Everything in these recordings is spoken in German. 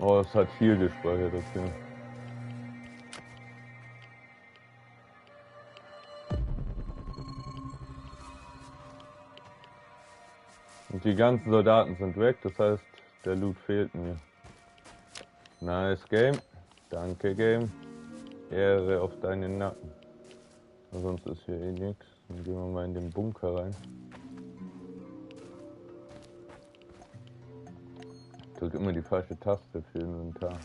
Oh, es hat viel gespeichert, okay. Und die ganzen Soldaten sind weg, das heißt, der Loot fehlt mir. Nice Game. Danke Game. Ehre auf deinen Nacken. Sonst ist hier eh nichts. Dann gehen wir mal in den Bunker rein. Ich drücke immer die falsche Taste für den Inventar.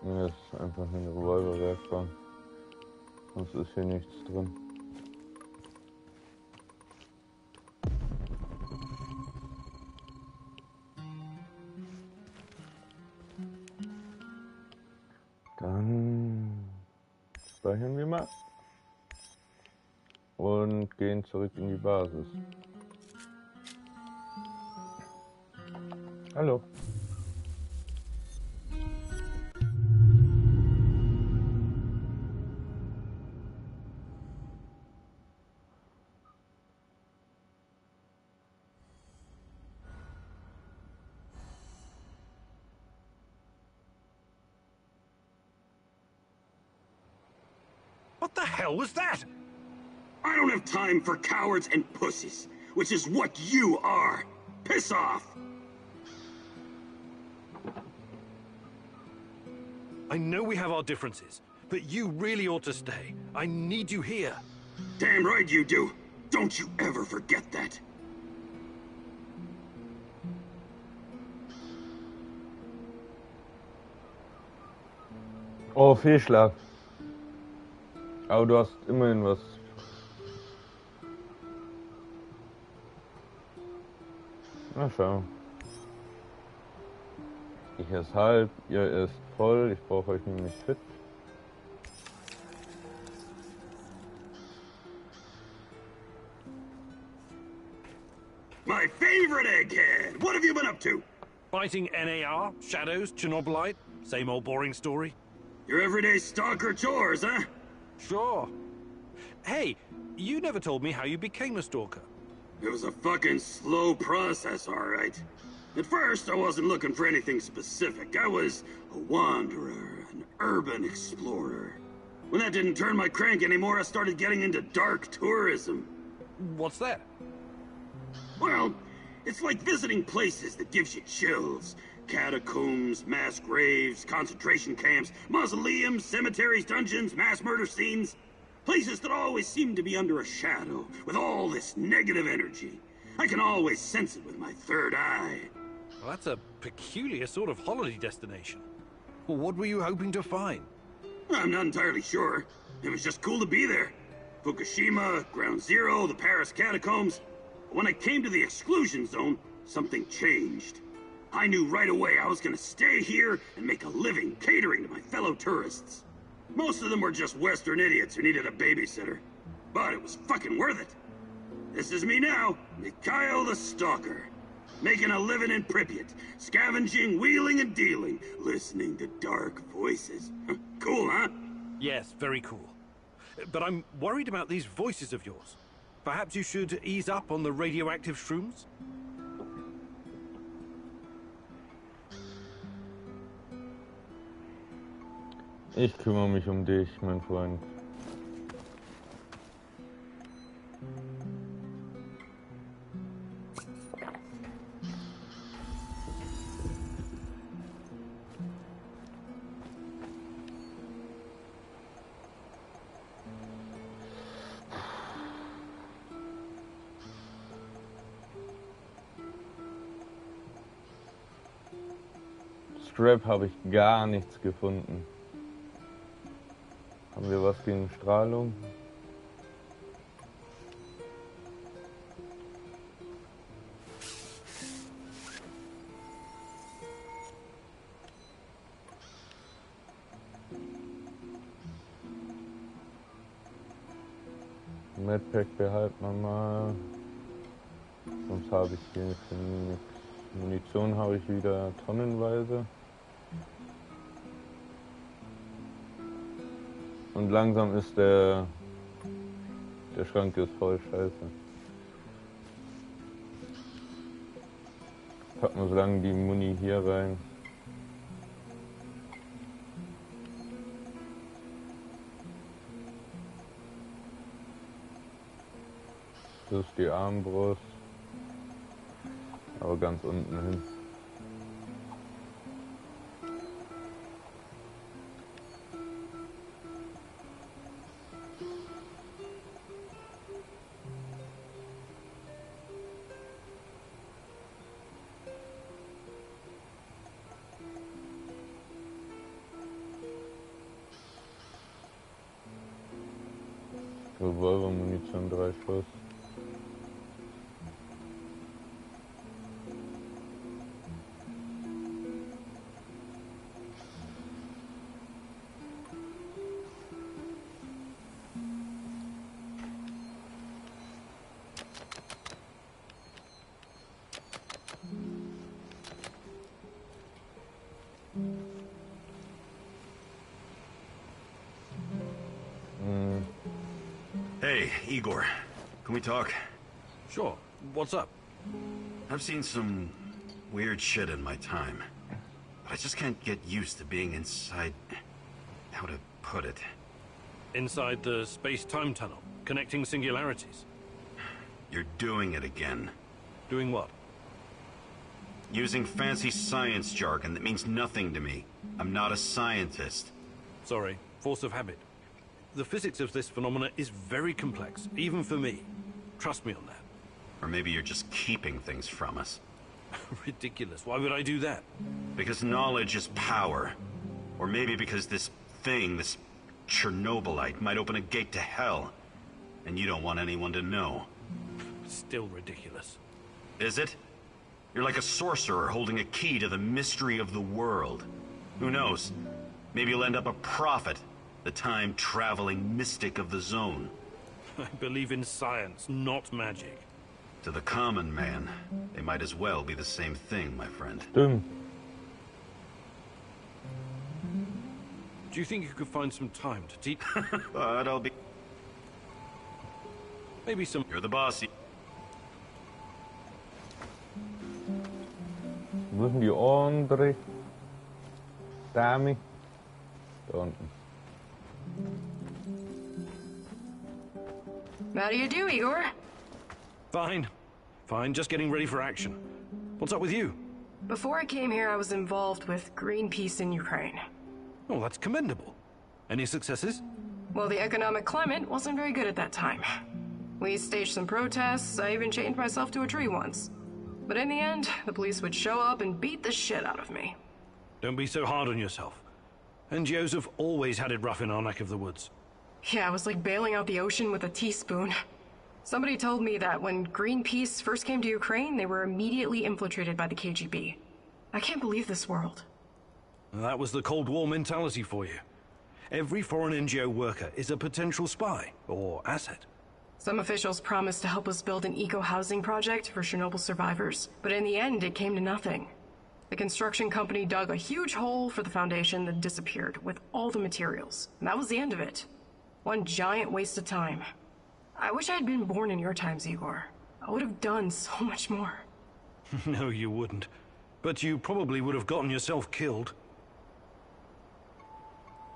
Ja, das ist einfach eine Revolverwerkbank. Sonst ist hier nichts drin. Dann speichern wir mal. Und gehen zurück in die Basis. Hallo. What the hell was that? I don't have time for cowards and pussies, which is what you are. Piss off! I know we have our differences, but you really ought to stay. I need you here. Damn right you do. Don't you ever forget that. Oh, Fehlschlag. Aber du hast immerhin was. Na schau. Ich esse halb, ihr esst voll. Ich brauche euch nämlich fit. My favorite egghead! What have you been up to? Fighting NAR, Shadows, Chernobylite, same old boring story. Your everyday stalker chores, huh? Sure. Hey, you never told me how you became a stalker. It was a fucking slow process, all right. At first, I wasn't looking for anything specific. I was a wanderer, an urban explorer. When that didn't turn my crank anymore, I started getting into dark tourism. What's that? Well, it's like visiting places that gives you chills. Catacombs, mass graves, concentration camps, mausoleums, cemeteries, dungeons, mass murder scenes. Places that always seem to be under a shadow, with all this negative energy. I can always sense it with my third eye. Well, that's a peculiar sort of holiday destination. Well, what were you hoping to find? I'm not entirely sure. It was just cool to be there. Fukushima, Ground Zero, the Paris catacombs. But when I came to the exclusion zone, something changed. I knew right away I was gonna stay here and make a living catering to my fellow tourists. Most of them were just Western idiots who needed a babysitter. But it was fucking worth it. This is me now, Mikhail the Stalker. Making a living in Pripyat, scavenging, wheeling and dealing, listening to dark voices. Cool, huh? Yes, very cool. But I'm worried about these voices of yours. Perhaps you should ease up on the radioactive shrooms? Ich kümmere mich um dich, mein Freund. Strap habe ich gar nichts gefunden. Haben wir was gegen Strahlung? Medpack behalten wir mal. Sonst habe ich hier für nichts. Munition habe ich wieder tonnenweise. Und langsam ist der Schrank ist voll, scheiße. Packen wir so lange die Muni hier rein. Das ist die Armbrust. Aber ganz unten hin. Revolver-Munition, 3 Schuss. Hey, Igor. Can we talk? Sure. What's up? I've seen some weird shit in my time. But I just can't get used to being inside... how to put it? Inside the space-time tunnel, connecting singularities. You're doing it again. Doing what? Using fancy science jargon that means nothing to me. I'm not a scientist. Sorry, force of habit. The physics of this phenomena is very complex, even for me. Trust me on that. Or maybe you're just keeping things from us. Ridiculous. Why would I do that? Because knowledge is power. Or maybe because this thing, this Chernobylite, might open a gate to hell. And you don't want anyone to know. Still ridiculous. Is it? You're like a sorcerer holding a key to the mystery of the world. Who knows? Maybe you'll end up a prophet, the time-traveling mystic of the zone. I believe in science, not magic. To the common man, they might as well be the same thing, my friend. Stimmt. Do you think you could find some time to teach? But I'll be... Maybe some... You're the boss. Wo sind die andere Dame? Da unten. How do you do, Igor? Fine. Fine, just getting ready for action. What's up with you? Before I came here, I was involved with Greenpeace in Ukraine. Oh, that's commendable. Any successes? Well, the economic climate wasn't very good at that time. We staged some protests, I even chained myself to a tree once. But in the end, the police would show up and beat the shit out of me. Don't be so hard on yourself. NGOs have always had it rough in our neck of the woods. Yeah, it was like bailing out the ocean with a teaspoon. Somebody told me that when Greenpeace first came to Ukraine, they were immediately infiltrated by the KGB. I can't believe this world. That was the Cold War mentality for you. Every foreign NGO worker is a potential spy, or asset. Some officials promised to help us build an eco-housing project for Chernobyl survivors, but in the end, it came to nothing. The construction company dug a huge hole for the foundation that disappeared with all the materials, and that was the end of it. One giant waste of time. I wish I had been born in your times, Igor. I would have done so much more. No, you wouldn't. But you probably would have gotten yourself killed.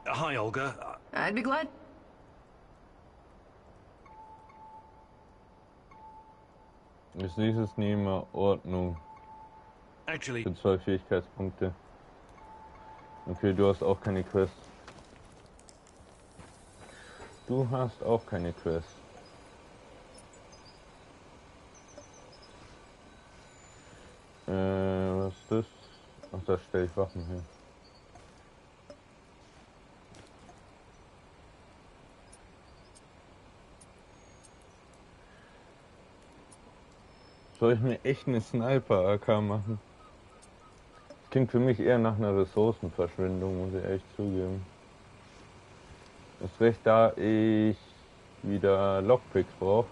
Hi, Olga. I'd be glad. Ist dieses neben Ordnung. Actually, Für 2 Fähigkeitspunkte. Okay, du hast auch keine Quest. Du hast auch keine Quest. Was ist das? Ach, da stelle ich Waffen hin. Soll ich mir echt eine Sniper-AK machen? Klingt für mich eher nach einer Ressourcenverschwendung, muss ich echt zugeben. Ist recht, da ich wieder Lockpicks brauche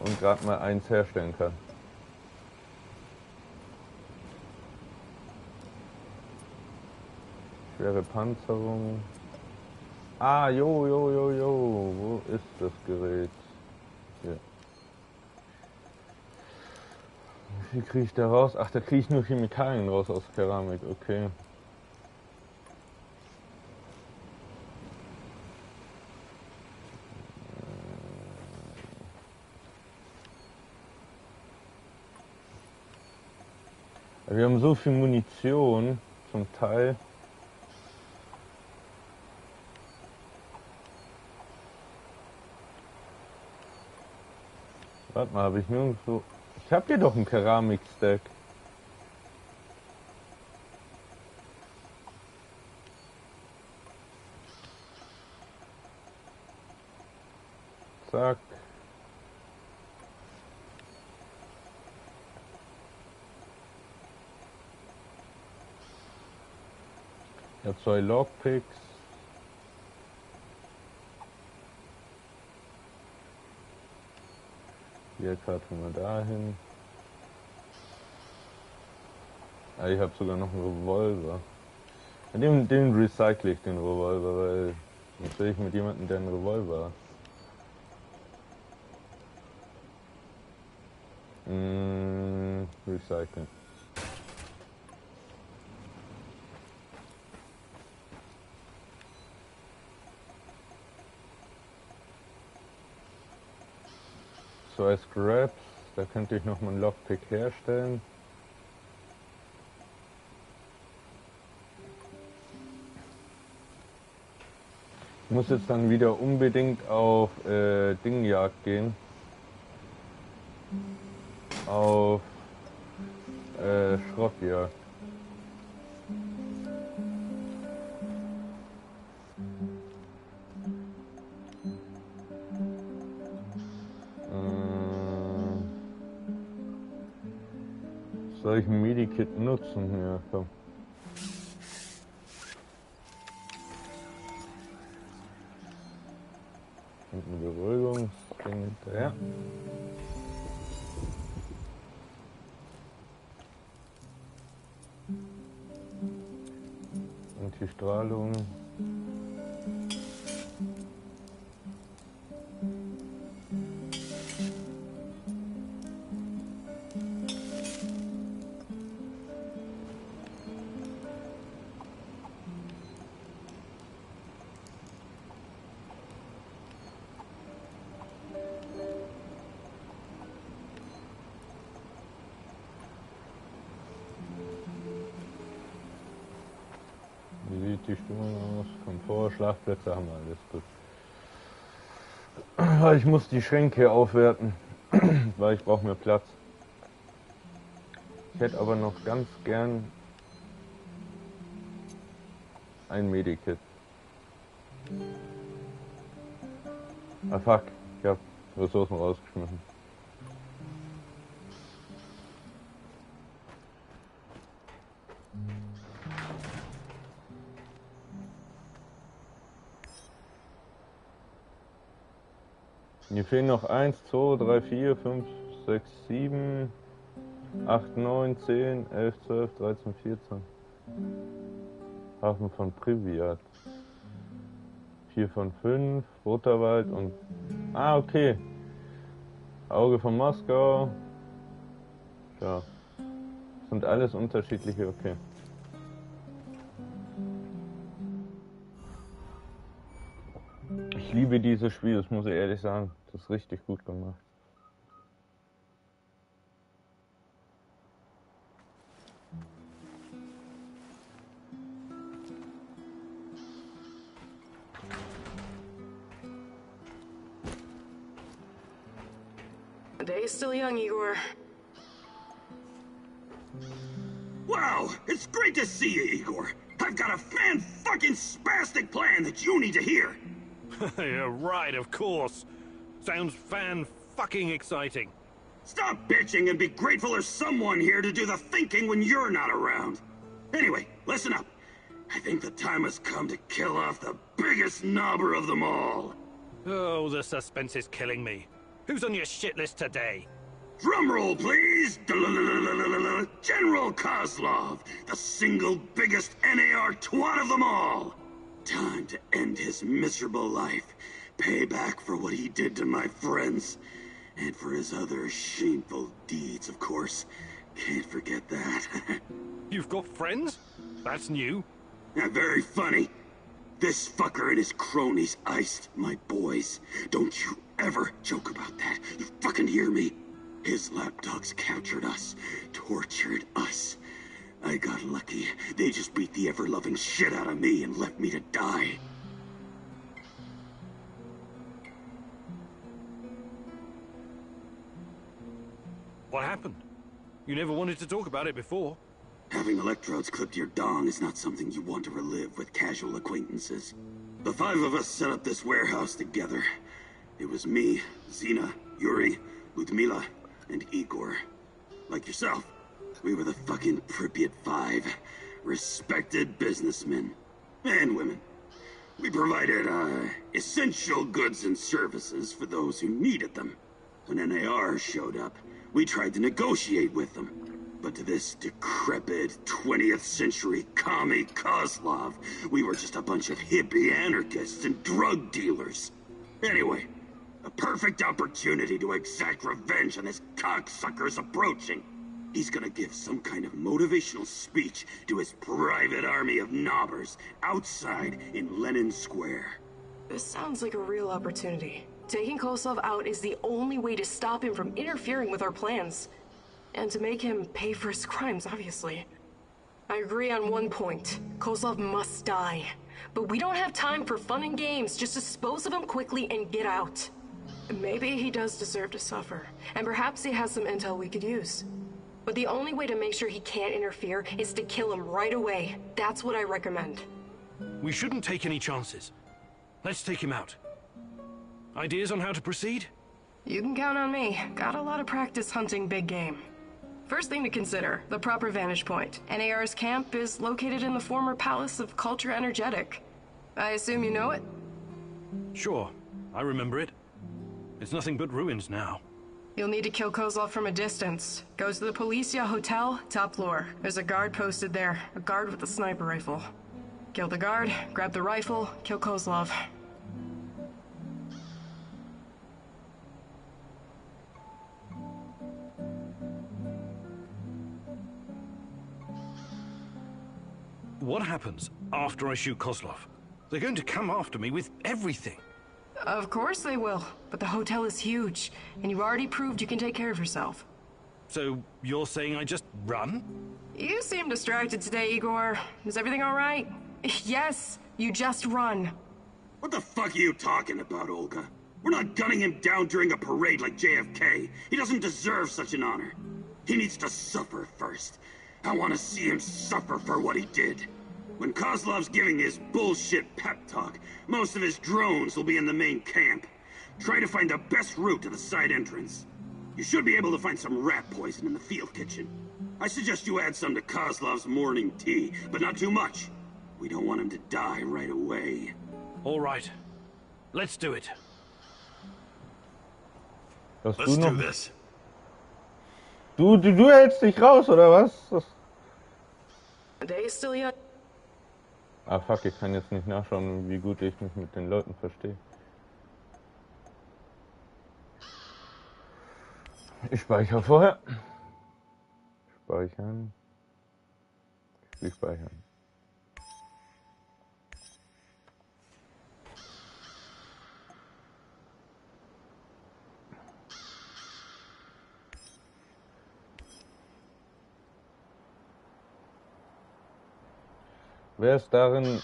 und gerade mal eins herstellen kann. Schwere Panzerung. Ah, jo. Wo ist das Gerät? Hier. Wie viel kriege ich da raus? Ach, da kriege ich nur Chemikalien raus aus Keramik. Okay. Wir haben so viel Munition zum Teil. Warte mal, habe ich nirgendwo... Ich habe hier doch einen Keramik-Stack. Zack. Ich habe 2 Lockpicks. Hier karten wir dahin. Ah, ich habe sogar noch einen Revolver. Den recycle ich, den Revolver, weil sonst will ich mit jemandem, der einen Revolver hat. Recyceln. Zwei Scraps, da könnte ich noch mal einen Lockpick herstellen. Ich muss jetzt dann wieder unbedingt auf Dingjagd gehen. Auf Schrottjagd. Soll ich ein Medikit nutzen? Ja, komm. Und ein Beruhigungsding hinterher. Und die Strahlung. Wie sieht die Stimmung aus? Komfort, Schlafplätze haben wir, alles gut. Ich muss die Schränke aufwerten, weil ich brauche mehr Platz. Ich hätte aber noch ganz gern ein Medikit. Ah fuck, ich habe Ressourcen rausgeschmissen. Mir fehlen noch 1, 2, 3, 4, 5, 6, 7, 8, 9, 10, 11, 12, 13, 14. Hafen von Priviat. 4 von 5, Roterwald und... Ah, okay. Auge von Moskau. Ja. Sind alles unterschiedliche, okay. Ich liebe dieses Spiel, das muss ich ehrlich sagen. Das ist richtig gut gemacht. The day is still young, Igor. Wow, it's great to see you, Igor. I've got a fan-fucking-spastic plan that you need to hear. Yeah, right, of course. Sounds fan-fucking exciting. Stop bitching and be grateful there's someone here to do the thinking when you're not around. Anyway, listen up. I think the time has come to kill off the biggest knobber of them all. Oh, the suspense is killing me. Who's on your shit list today? Drum roll, please! General Kozlov, the single biggest NAR twat of them all! Time to end his miserable life. Pay back for what he did to my friends. And for his other shameful deeds, of course. Can't forget that. You've got friends? That's new. Very funny. This fucker and his cronies iced my boys. Don't you ever joke about that. You fucking hear me? His lapdogs captured us, tortured us. I got lucky. They just beat the ever-loving shit out of me and left me to die. What happened? You never wanted to talk about it before. Having electrodes clipped to your dong is not something you want to relive with casual acquaintances. The 5 of us set up this warehouse together. It was me, Zina, Yuri, Ludmila, and Igor. Like yourself, we were the fucking Pripyat 5. Respected businessmen. And women. We provided, essential goods and services for those who needed them. When NAR showed up, we tried to negotiate with them. But to this decrepit 20th century commie Kozlov, we were just a bunch of hippie anarchists and drug dealers. Anyway, a perfect opportunity to exact revenge on this cocksucker's approaching. He's gonna give some kind of motivational speech to his private army of knobbers outside in Lenin Square. This sounds like a real opportunity. Taking Kozlov out is the only way to stop him from interfering with our plans. And to make him pay for his crimes, obviously. I agree on one point. Kozlov must die. But we don't have time for fun and games. Just dispose of him quickly and get out. Maybe he does deserve to suffer. And perhaps he has some intel we could use. But the only way to make sure he can't interfere is to kill him right away. That's what I recommend. We shouldn't take any chances. Let's take him out. Ideas on how to proceed? You can count on me. Got a lot of practice hunting big game. First thing to consider, the proper vantage point. NAR's camp is located in the former Palace of Culture Energetic. I assume you know it? Sure, I remember it. It's nothing but ruins now. You'll need to kill Kozlov from a distance. Goes to the Policia Hotel, top floor. There's a guard posted there, a guard with a sniper rifle. Kill the guard, grab the rifle, kill Kozlov. What happens after I shoot Kozlov? They're going to come after me with everything. Of course they will, but the hotel is huge, and you've already proved you can take care of yourself. So you're saying I just run? You seem distracted today, Igor. Is everything all right? Yes, you just run. What the fuck are you talking about, Olga? We're not gunning him down during a parade like JFK. He doesn't deserve such an honor. He needs to suffer first. I want to see him suffer for what he did. When Kozlov's giving his bullshit pep talk, most of his drones will be in the main camp. Try to find the best route to the side entrance. You should be able to find some rat poison in the field kitchen. I suggest you add some to Kozlov's morning tea, but not too much. We don't want him to die right away. All right. Let's do it. Was Let's du do noch? this. Du hältst dich raus, oder was? The day is still young. Ah fuck, ich kann jetzt nicht nachschauen, wie gut ich mich mit den Leuten verstehe. Ich speichere vorher. Speichern. Spiel speichern. Wer ist darin?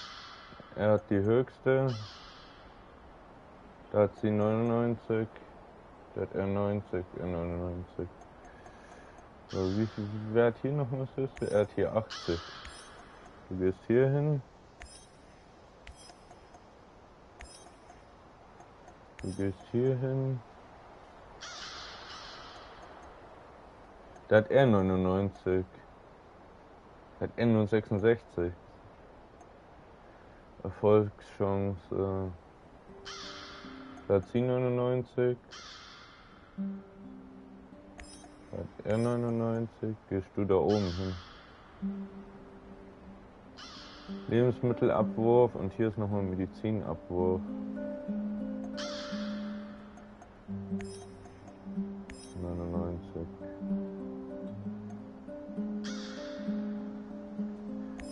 Er hat die höchste. Da hat sie 99. Da hat er 90, er 99. So, wer hat hier noch eine höchste? Er hat hier 80. Du gehst hier hin. Du gehst hier hin. Da hat er 99. Da hat er nur 66. Erfolgschance. Platz 99. Hat er 99. Gehst du da oben hin? Lebensmittelabwurf und hier ist nochmal Medizinabwurf. 99.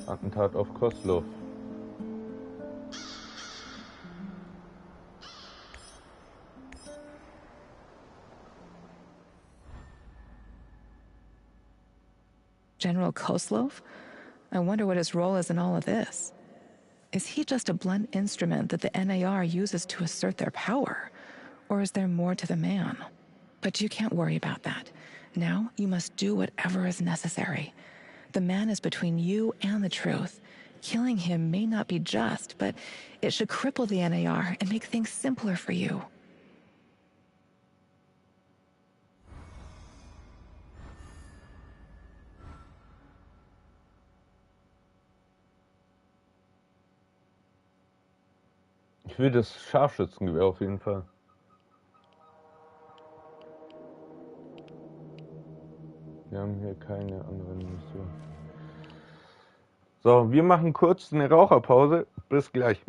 Attentat auf Koslow. General Koslov? I wonder what his role is in all of this. Is he just a blunt instrument that the NAR uses to assert their power? Or is there more to the man? But you can't worry about that. Now you must do whatever is necessary. The man is between you and the truth. Killing him may not be just, but it should cripple the NAR and make things simpler for you. Ich will das Scharfschützengewehr auf jeden Fall. Wir haben hier keine anderen Missionen. So, wir machen kurz eine Raucherpause. Bis gleich.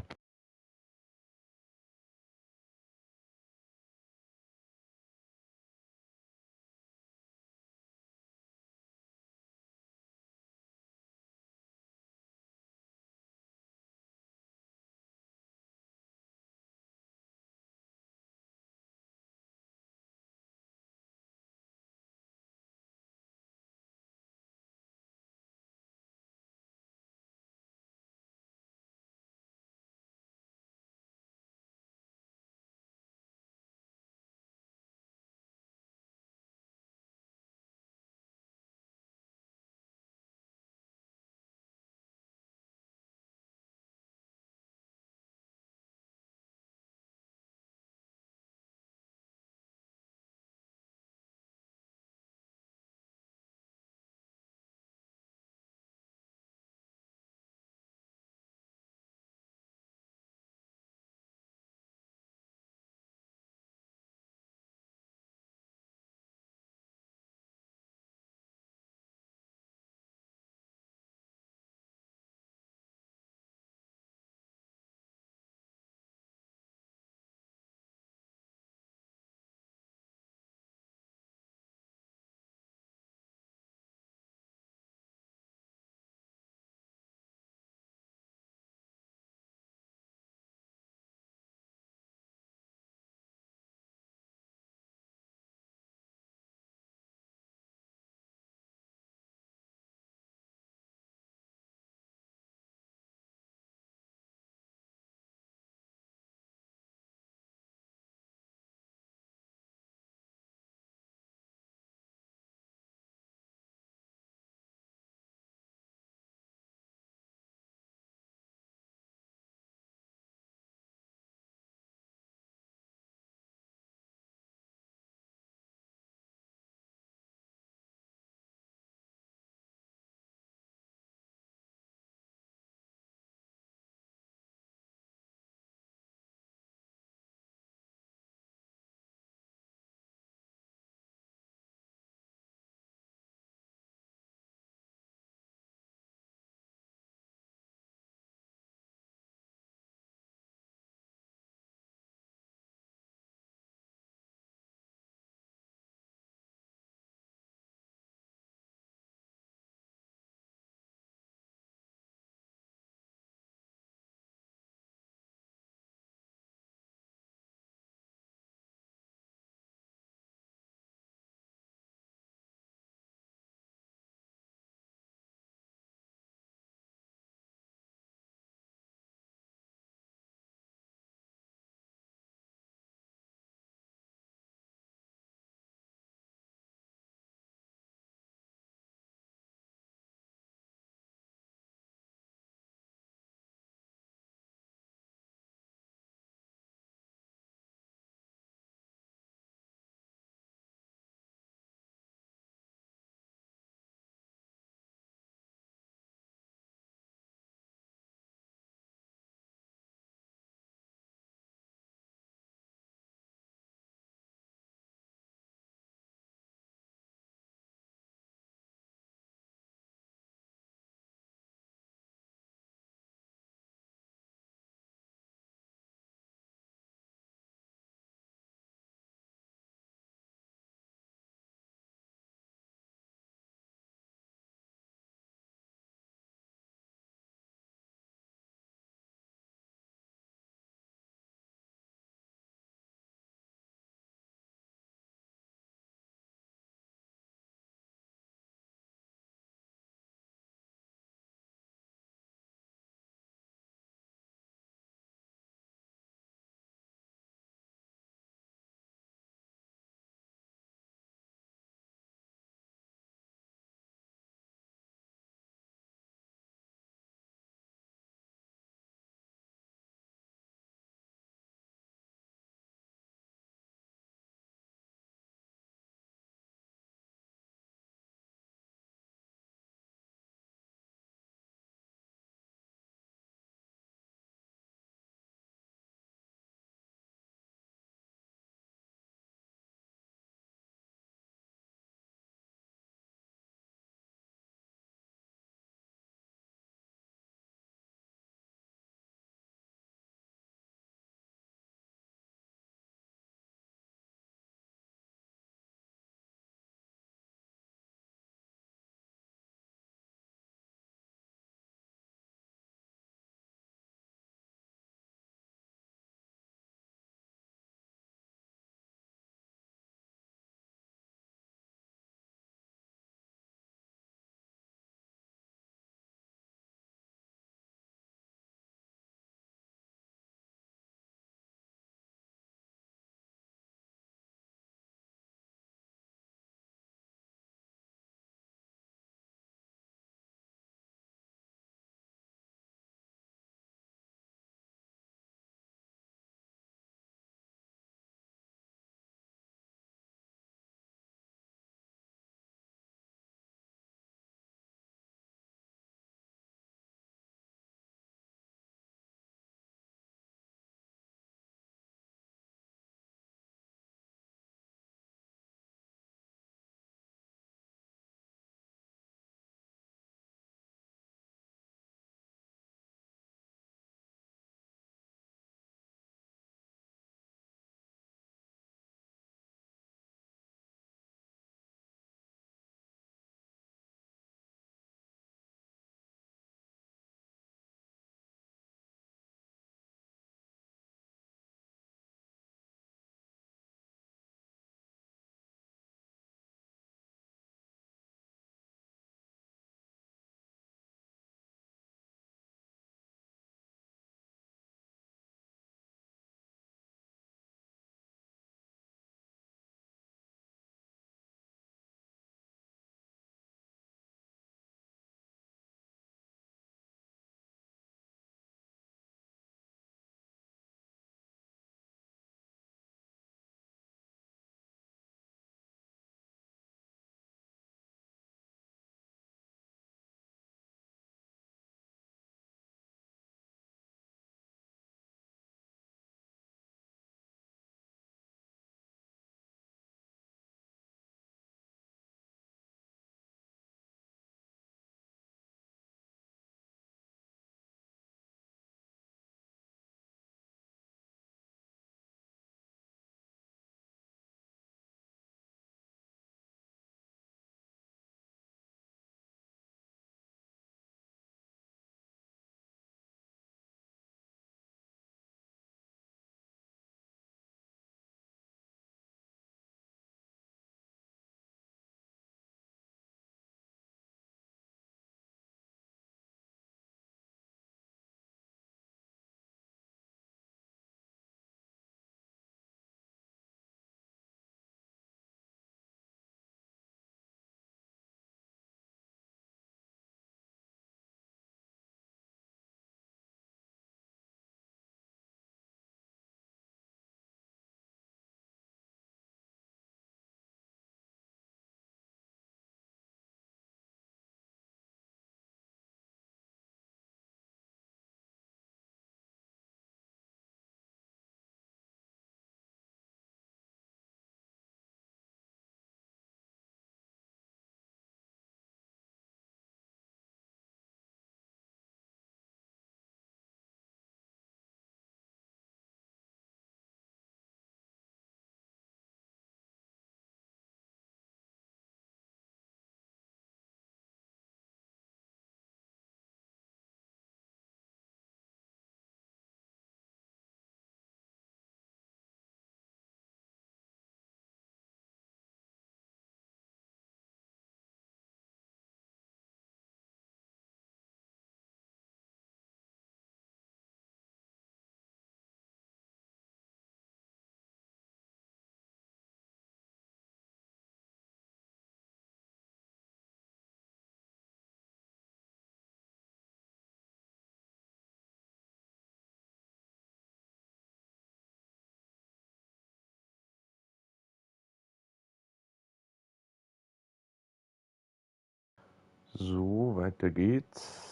So, weiter geht's.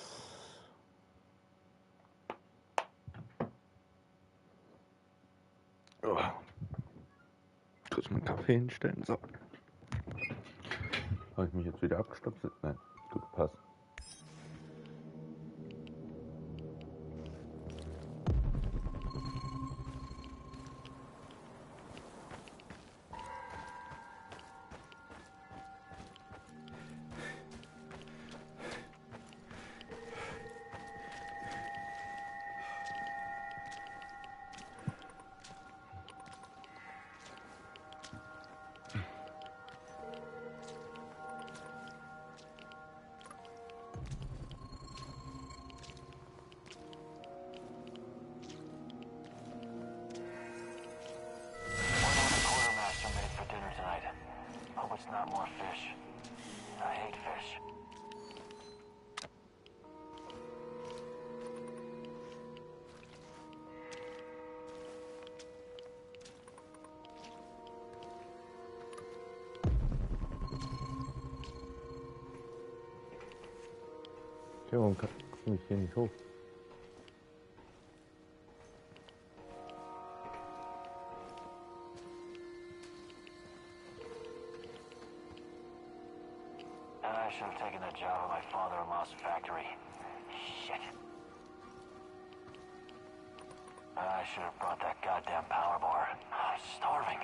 Oh. Kurz meinen Kaffee hinstellen. So. Habe ich mich jetzt wieder abgestopft? Nein, gut, passt. Not more fish. I hate fish. Ja, warum komme ich hier nicht hoch? I should have taken that job at my father-in-law's factory. Shit. I should have brought that goddamn power bar. I'm starving.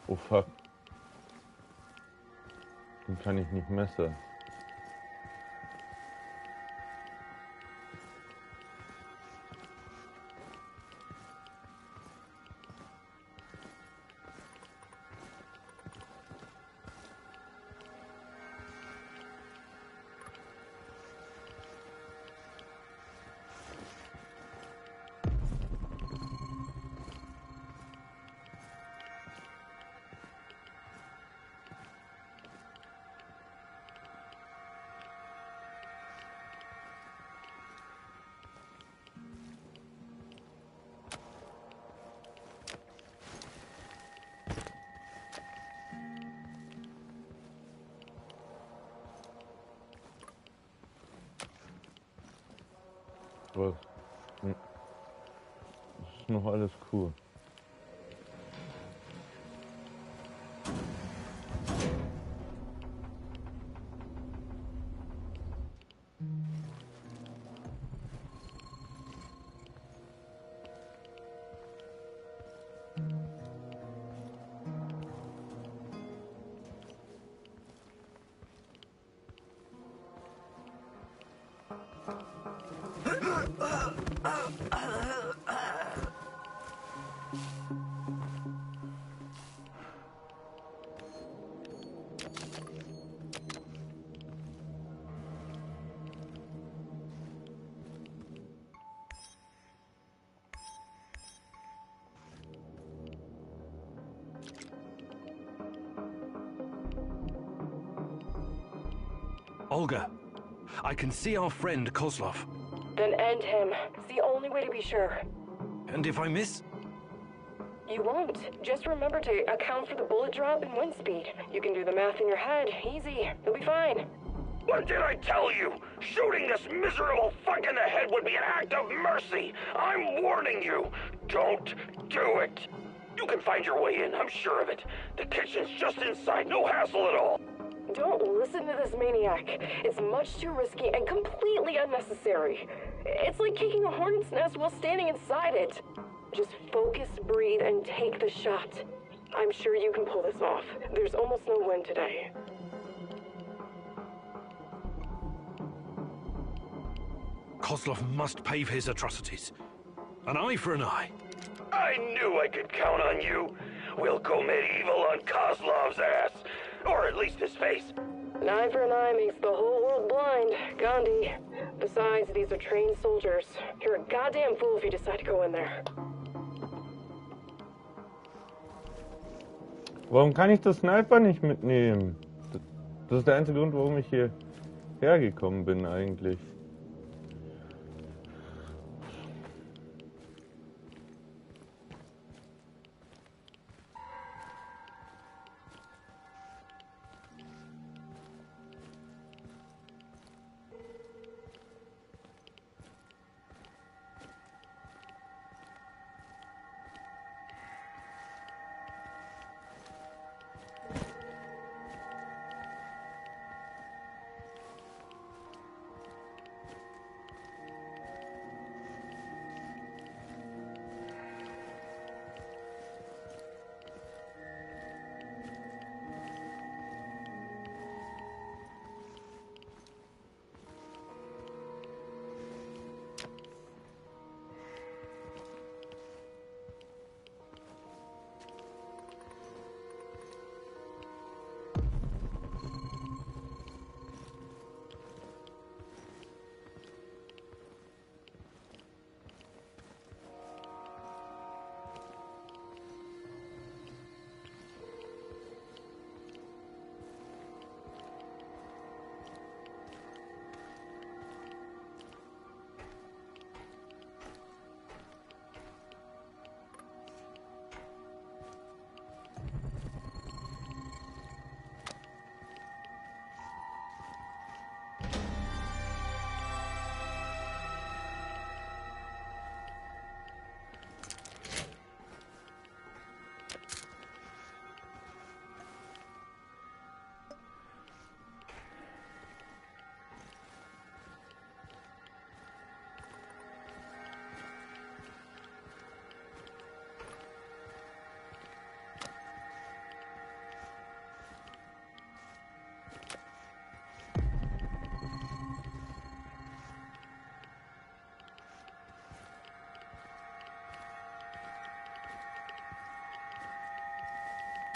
Oh fuck. Den kann ich nicht messen. Was? Das ist noch alles cool. Olga, I can see our friend Kozlov. Then end him. It's the only way to be sure. And if I miss? You won't. Just remember to account for the bullet drop and wind speed. You can do the math in your head. Easy. You'll be fine. What did I tell you? Shooting this miserable fuck in the head would be an act of mercy. I'm warning you. Don't do it. You can find your way in, I'm sure of it. The kitchen's just inside, no hassle at all. Don't listen to this maniac. It's much too risky and completely unnecessary. It's like kicking a hornet's nest while standing inside it. Just focus, breathe, and take the shot. I'm sure you can pull this off. There's almost no wind today. Kozlov must pay for his atrocities. An eye for an eye. I knew I could count on you. We'll go medieval on Kozlov's ass. Or at least his face. An eye for an eye makes the whole world blind, Gandhi. Besides, these are trained soldiers. You're a goddamn fool if you decide to go in there. Warum kann ich das Sniper nicht mitnehmen? Das ist der einzige Grund, warum ich hier hergekommen bin eigentlich.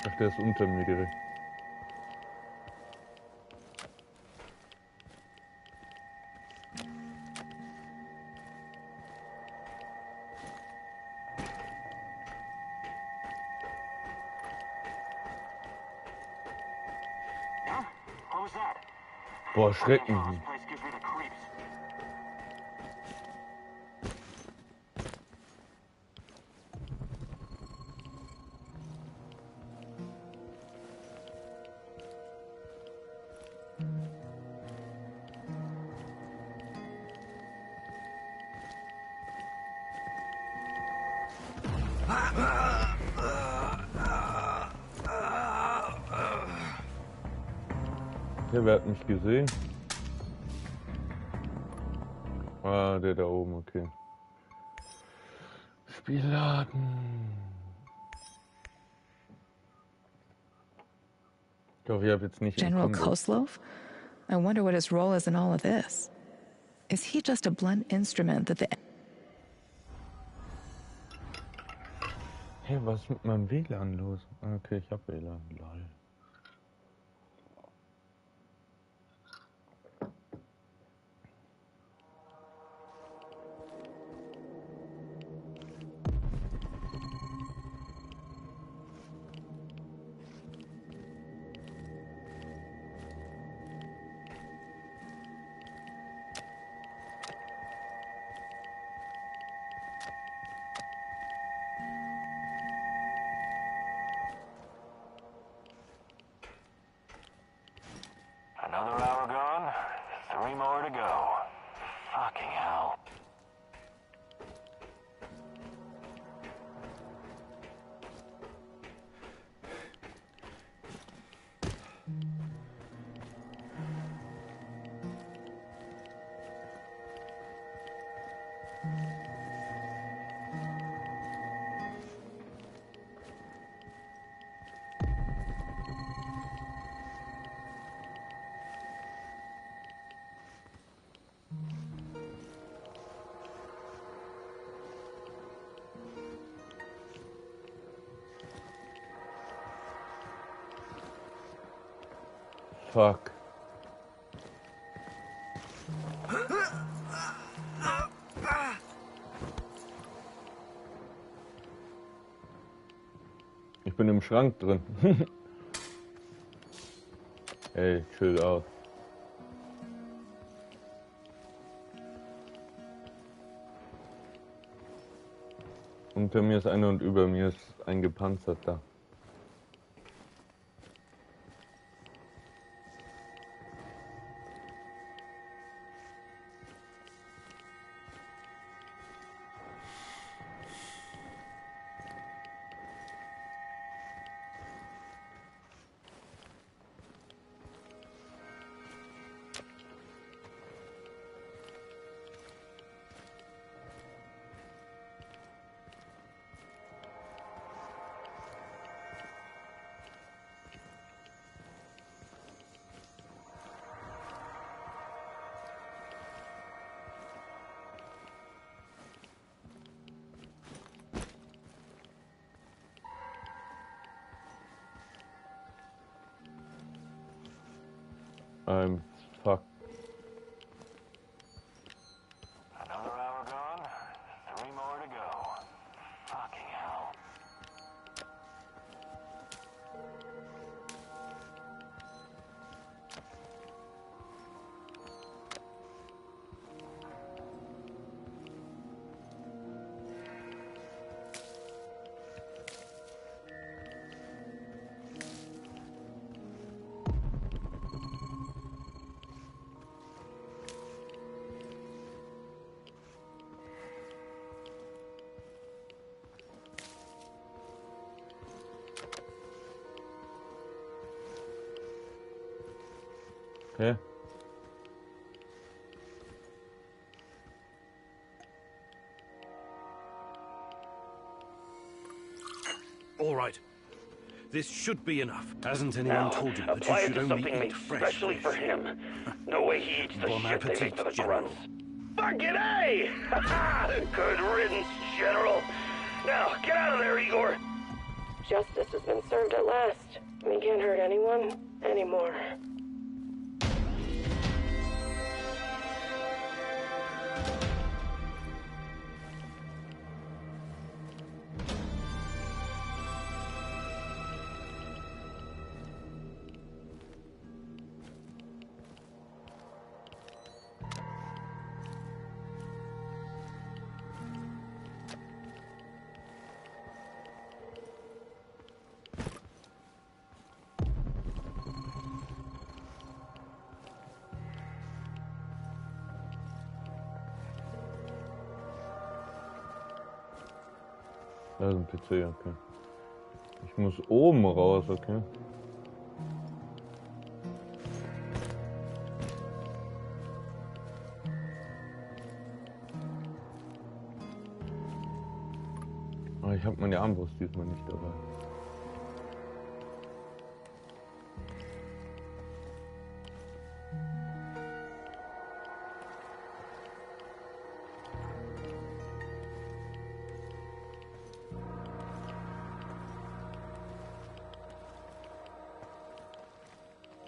Ach, der ist unter mir direkt. Boah, schrecken. Wer hat mich gesehen? Ah, der da oben, okay. Spielladen. Ich hoffe, ich habe jetzt nicht General Koslov? I wonder what his role is in all of this. Is he just a blunt instrument that the... Hey, was ist mit meinem WLAN los? Okay, ich habe WLAN. Lol. Another hour gone, 3 more to go. Fucking hell. Fuck. Ich bin im Schrank drin. Ey, chill aus. Unter mir ist einer und über mir ist ein gepanzerter. I'm fucked. Another hour gone, 3 more to go. Fucking hell. Okay. All right. This should be enough. Hasn't anyone Now, told you that apply you it should to only something eat made fresh specially fish? for him. No way he eats the Bon shit they make appetit, for the General. grunts. Fucking A! Good riddance, General. Now, get out of there, Igor. Justice has been served at last. We can't hurt anyone anymore. Da ist ein PC, okay. Ich muss oben raus, okay. Aber ich habe meine Armbrust diesmal nicht dabei.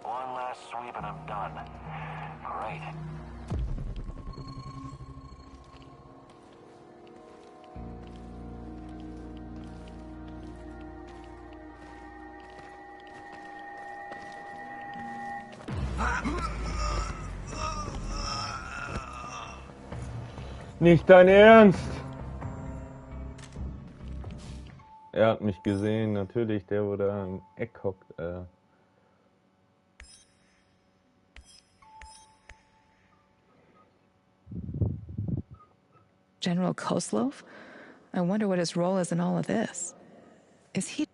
One last sweep and I'm done. Great. Nicht dein Ernst! Er hat mich gesehen, natürlich, der wo da im Eck hockt. General Koslov? I wonder what his role is in all of this. Is he...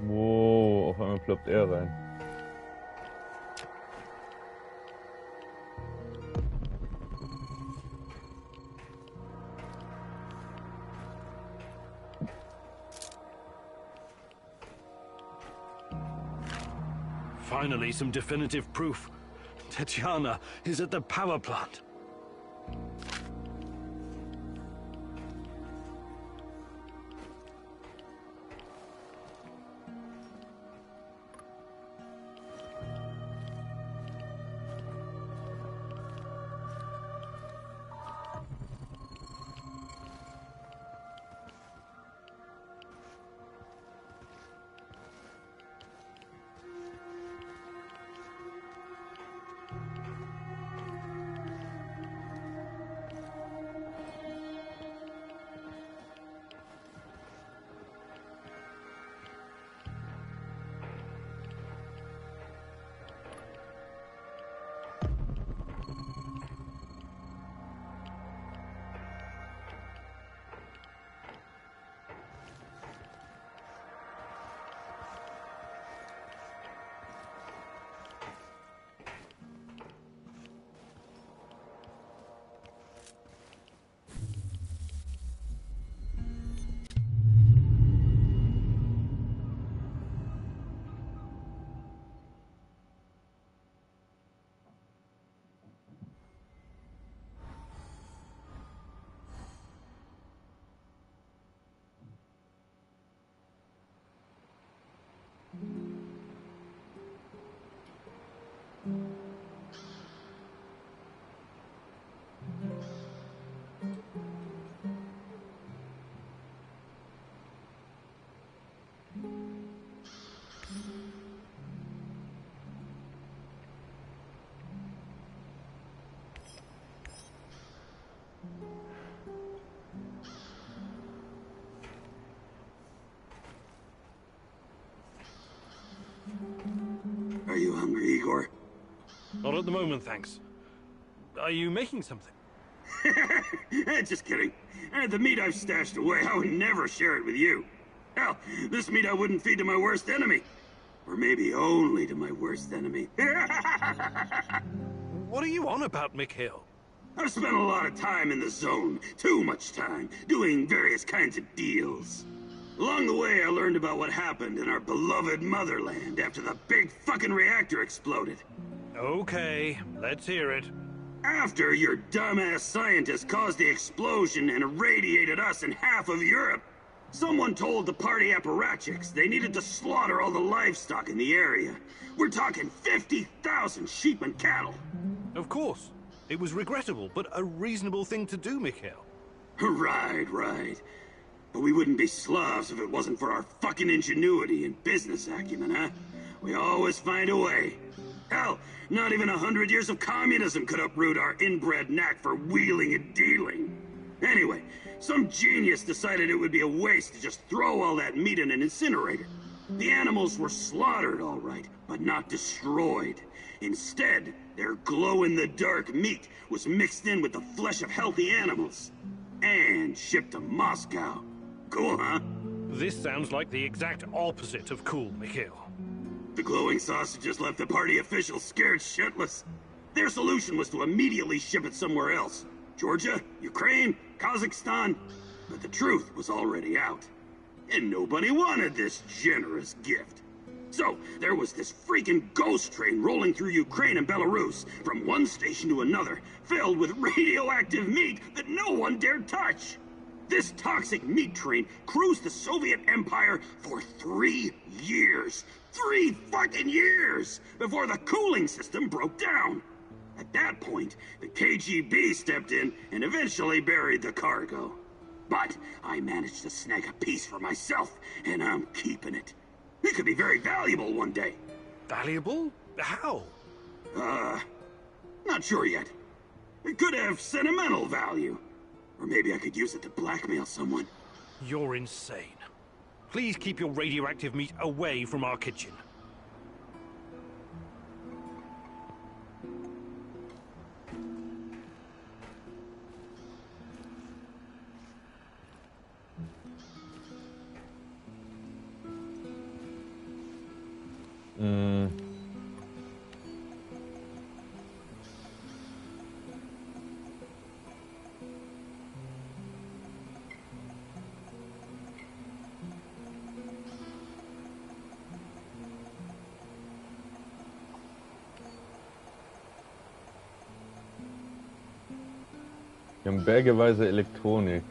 Wow, auf einmal ploppt er rein. Finally, some definitive proof. Tatiana is at the power plant. you hungry, Igor? Not at the moment, thanks. Are you making something? Just kidding. The meat I've stashed away, I would never share it with you. Hell, this meat I wouldn't feed to my worst enemy. Or maybe only to my worst enemy. What are you on about, Mikhail? I've spent a lot of time in the zone. Too much time. Doing various kinds of deals. Along the way, I learned about what happened in our beloved motherland after the big fucking reactor exploded. Okay, let's hear it. After your dumbass scientists caused the explosion and irradiated us and half of Europe, someone told the party apparatchiks they needed to slaughter all the livestock in the area. We're talking 50,000 sheep and cattle. Of course. It was regrettable, but a reasonable thing to do, Mikhail. Right. But we wouldn't be Slavs if it wasn't for our fucking ingenuity and business acumen, huh? We always find a way. Hell, not even 100 years of communism could uproot our inbred knack for wheeling and dealing. Anyway, some genius decided it would be a waste to just throw all that meat in an incinerator. The animals were slaughtered, all right, but not destroyed. Instead, their glow-in-the-dark meat was mixed in with the flesh of healthy animals and shipped to Moscow. Cool, huh? This sounds like the exact opposite of cool, Mikhail. The glowing sausages left the party officials scared shitless. Their solution was to immediately ship it somewhere else. Georgia, Ukraine, Kazakhstan. But the truth was already out. And nobody wanted this generous gift. So, there was this freaking ghost train rolling through Ukraine and Belarus, from one station to another, filled with radioactive meat that no one dared touch. This toxic meat train cruised the Soviet Empire for 3 years. 3 fucking years! Before the cooling system broke down. At that point, the KGB stepped in and eventually buried the cargo. But I managed to snag a piece for myself, and I'm keeping it. It could be very valuable one day. Valuable? How? Not sure yet. It could have sentimental value. Or maybe I could use it to blackmail someone. You're insane. Please keep your radioactive meat away from our kitchen. Wir haben bergeweise Elektronik.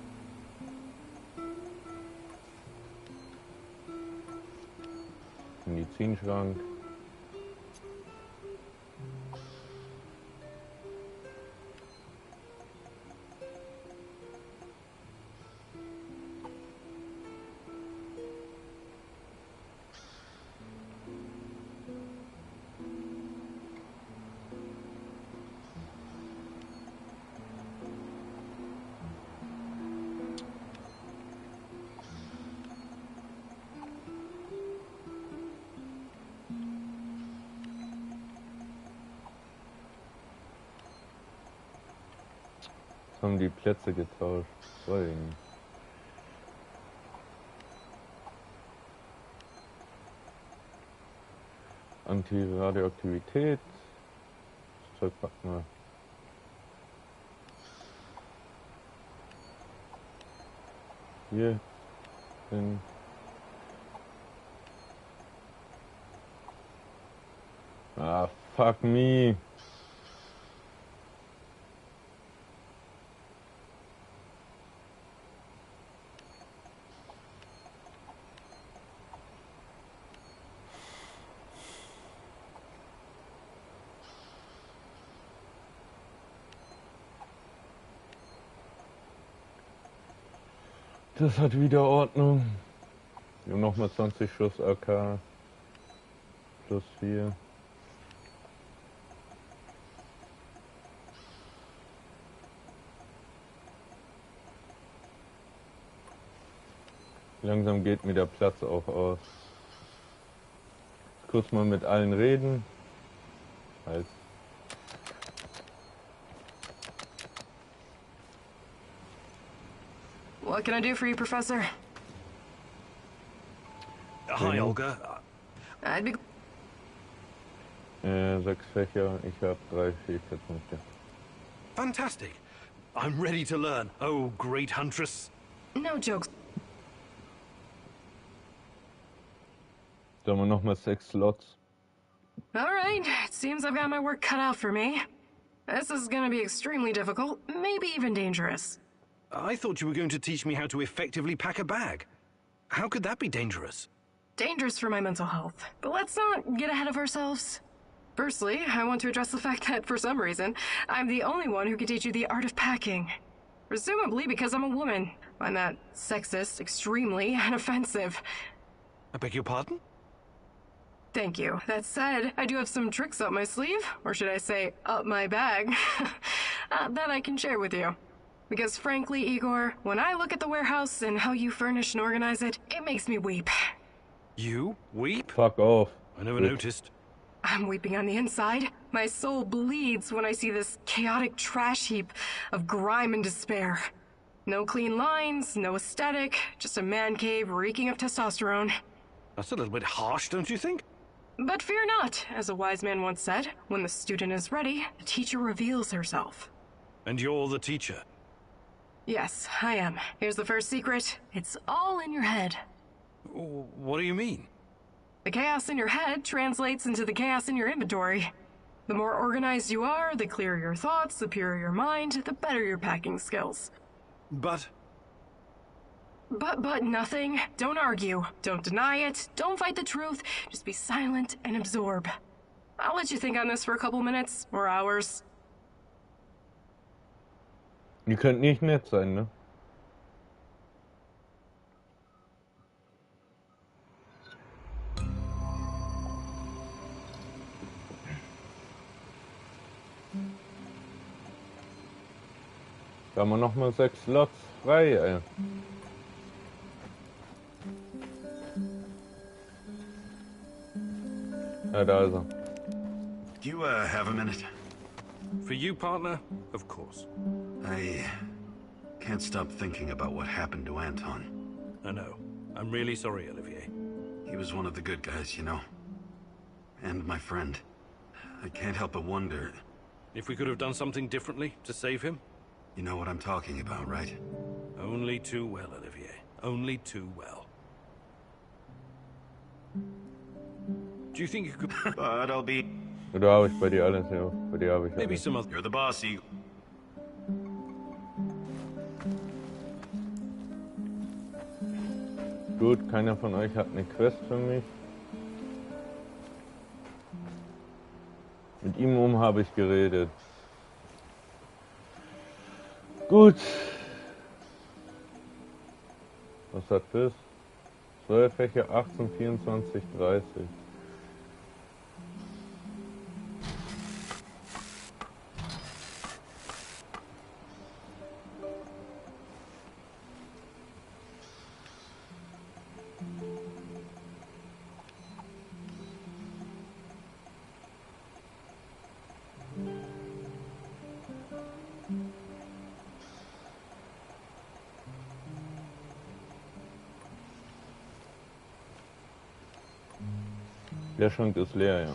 Medizinschrank. Haben die Plätze getauscht. Sorry. Anti-Radioaktivität. Das Zeug packen wir. Hier hin. Ah, fuck me. Das hat wieder Ordnung. Wir haben nochmal 20 Schuss AK. Plus 4. Langsam geht mir der Platz auch aus. Kurz mal mit allen reden. Halt. What can I do for you, Professor? Hi, Olga. I'd be... 6 Fächer, ich habe 3 Fähigkeitspunkte. Fantastic. I'm ready to learn. Oh, great huntress. No jokes. Da haben wir nochmal 6 Slots. Alright, it seems I've got my work cut out for me. This is gonna be extremely difficult, maybe even dangerous. I thought you were going to teach me how to effectively pack a bag. How could that be dangerous? Dangerous for my mental health. But let's not get ahead of ourselves. Firstly, I want to address the fact that, for some reason, I'm the only one who can teach you the art of packing. Presumably because I'm a woman. Find that sexist, extremely, and offensive. I beg your pardon? Thank you. That said, I do have some tricks up my sleeve, or should I say, up my bag, that I can share with you. Because frankly, Igor, when I look at the warehouse and how you furnish and organize it, it makes me weep. You weep? Fuck off. I never noticed. I'm weeping on the inside. My soul bleeds when I see this chaotic trash heap of grime and despair. No clean lines, no aesthetic, just a man cave reeking of testosterone. That's a little bit harsh, don't you think? But fear not, as a wise man once said, when the student is ready, the teacher reveals herself. And you're the teacher? Yes, I am. Here's the first secret. It's all in your head. What do you mean? The chaos in your head translates into the chaos in your inventory. The more organized you are, the clearer your thoughts, the purer your mind, the better your packing skills. But nothing. Don't argue. Don't deny it. Don't fight the truth. Just be silent and absorb. I'll let you think on this for a couple minutes or hours. Ihr könnt nicht nett sein, ne? Da haben wir nochmal 6 Slots frei, ey. Ja, da ist er. Do you, have a minute? for you, partner, of course. I can't stop thinking about what happened to Anton. I know. I'm really sorry, Olivier. He was one of the good guys, you know. And my friend. I can't help but wonder... If we could have done something differently to save him? You know what I'm talking about, right? Only too well, Olivier. Only too well. Do you think you could... But I'll be... Da habe ich bei dir alles, ja. Bei dir habe ich Maybe alles. some other... You're the boss, Eagle. Gut, keiner von euch hat eine Quest für mich. Mit ihm habe ich geredet. Gut. Was hat das? 12 Fächer, 18, 24, 30. Der Schrank ist leer, ja.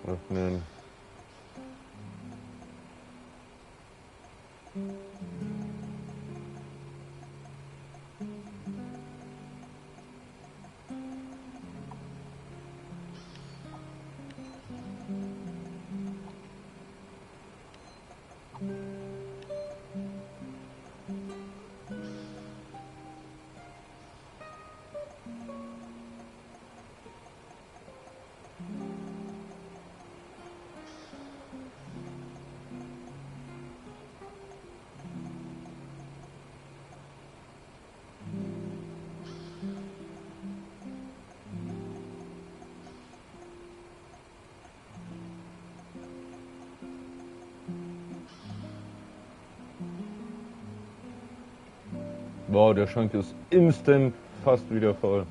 Öffnen. Wow, der Schrank ist instant fast wieder voll.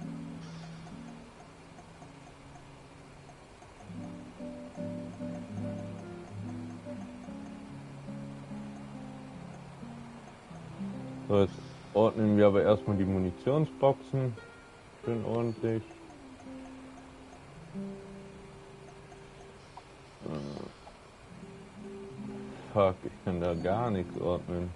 So, jetzt ordnen wir aber erstmal die Munitionsboxen schön ordentlich. Fuck, ich kann da gar nichts ordnen.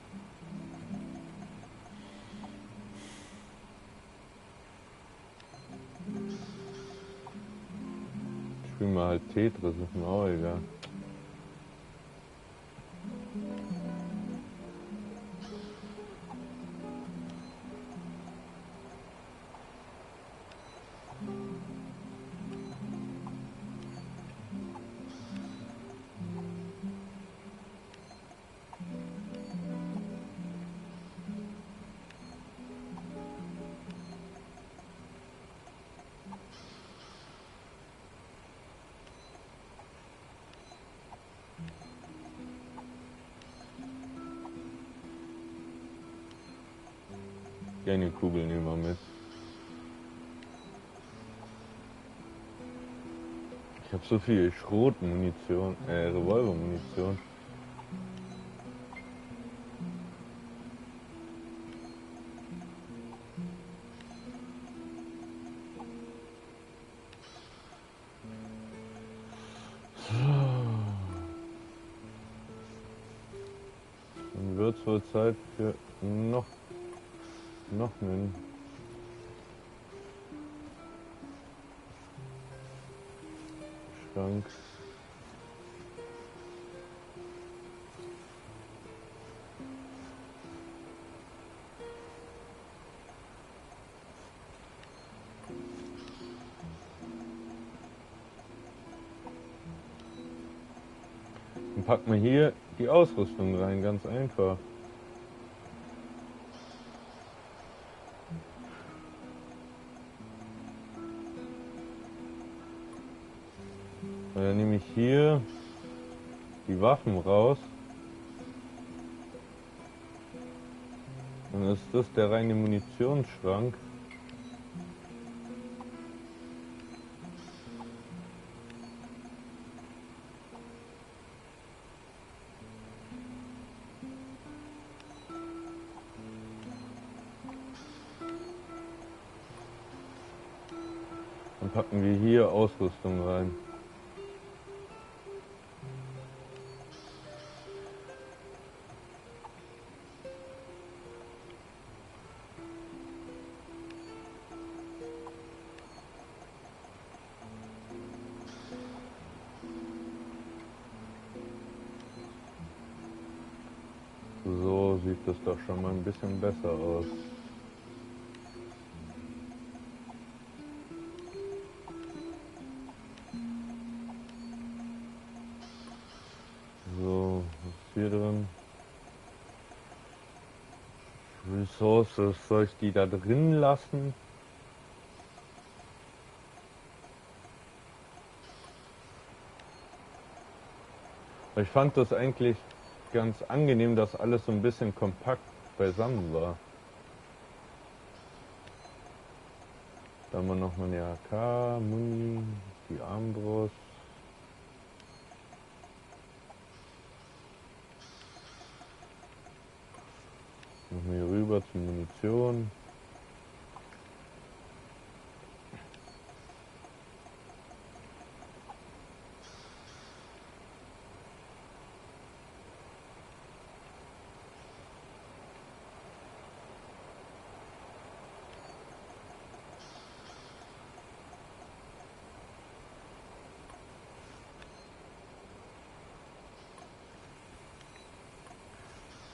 Ich spiele mal halt Tetris, ist mir auch egal. Keine Kugeln immer mit. Ich habe so viel Schrotmunition, Revolvermunition. Dann wird es wohl Zeit für noch einen Schrank. Dann packen wir hier die Ausrüstung rein, ganz einfach. Dann nehme ich hier die Waffen raus. Dann ist das der reine Munitionsschrank. Dann packen wir hier Ausrüstung rein. So sieht das doch schon mal ein bisschen besser aus. So, was ist hier drin? Resources, soll ich die da drin lassen? Ich fand das eigentlich ganz angenehm, dass alles so ein bisschen kompakt beisammen war. Da haben wir nochmal eine AK, Muni, die Armbrust. Machen wir hier rüber zur Munition.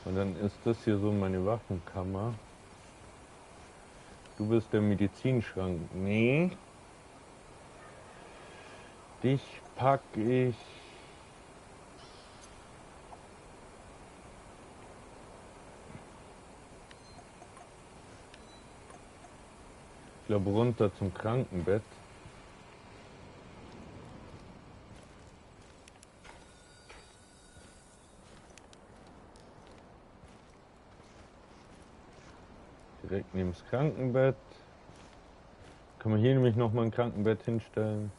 Und dann ist das hier so meine Waffenkammer. Du bist der Medizinschrank. Nee. Dich pack ich. Ich glaube runter zum Krankenbett. Direkt neben das Krankenbett. Kann man hier nämlich nochmal ein Krankenbett hinstellen.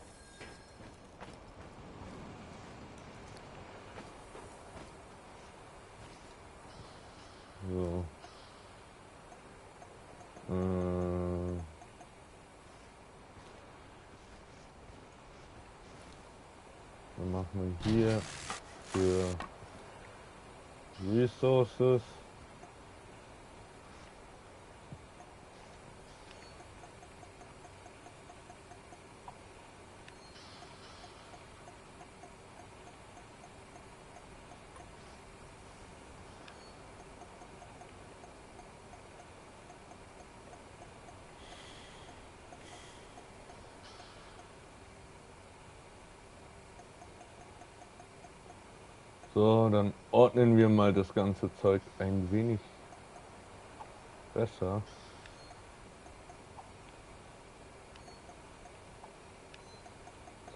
So. Dann machen wir hier für Resources. So, dann ordnen wir mal das ganze Zeug ein wenig besser.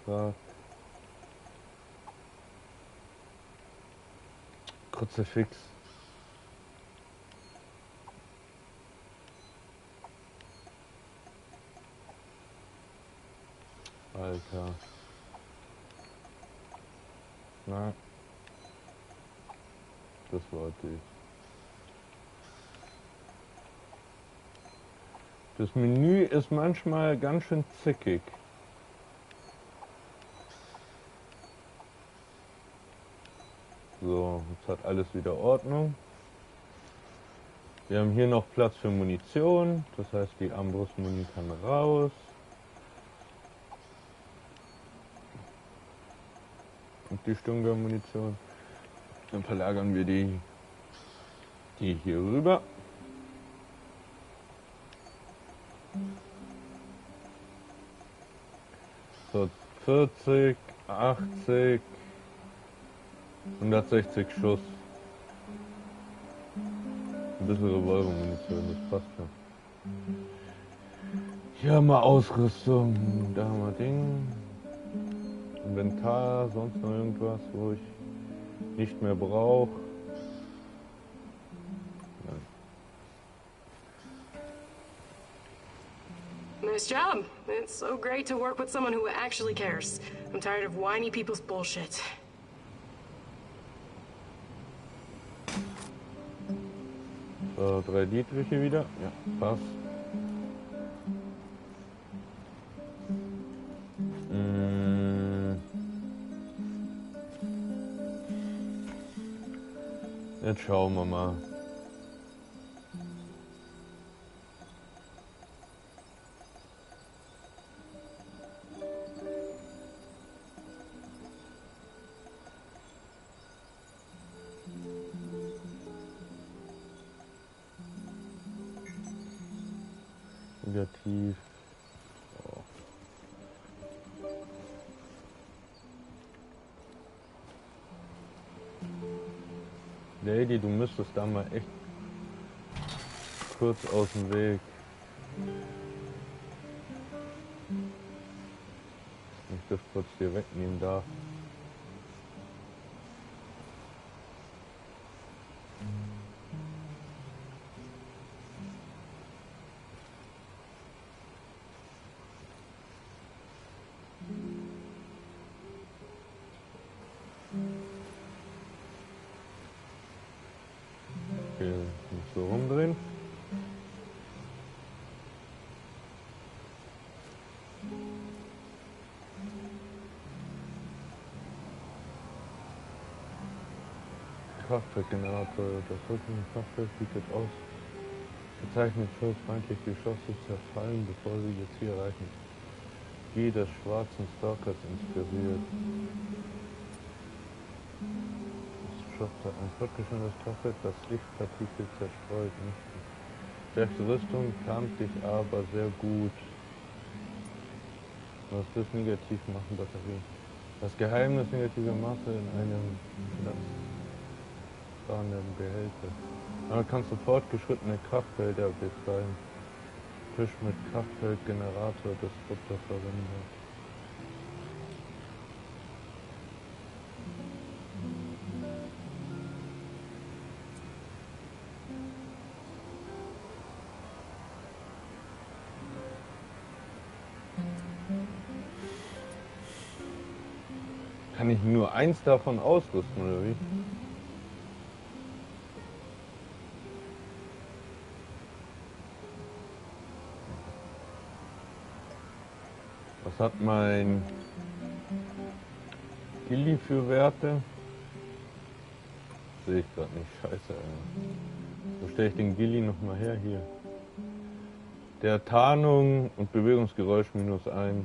Zack. Kruzifix. Alter. Nein. Das wollte ich. Das Menü ist manchmal ganz schön zickig. So, jetzt hat alles wieder Ordnung. Wir haben hier noch Platz für Munition, das heißt die Armbrustmuni kann raus. Und die Sturmgewehr-Munition. Dann verlagern wir die hier rüber. So, 40, 80, 160 Schuss. Ein bisschen Revolvermunition, das passt schon. Hier haben wir Ausrüstung, da haben wir Ding. Inventar, sonst noch irgendwas, wo ich nicht mehr brauche. Nice job. It's so great to work with someone who actually cares. I'm tired of whiny people's bullshit. So, 3 Dietriche wieder. Ja, passt. Jetzt schauen wir mal. Negativ. Oh. Lady, du müsstest da mal echt kurz aus dem Weg. Ich das kurz hier wegnehmen darf. Okay, nicht so rumdrehen. Kraftwerkgenerator, das Rückenkraftwerk bietet aus. Gezeichnet Schutz, feindliche Geschosse zerfallen, bevor sie ihr Ziel erreichen. Die des schwarzen Stalkers inspiriert. Schotter, ein fortgeschrittenes Kraftwerk, das Lichtpartikel zerstreut. Stärkste Rüstung tarnt dich aber sehr gut. Was das negativ machen, Batterie. Das Geheimnis negativer Masse in einem fahrenden Behälter. Aber kannst du fortgeschrittene Kraftfelder befreien. Tisch mit Kraftfeldgenerator des Futter verwendet. Kann ich nur eins davon ausrüsten, oder wie? Was hat mein Gilly für Werte? Sehe ich gerade nicht. Scheiße, ey. Wo stelle ich den Gilly nochmal her? Hier. Der Tarnung und Bewegungsgeräusch -1.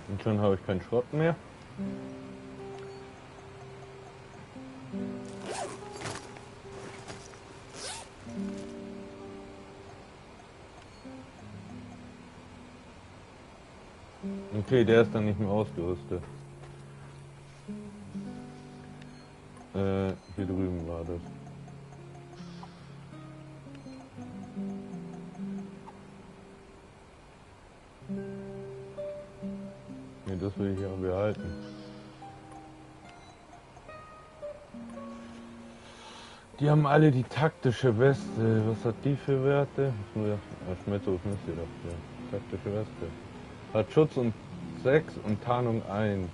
Und schon habe ich keinen Schrott mehr. Okay, der ist dann nicht mehr ausgerüstet. Hier drüben war das. Ne, das will ich ja behalten. Die haben alle die taktische Weste. Was hat die für Werte? Schmetterus müsst ihr doch. Ja. Taktische Weste. Hat Schutz und 6 und Tarnung 1.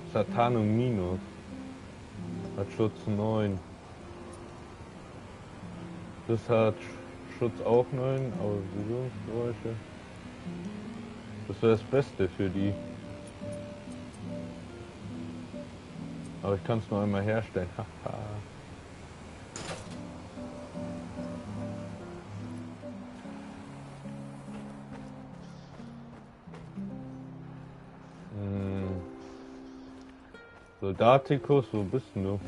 Das hat Tarnung -. Hat Schutz 9. Das hat Schutz auch 9, aber Bewegungsgeräusche. Das wäre das Beste für die. Aber ich kann es nur einmal herstellen. Haha. Soldatikus, wo bist denn du?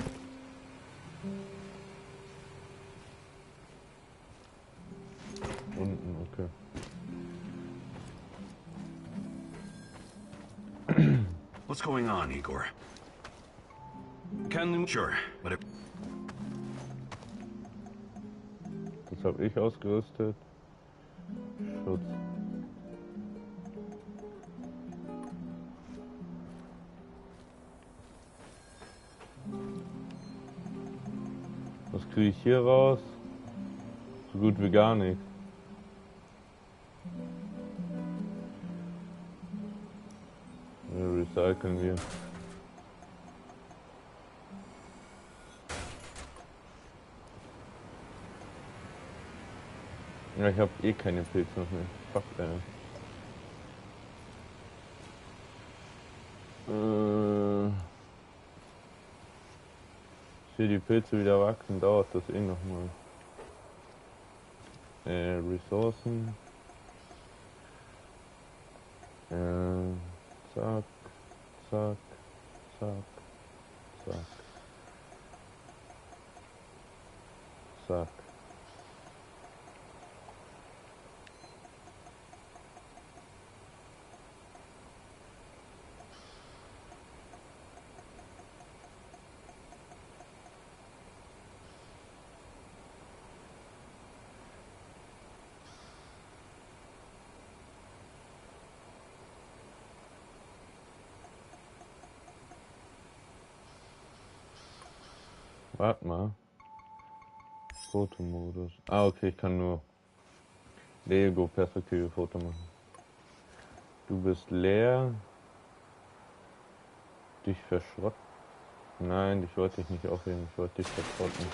Unten, okay. What's going on, Igor? Sure, but it... Das habe ich ausgerüstet. Schutz. Was kriege ich hier raus? So gut wie gar nichts. Ja, recyceln wir. Ja, ich habe eh keine Pilze noch mehr. Fuck, Hier die Pilze wieder wachsen, dauert das eh nochmal. Ressourcen. Zack, zack, zack, zack, zack. Warte mal. Fotomodus. Ah, okay, ich kann nur Lego-Perspektive Foto machen. Du bist leer. Dich verschrotten. Nein, dich wollte ich nicht aufheben. Ich wollte dich verschrotten.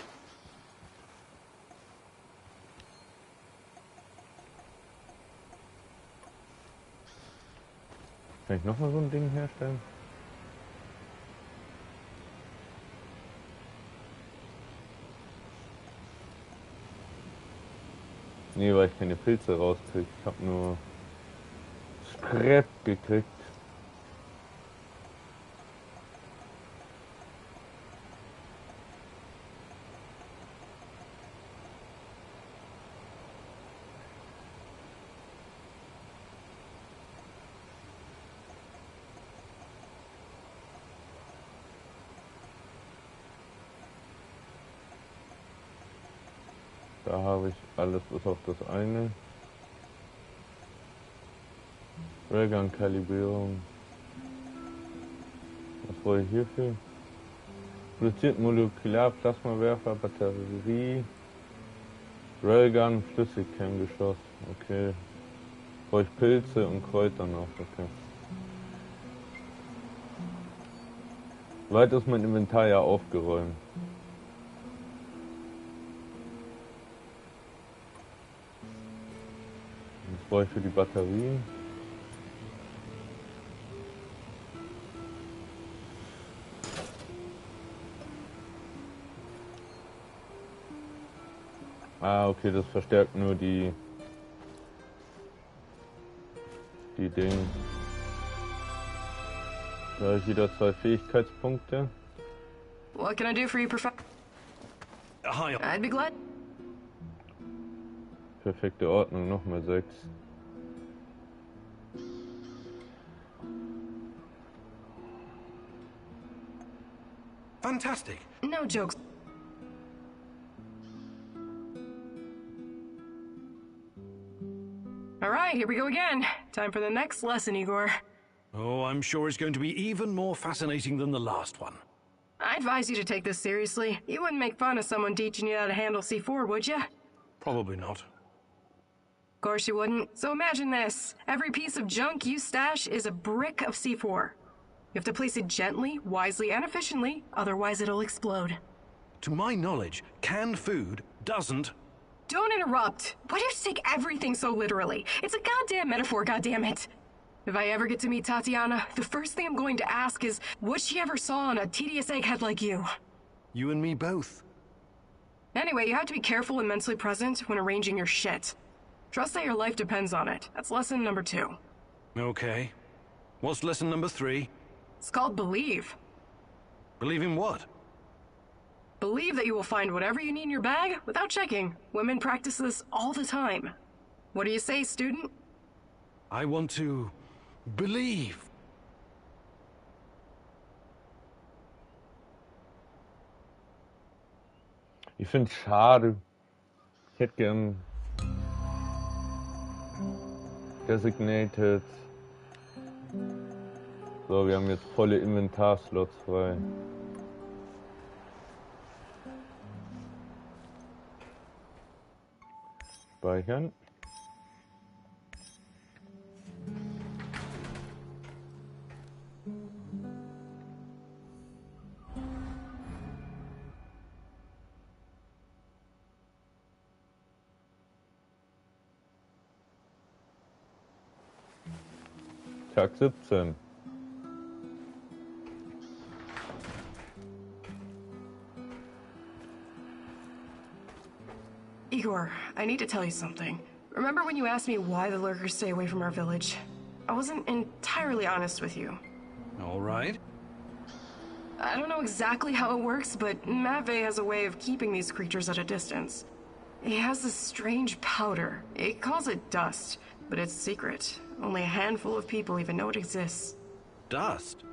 Kann ich nochmal so ein Ding herstellen? Nee, weil ich keine Pilze rauskriege. Ich habe nur Scrap gekriegt. Da habe ich alles bis auf das eine. Railgun-Kalibrierung. Was brauche ich hierfür? Produziert Molekularplasmawerfer, Batterie, Railgun, Flüssigkerngeschoss. Okay. Brauche ich Pilze und Kräuter noch. Okay. Weit ist mein Inventar ja aufgeräumt. Was brauche ich für die Batterien? Ah, okay, das verstärkt nur die Dinge. Da habe ich wieder 2 Fähigkeitspunkte. What can I do for you, Hi. I'd be glad. Perfekte Ordnung, nochmal 6. Fantastic. No jokes. All right, here we go again. Time for the next lesson, Igor. Oh, I'm sure it's going to be even more fascinating than the last one. I advise you to take this seriously. You wouldn't make fun of someone teaching you how to handle C4, would you? Probably not. Of course you wouldn't. So imagine this. Every piece of junk you stash is a brick of C4. You have to place it gently, wisely, and efficiently, otherwise it'll explode. To my knowledge, canned food doesn't... Don't interrupt! Why do you take everything so literally? It's a goddamn metaphor, goddammit! If I ever get to meet Tatiana, the first thing I'm going to ask is what she ever saw in a tedious egghead like you. You and me both. Anyway, you have to be careful and mentally present when arranging your shit. Trust that your life depends on it. That's lesson number 2. Okay. What's lesson number 3? It's called believe. Believe in what? Believe that you will find whatever you need in your bag without checking. Women practice this all the time. What do you say, student? I want to... believe. Ich finde es schade. Ich hätte gern Designated. So, wir haben jetzt volle Inventarslots frei. Speichern. Tag 17. Igor, I need to tell you something. Remember when you asked me why the lurkers stay away from our village? I wasn't entirely honest with you. All right. I don't know exactly how it works, but Matvey has a way of keeping these creatures at a distance. He has this strange powder. He calls it dust, but it's secret. Only a handful of people even know it exists. Dust?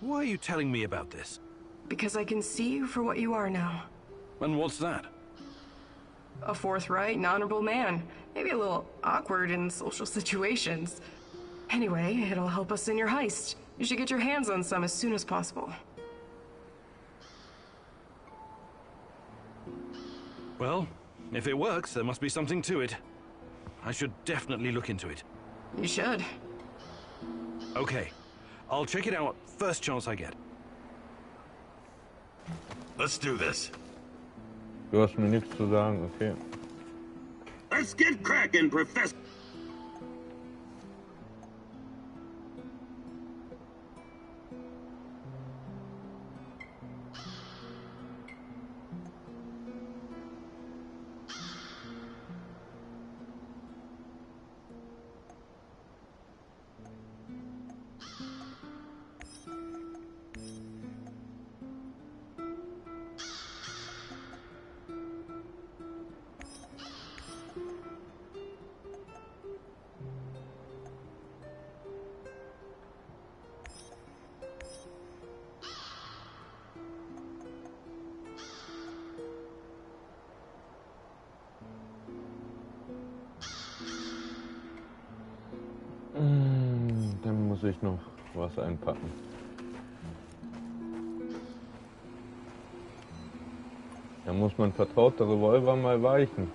Why are you telling me about this? Because I can see you for what you are now. And what's that? A forthright and honorable man. Maybe a little awkward in social situations. Anyway, it'll help us in your heist. You should get your hands on some as soon as possible. Well, if it works, there must be something to it. I should definitely look into it. You should. Okay. I'll check it out first chance I get. Let's do this. Du hast mir nichts zu sagen, okay. Let's get cracking, Professor. muss ich noch was einpacken. Da muss man vertrauter Revolver mal weichen.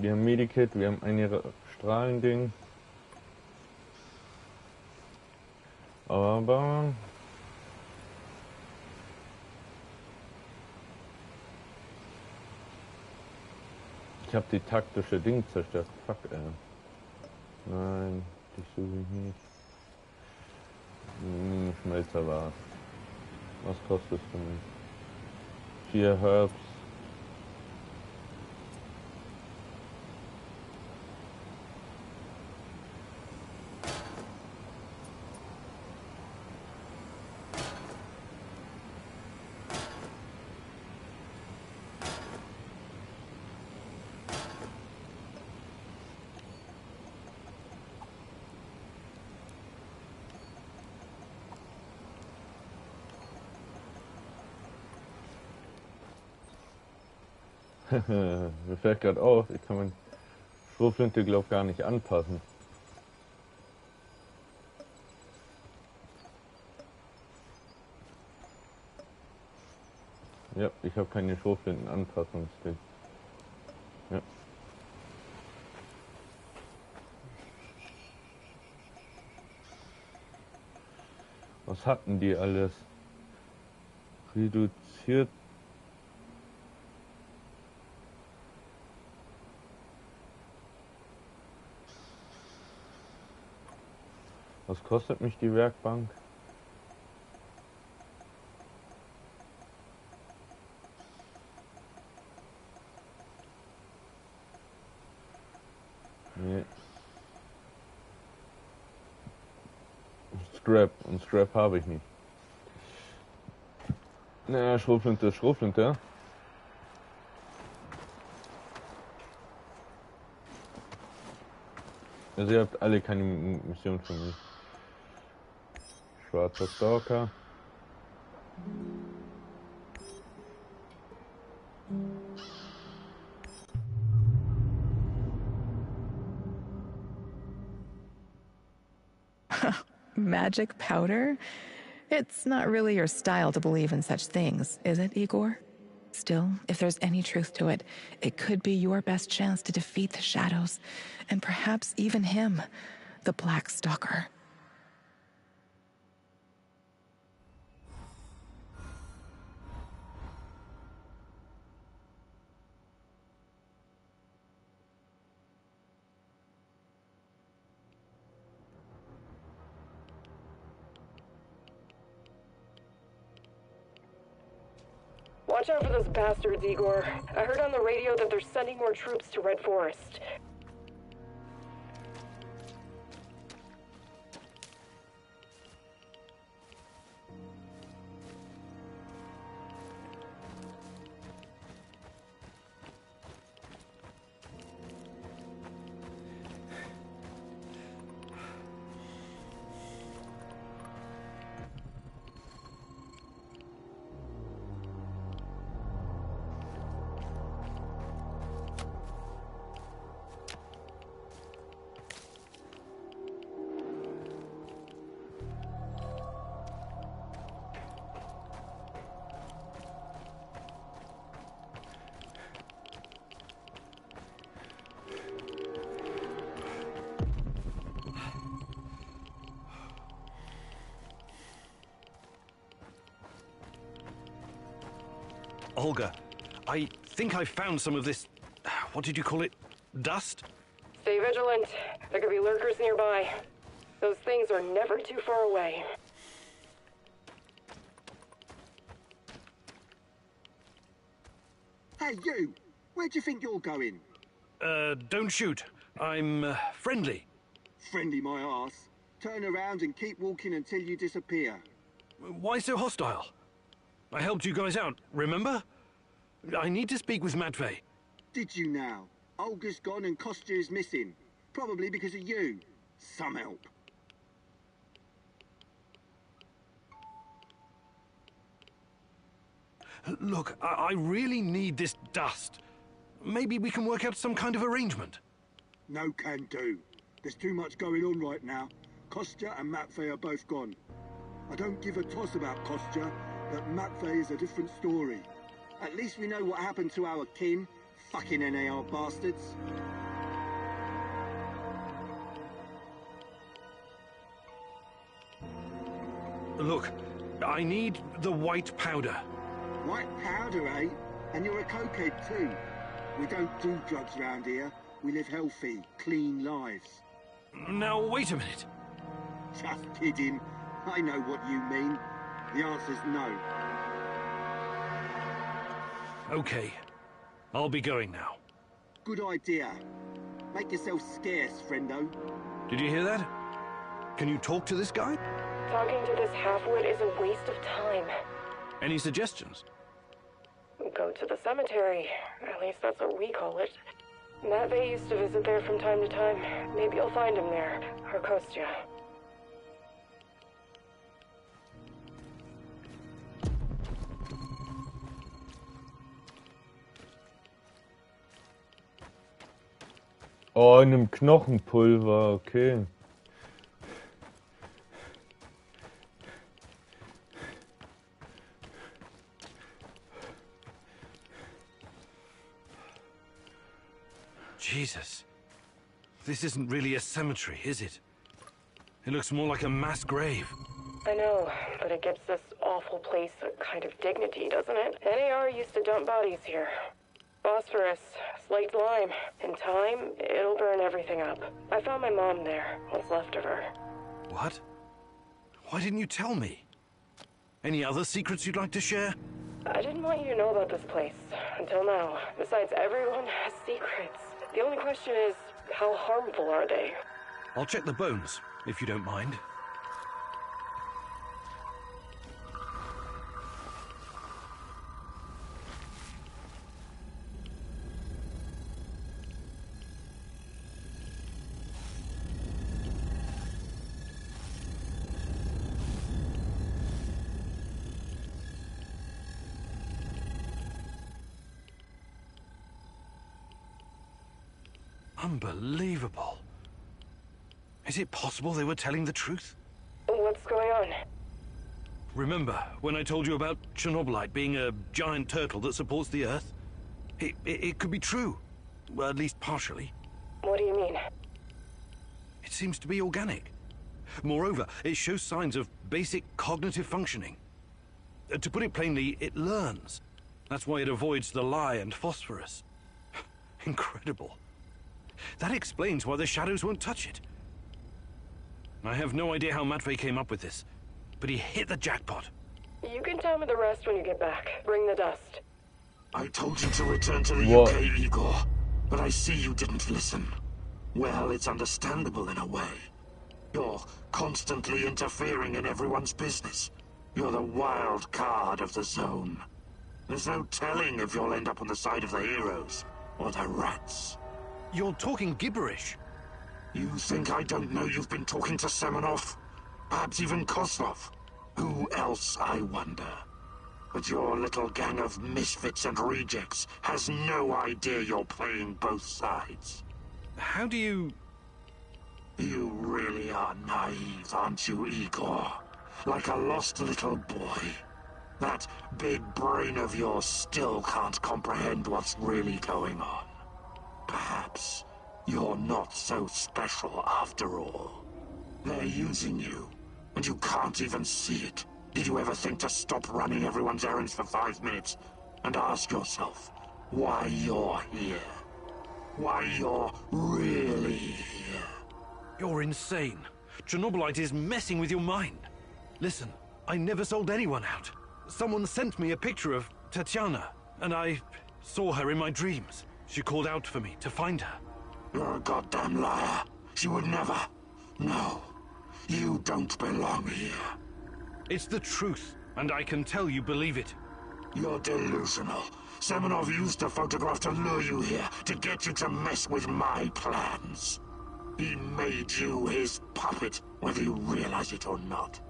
Wir haben Medikit, wir haben ein Strahlending. Aber ich habe die taktische Ding zerstört. Fuck, ey. Nein, dich suche ich nicht. Schmelzer war's. Was kostet es denn? 4 Herbs. Mir fällt gerade auf, ich kann meine Schrotflinte glaube gar nicht anpassen. Ja, ich habe keine Schrotflintenanpassungsding. Ja. Was hatten die alles? Reduziert. Was kostet mich die Werkbank? Nee. Scrap. Und Scrap habe ich nicht. Naja, Schrotflinte ist Schrotflinte. Also ihr habt alle keine Mission für mich. Schwarzer Stalker. Magic powder? It's not really your style to believe in such things, is it, Igor? Still, if there's any truth to it, it could be your best chance to defeat the shadows, and perhaps even him, the Black Stalker. Watch out for those bastards, Igor. I heard on the radio that they're sending more troops to Red Forest. Olga, I think I found some of this... What did you call it? Dust? Stay vigilant. There could be lurkers nearby. Those things are never too far away. Hey, you! Where do you think you're going? Don't shoot. I'm, friendly. Friendly my arse. Turn around and keep walking until you disappear. Why so hostile? I helped you guys out, remember? I need to speak with Matvey. Did you now? Olga's gone and Kostya is missing. Probably because of you. Some help. Look, I really need this dust. Maybe we can work out some kind of arrangement. No can do. There's too much going on right now. Kostya and Matvey are both gone. I don't give a toss about Kostya, but Matvey is a different story. At least we know what happened to our kin. Fucking NAR bastards. Look, I need the white powder. White powder, eh? And you're a cokehead too. We don't do drugs around here. We live healthy, clean lives. Now, wait a minute. Just kidding. I know what you mean. The answer's no. Okay. I'll be going now. Good idea. Make yourself scarce, friendo. Did you hear that? Can you talk to this guy? Talking to this halfwit is a waste of time. Any suggestions? Go to the cemetery. At least that's what we call it. Matvey used to visit there from time to time. Maybe you'll find him there. Or Kostya. Oh, in einem Knochenpulver, okay. Jesus. This isn't really a cemetery, is it? It looks more like a mass grave. I know, but it gives this awful place a kind of dignity, doesn't it? NAR used to dump bodies here. Phosphorus, slaked lime. In time, it'll burn everything up. I found my mom there, what's left of her. What? Why didn't you tell me? Any other secrets you'd like to share? I didn't want you to know about this place, until now. Besides, everyone has secrets. The only question is, how harmful are they? I'll check the bones, if you don't mind. Unbelievable. Is it possible they were telling the truth? What's going on? Remember when I told you about Chernobylite being a giant turtle that supports the Earth? It could be true. Well, at least partially. What do you mean? It seems to be organic. Moreover, it shows signs of basic cognitive functioning. To put it plainly, it learns. That's why it avoids the lye and phosphorus. Incredible. That explains why the shadows won't touch it. I have no idea how Matvey came up with this, but he hit the jackpot. You can tell me the rest when you get back. Bring the dust. I told you to return to the What? UK, Igor, but I see you didn't listen. Well, it's understandable in a way. You're constantly interfering in everyone's business. You're the wild card of the zone. There's no telling if you'll end up on the side of the heroes or the rats. You're talking gibberish. You think I don't know you've been talking to Semenov? Perhaps even Kozlov? Who else, I wonder? But your little gang of misfits and rejects has no idea you're playing both sides. How do you... You really are naive, aren't you, Igor? Like a lost little boy. That big brain of yours still can't comprehend what's really going on. Perhaps you're not so special after all. They're using you, and you can't even see it. Did you ever think to stop running everyone's errands for 5 minutes? and ask yourself why you're here. Why you're really here. You're insane. Chernobylite is messing with your mind. Listen, I never sold anyone out. Someone sent me a picture of Tatiana, and I saw her in my dreams. She called out for me to find her. You're a goddamn liar. She would never. No, you don't belong here. It's the truth, and I can tell you believe it. You're delusional. Semenov used a photograph to lure you here, to get you to mess with my plans. He made you his puppet, whether you realize it or not.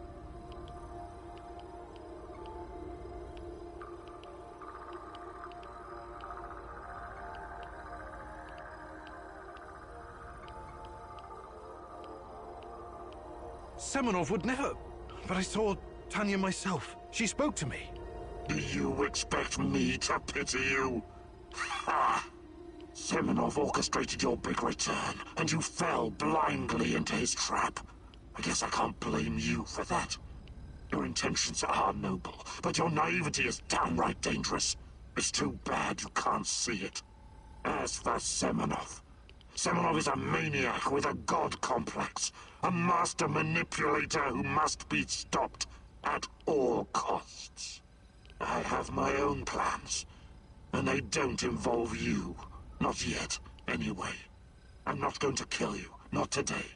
Semenov would never... But I saw Tanya myself. She spoke to me. Do you expect me to pity you? Ha! Semenov orchestrated your big return, and you fell blindly into his trap. I guess I can't blame you for that. Your intentions are noble, but your naivety is downright dangerous. It's too bad you can't see it. As for Semenov, Semenov is a maniac with a god complex, a master manipulator who must be stopped at all costs. I have my own plans, and they don't involve you. Not yet, anyway. I'm not going to kill you, not today.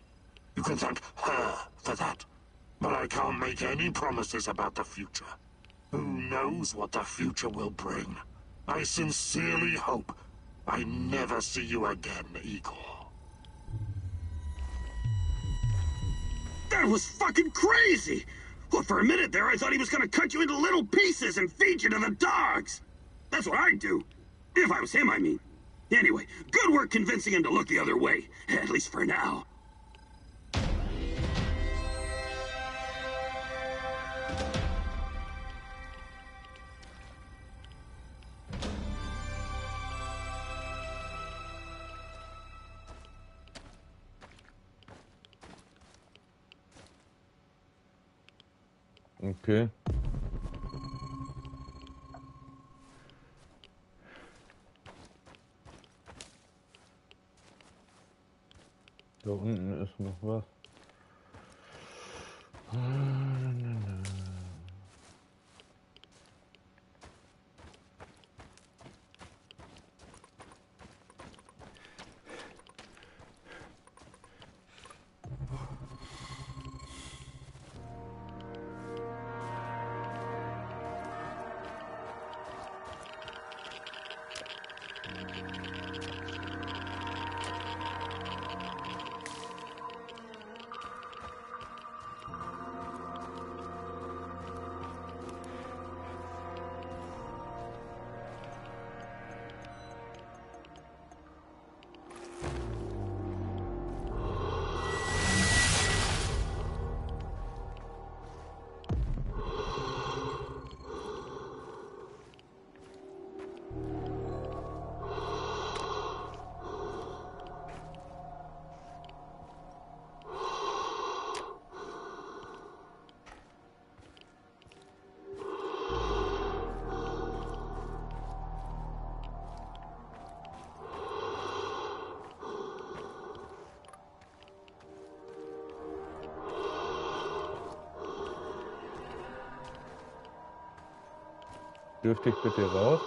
You can thank her for that, but I can't make any promises about the future. Who knows what the future will bring? I sincerely hope I never see you again, Igor. That was fucking crazy! Well, for a minute there, I thought he was gonna cut you into little pieces and feed you to the dogs! That's what I'd do. If I was him, I mean. Anyway, good work convincing him to look the other way. At least for now. Okay. Da unten ist noch was. Dürfte ich bitte raus?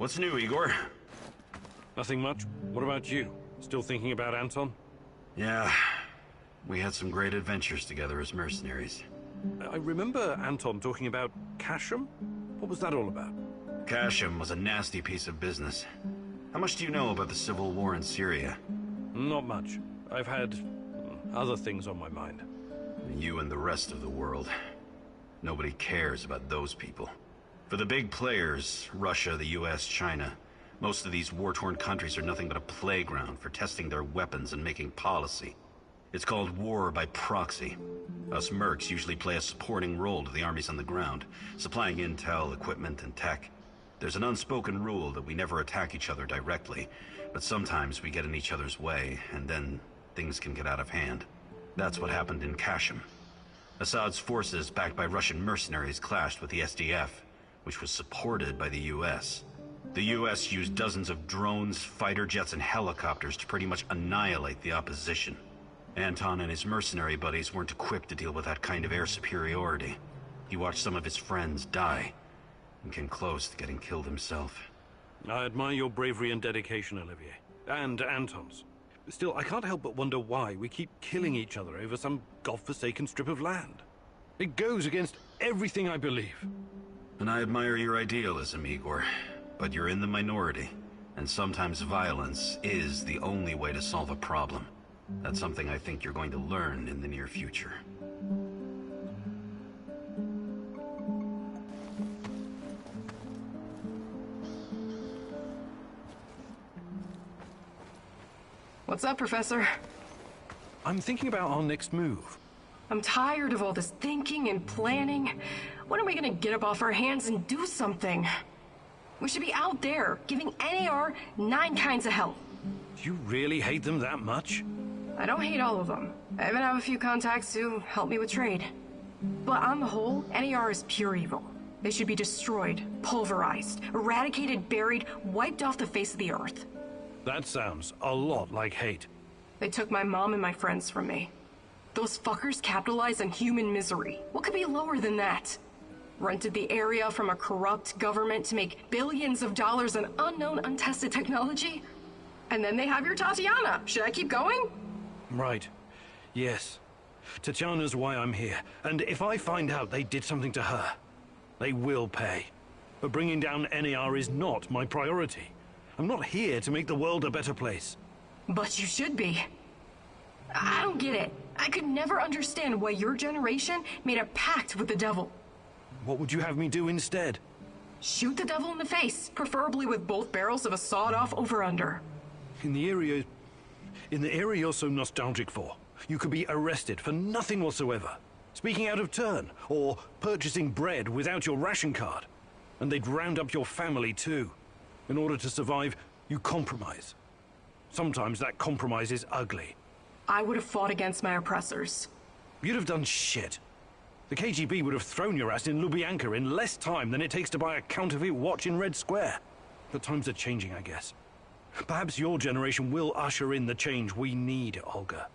What's new, Igor? Nothing much. What about you? Still thinking about Anton? Yeah, we had some great adventures together as mercenaries. I remember Anton talking about Kashem. What was that all about? Kashem was a nasty piece of business. How much do you know about the civil war in Syria? Not much. I've had other things on my mind. You and the rest of the world. Nobody cares about those people. For the big players, Russia, the US, China, most of these war-torn countries are nothing but a playground for testing their weapons and making policy. It's called war by proxy. Us mercs usually play a supporting role to the armies on the ground, supplying intel, equipment, and tech. There's an unspoken rule that we never attack each other directly, but sometimes we get in each other's way, and then things can get out of hand. That's what happened in Kashem. Assad's forces, backed by Russian mercenaries, clashed with the SDF, which was supported by the US. The US used dozens of drones, fighter jets, and helicopters to pretty much annihilate the opposition. Anton and his mercenary buddies weren't equipped to deal with that kind of air superiority. He watched some of his friends die, and came close to getting killed himself. I admire your bravery and dedication, Olivier. And Anton's. Still, I can't help but wonder why we keep killing each other over some godforsaken strip of land. It goes against everything I believe. And I admire your idealism, Igor. But you're in the minority, and sometimes violence is the only way to solve a problem. That's something I think you're going to learn in the near future. What's up, Professor? I'm thinking about our next move. I'm tired of all this thinking and planning. When are we gonna get up off our hands and do something? We should be out there, giving NAR 9 kinds of hell. Do you really hate them that much? I don't hate all of them. I even have a few contacts who help me with trade. But on the whole, NAR is pure evil. They should be destroyed, pulverized, eradicated, buried, wiped off the face of the earth. That sounds a lot like hate. They took my mom and my friends from me. Those fuckers capitalize on human misery. What could be lower than that? Rented the area from a corrupt government to make billions of dollars on unknown, untested technology? And then they have your Tatiana. Should I keep going? Right. Yes. Tatiana's why I'm here. And if I find out they did something to her, they will pay. But bringing down NAR is not my priority. I'm not here to make the world a better place. But you should be. I don't get it. I could never understand why your generation made a pact with the devil. What would you have me do instead? Shoot the devil in the face, preferably with both barrels of a sawed-off over-under. In the area you're so nostalgic for, you could be arrested for nothing whatsoever. Speaking out of turn, or purchasing bread without your ration card. And they'd round up your family too. In order to survive, you compromise. Sometimes that compromise is ugly. I would have fought against my oppressors. You'd have done shit. The KGB would have thrown your ass in Lubyanka in less time than it takes to buy a counterfeit watch in Red Square. But times are changing, I guess. Perhaps your generation will usher in the change we need, Olga.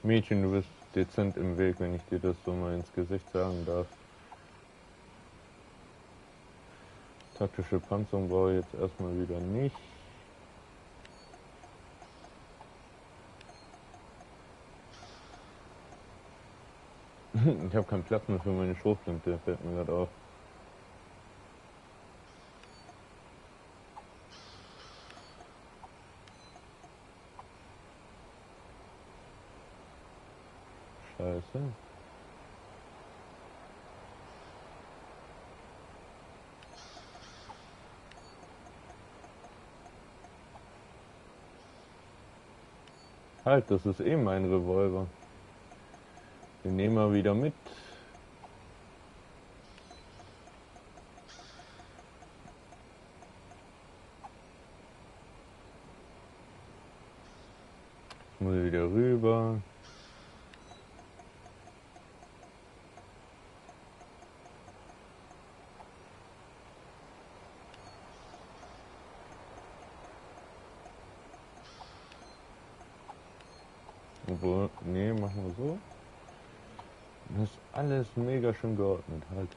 Mädchen, du bist dezent im Weg, wenn ich dir das so mal ins Gesicht sagen darf. Taktische Panzerung brauche ich jetzt erstmal wieder nicht. Ich habe keinen Platz mehr für meine Schrotflinte, fällt mir gerade auf. Scheiße. Halt, das ist eh mein Revolver. Den nehmen wir wieder mit. Muss wieder rüber. Obwohl, nee, machen wir so. Das ist alles mega schön geordnet, halt.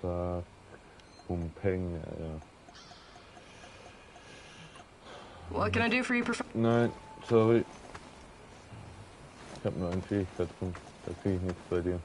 Zack. Pumpeng, ja. What can I do for you, Nein, sorry. Ich habe nur einen Fähigkeitspunkt. Da kriege ich nichts bei dir.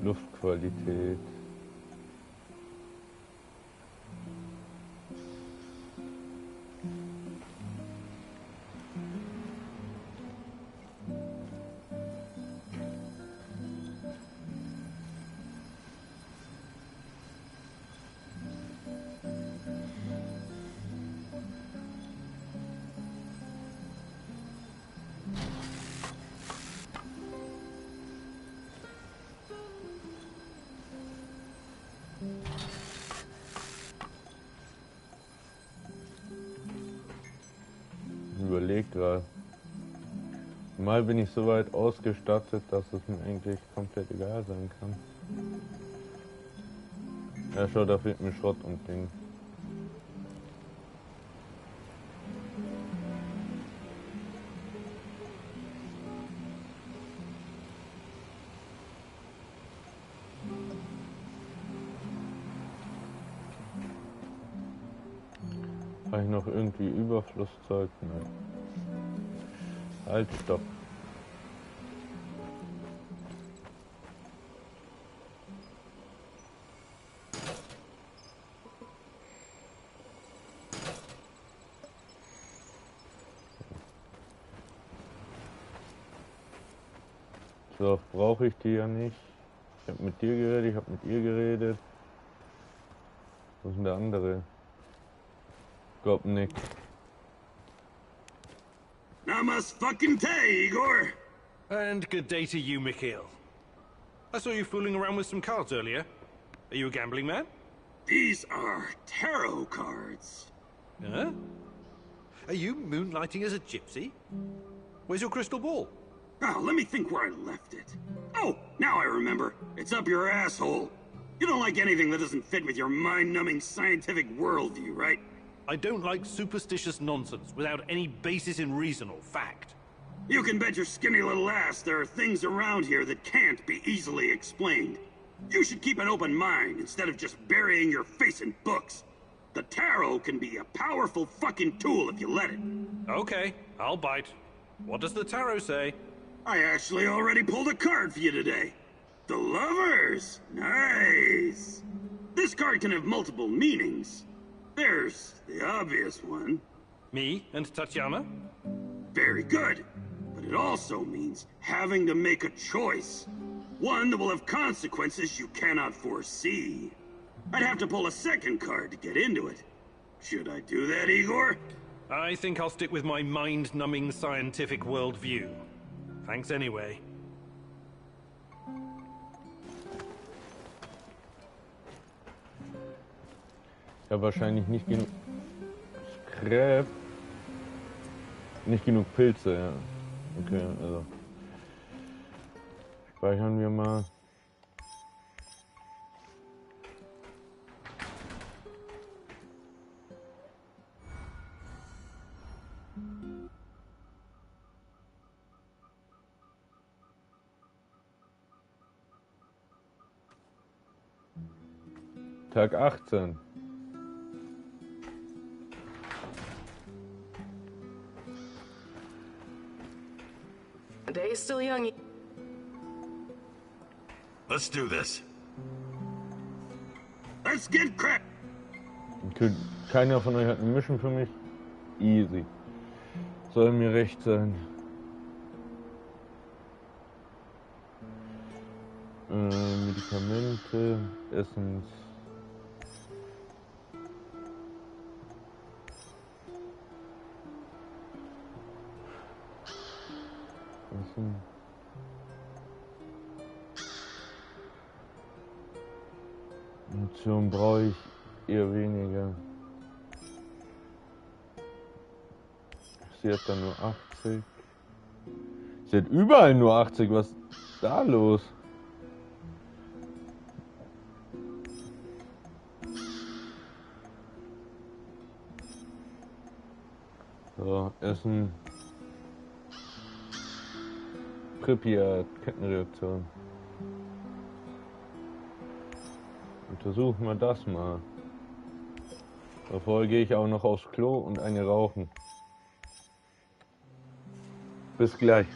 Luftqualität. Überlegt gerade. Mal bin ich so weit ausgestattet, dass es mir eigentlich komplett egal sein kann. Ja, schau, da fehlt mir Schrott und Ding. Habe ich noch irgendwie Überflusszeug? Nein. Halt, stopp. So, brauche ich die ja nicht. Ich habe mit dir geredet, ich habe mit ihr geredet. Wo ist denn der andere? Glaub nicht. Namas fucking tay, Igor! And good day to you, Mikhail. I saw you fooling around with some cards earlier. Are you a gambling man? These are tarot cards. Huh? Are you moonlighting as a gypsy? Where's your crystal ball? Oh, let me think where I left it. Oh, now I remember. It's up your asshole. You don't like anything that doesn't fit with your mind-numbing scientific worldview, right? I don't like superstitious nonsense without any basis in reason or fact. You can bet your skinny little ass there are things around here that can't be easily explained. You should keep an open mind instead of just burying your face in books. The tarot can be a powerful fucking tool if you let it. Okay, I'll bite. What does the tarot say? I actually already pulled a card for you today. The Lovers! Nice! This card can have multiple meanings. There's the obvious one. Me and Tatiana? Very good. But it also means having to make a choice. One that will have consequences you cannot foresee. I'd have to pull a second card to get into it. Should I do that, Igor? I think I'll stick with my mind-numbing scientific worldview. Thanks anyway. Ich habe wahrscheinlich nicht genug Crap. Nicht genug Pilze, ja. Okay, also. Speichern wir mal. Tag 18. The day is still young. Let's do this. Let's get crack. Keiner von euch hat eine Mission für mich. Easy. Soll mir recht sein. Medikamente, Essens. Essen. Munition brauche ich eher weniger. Sie hat dann nur 80. Sie hat überall nur 80. Was ist da los? So, Essen. Pripyat, Kettenreaktion. Untersuchen wir das mal. Davor gehe ich auch noch aufs Klo und eine rauchen. Bis gleich.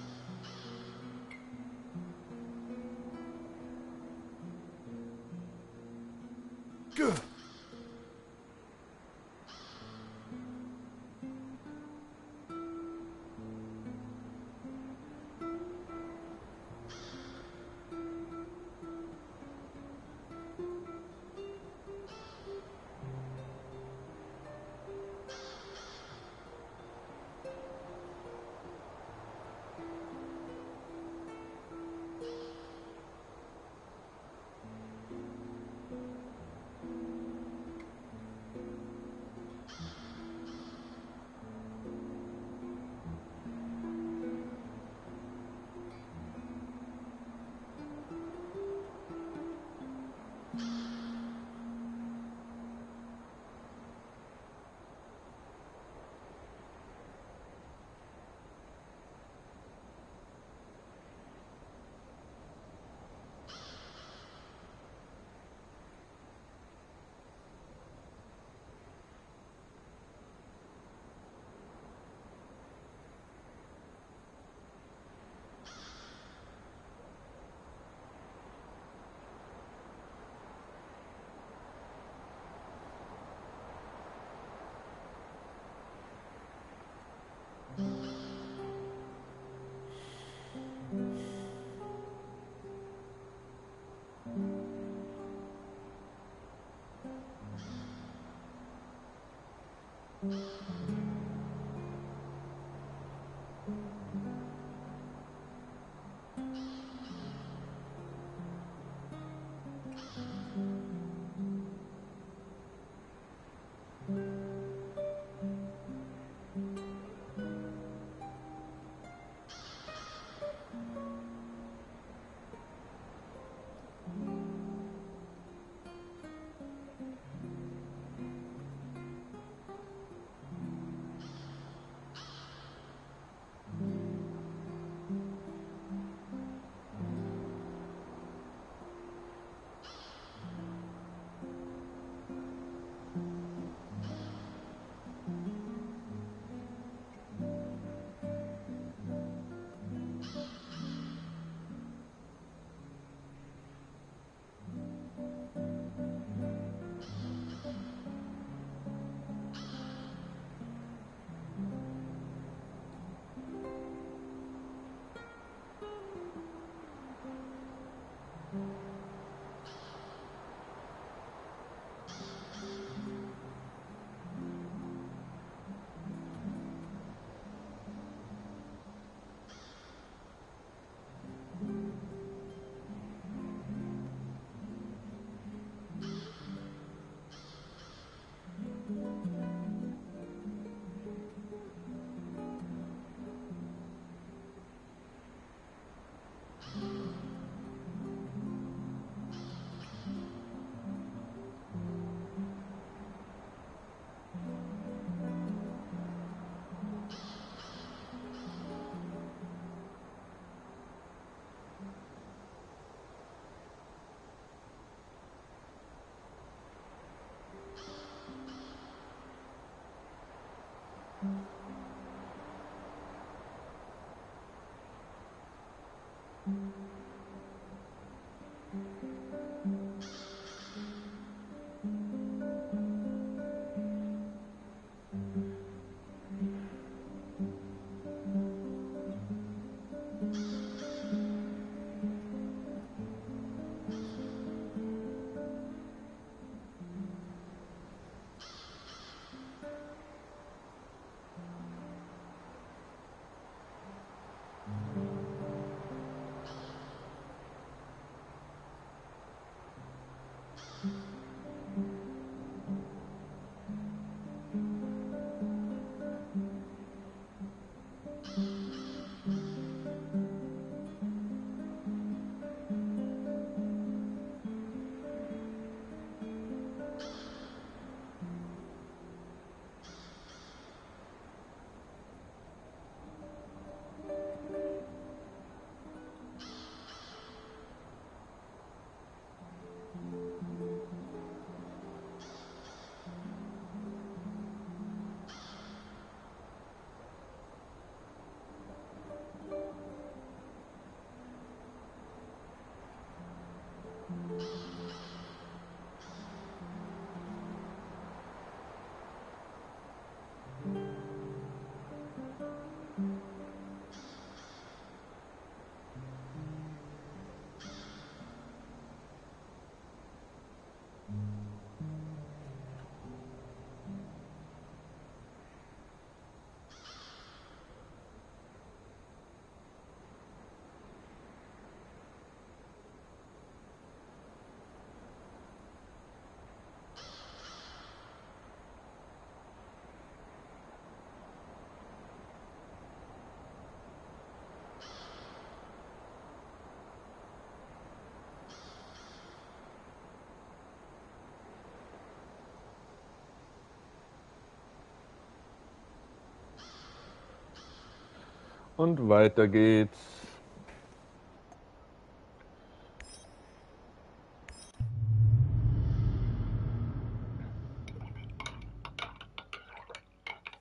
Und weiter geht's.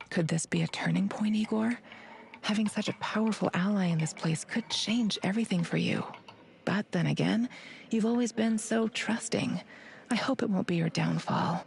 Could this be a turning point, Igor? Having such a powerful ally in this place could change everything for you. But then again, you've always been so trusting. I hope it won't be your downfall.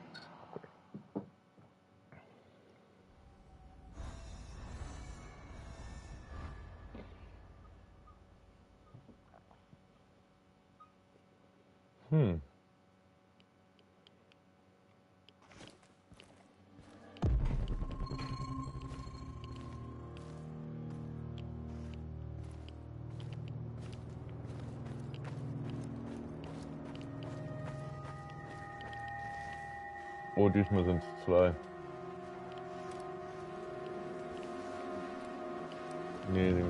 Oh, diesmal sind es 2. Nee, ich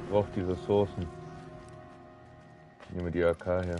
brauche die Ressourcen. Ich nehme die AK her.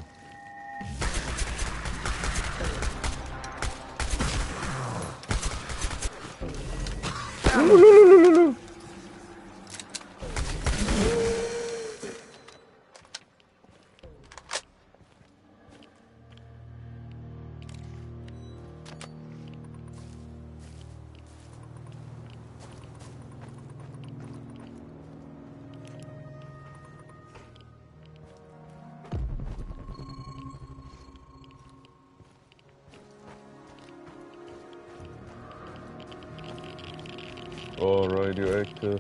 Oh, radioactive.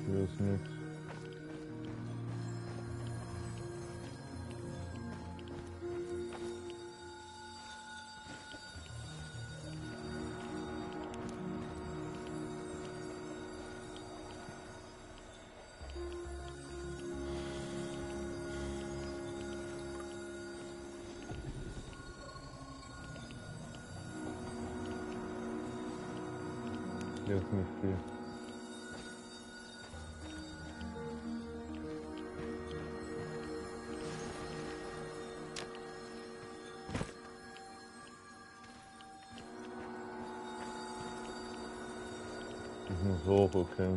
Hier ist nichts. Hier ist nicht viel. Ich muss hoch, okay.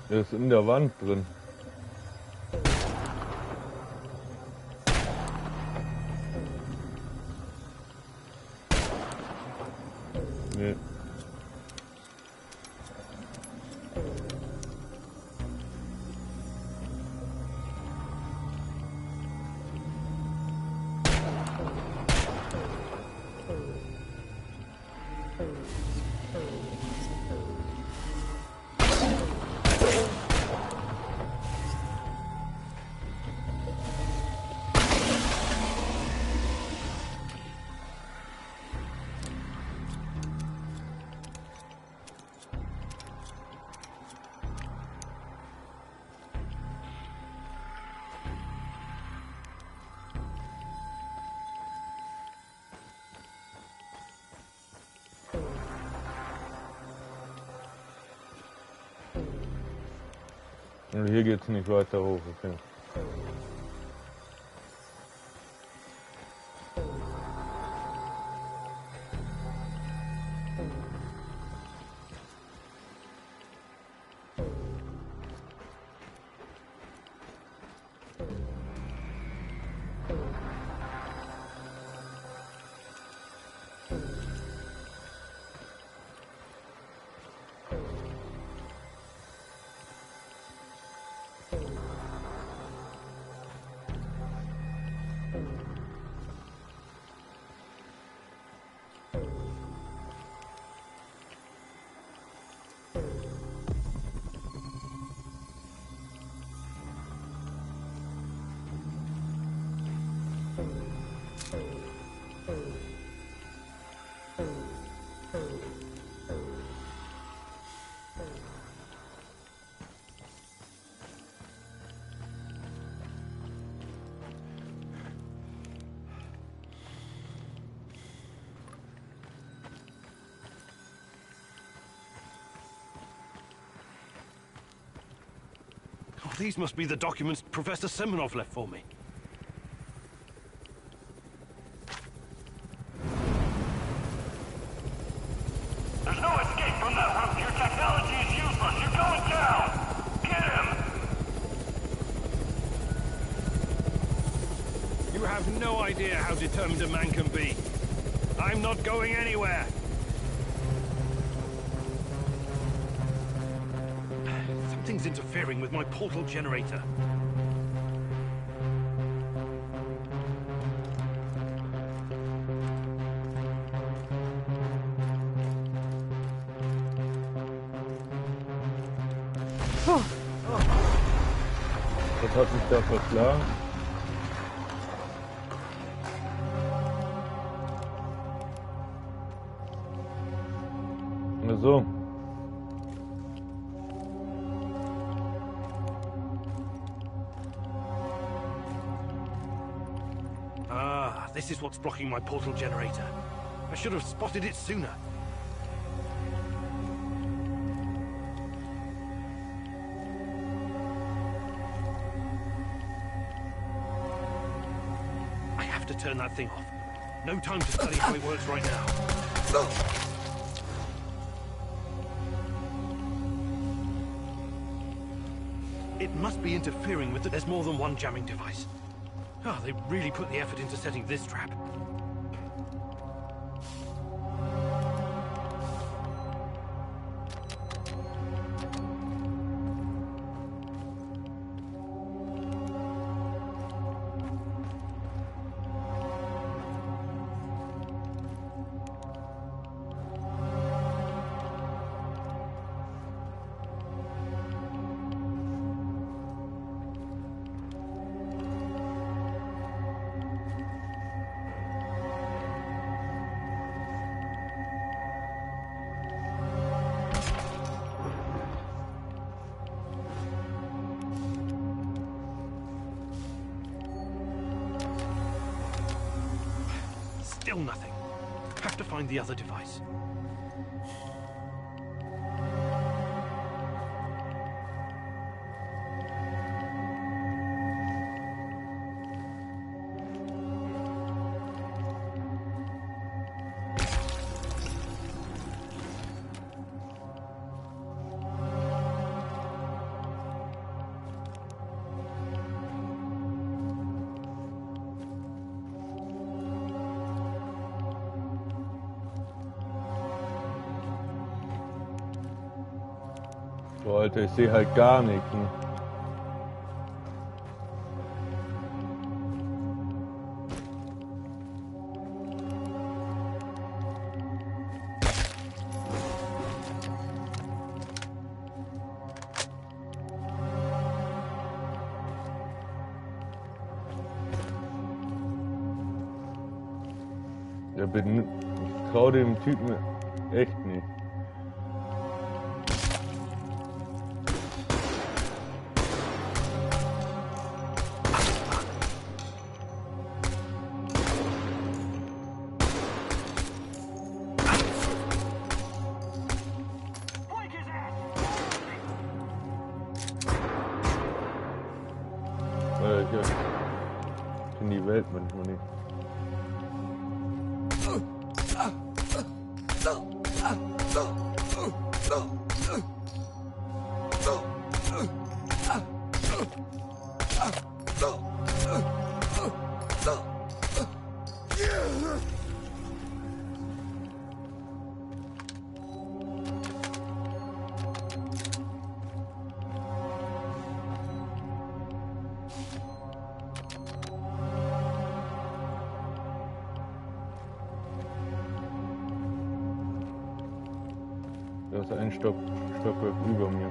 Er ist in der Wand drin. Nee. Und hier geht's nicht weiter hoch, okay. Oh, these must be the documents Professor Semenov left for me. There's no escape from that roof. Your technology is useless. You're going down. Get him! You have no idea how determined a man can be. I'm not going anywhere. Something's interfering with my portal generator. Was hat sich da verschlagen? Na so. Ah, this is what's blocking my portal generator. I should have spotted it sooner. I have to turn that thing off. No time to study how it works right now. It must be interfering with there's more than one jamming device. Oh, they really put the effort into setting this trap. Still nothing. Have to find the other device. Boah, Alter, ich sehe halt gar nichts. Ne? Ich trau dem Typen echt nicht. gefällt manchmal nicht. Da ist ein Stockwerk über mir.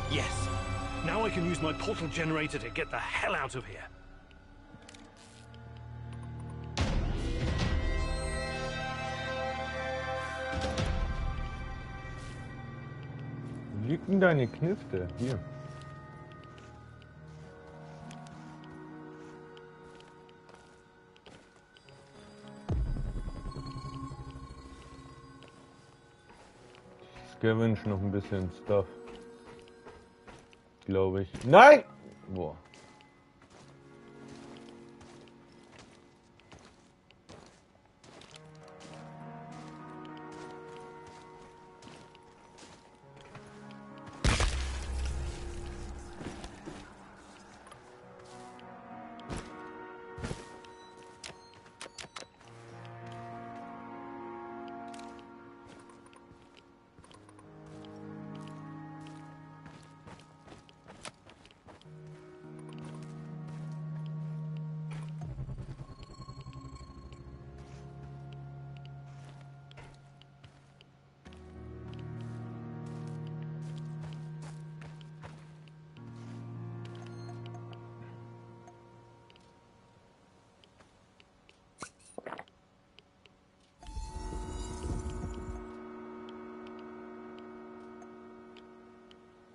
Yes. Now I can use my portal generator to get the hell out of here. Wo liegt denn deine Knifte? Hier. Scavenge noch ein bisschen Stuff. Glaube ich. Nein! Boah.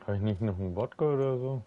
Habe ich nicht noch einen Wodka oder so?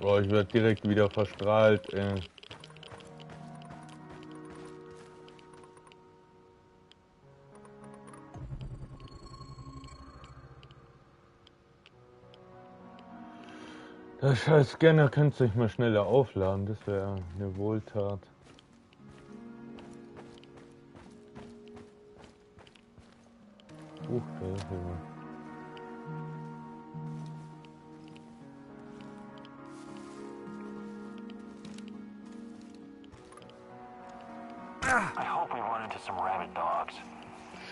Boah, ich werde direkt wieder verstrahlt, ey. Der scheiß Scanner könnte sich mal schneller aufladen, das wäre eine Wohltat. Da ist jemand. I hope we run into some rabid dogs.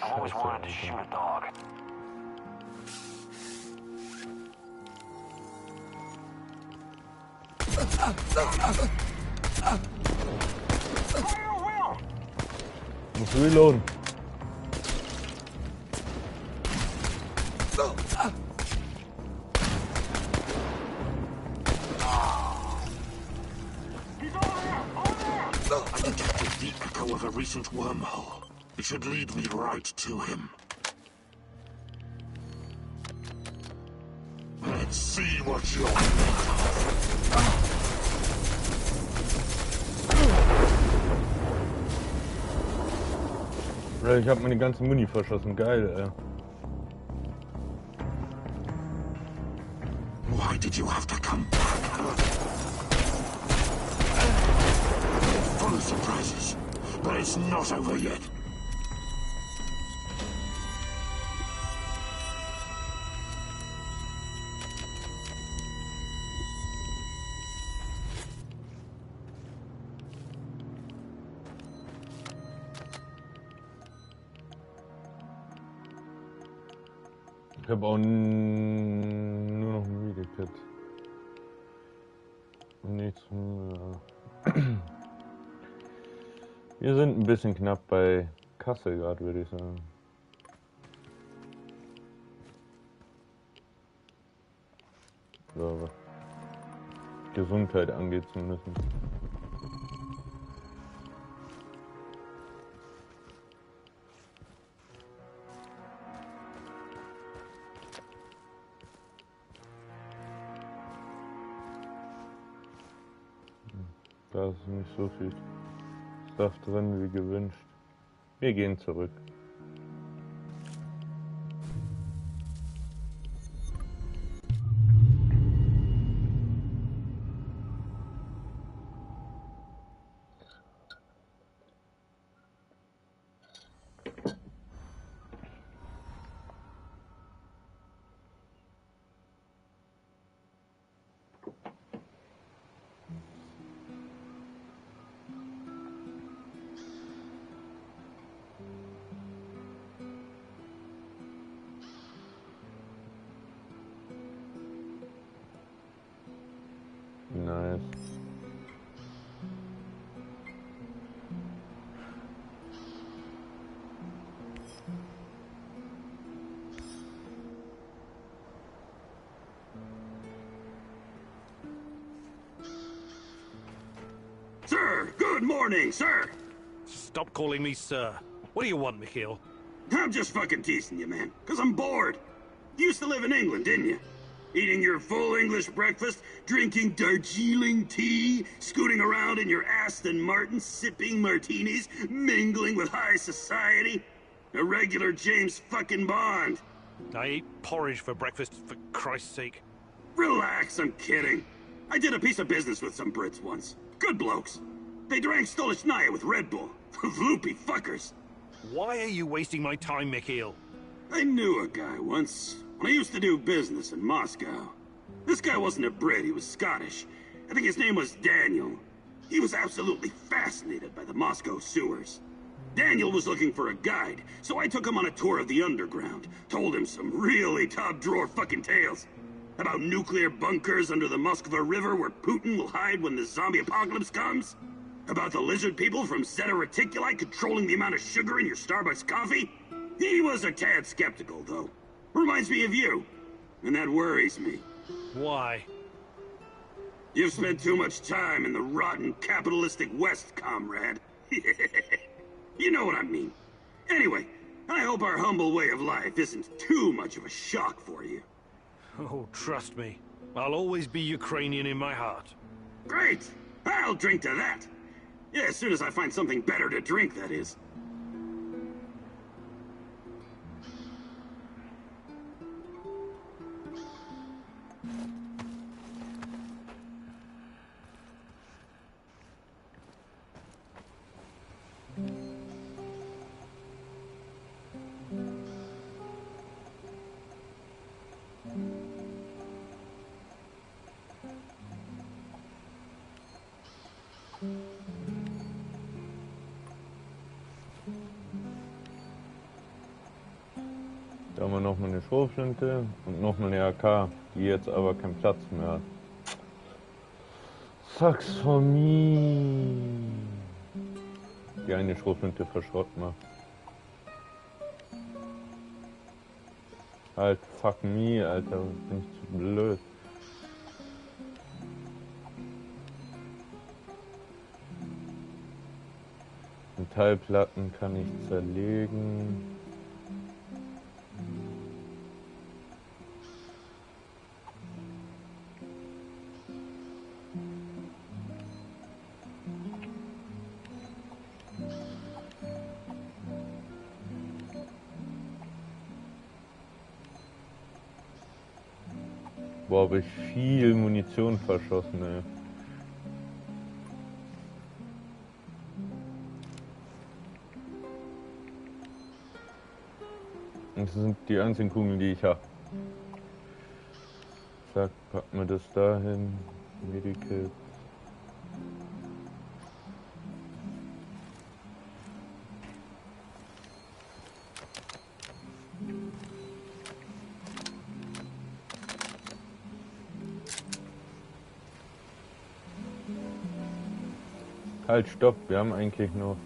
I've always wanted to shoot a dog. Muss reloaden. I detected the echo of a recent wormhole. It should lead me right to him. Let's see what you're made of. Ich hab meine ganze Muni verschossen. Geil, ey. Why did you have to come back? Full of surprises, but it's not over yet. Ich habe auch nur noch ein Medikit. Nichts mehr. Wir sind ein bisschen knapp bei Kasse gerade, würde ich sagen. So, was Gesundheit angeht zumindest. Da ist nicht so viel Stuff drin wie gewünscht. Wir gehen zurück. Nice. Sir, good morning, sir. Stop calling me sir. What do you want, Mikhail? I'm just fucking teasing you, man, because I'm bored. You used to live in England, didn't you? Eating your full English breakfast, drinking Darjeeling tea, scooting around in your Aston Martin, sipping martinis, mingling with high society. A regular James fucking Bond. I eat porridge for breakfast, for Christ's sake. Relax, I'm kidding. I did a piece of business with some Brits once. Good blokes. They drank Stolichnaya with Red Bull. Loopy fuckers. Why are you wasting my time, Mikhail? I knew a guy once, when I used to do business in Moscow. This guy wasn't a Brit, he was Scottish. I think his name was Daniel. He was absolutely fascinated by the Moscow sewers. Daniel was looking for a guide, so I took him on a tour of the underground. Told him some really top-drawer fucking tales. About nuclear bunkers under the Moskva River where Putin will hide when the zombie apocalypse comes. About the lizard people from Zeta Reticuli controlling the amount of sugar in your Starbucks coffee. He was a tad skeptical, though. Reminds me of you. And that worries me. Why? You've spent too much time in the rotten capitalistic West, comrade. You know what I mean. Anyway, I hope our humble way of life isn't too much of a shock for you. Oh, trust me. I'll always be Ukrainian in my heart. Great! I'll drink to that. Yeah, as soon as I find something better to drink, that is. Da haben wir nochmal eine Schrotflinte und nochmal eine AK, die jetzt aber keinen Platz mehr hat. Saxonie. Die eine Schrotflinte verschrott mal. Halt, fuck me, Alter, bin ich zu blöd. Metallplatten kann ich zerlegen. Boah, habe ich viel Munition verschossen, ey. Das sind die einzigen Kugeln, die ich habe. Zack, packen wir das dahin. Medikit. Halt, stopp, wir haben eigentlich noch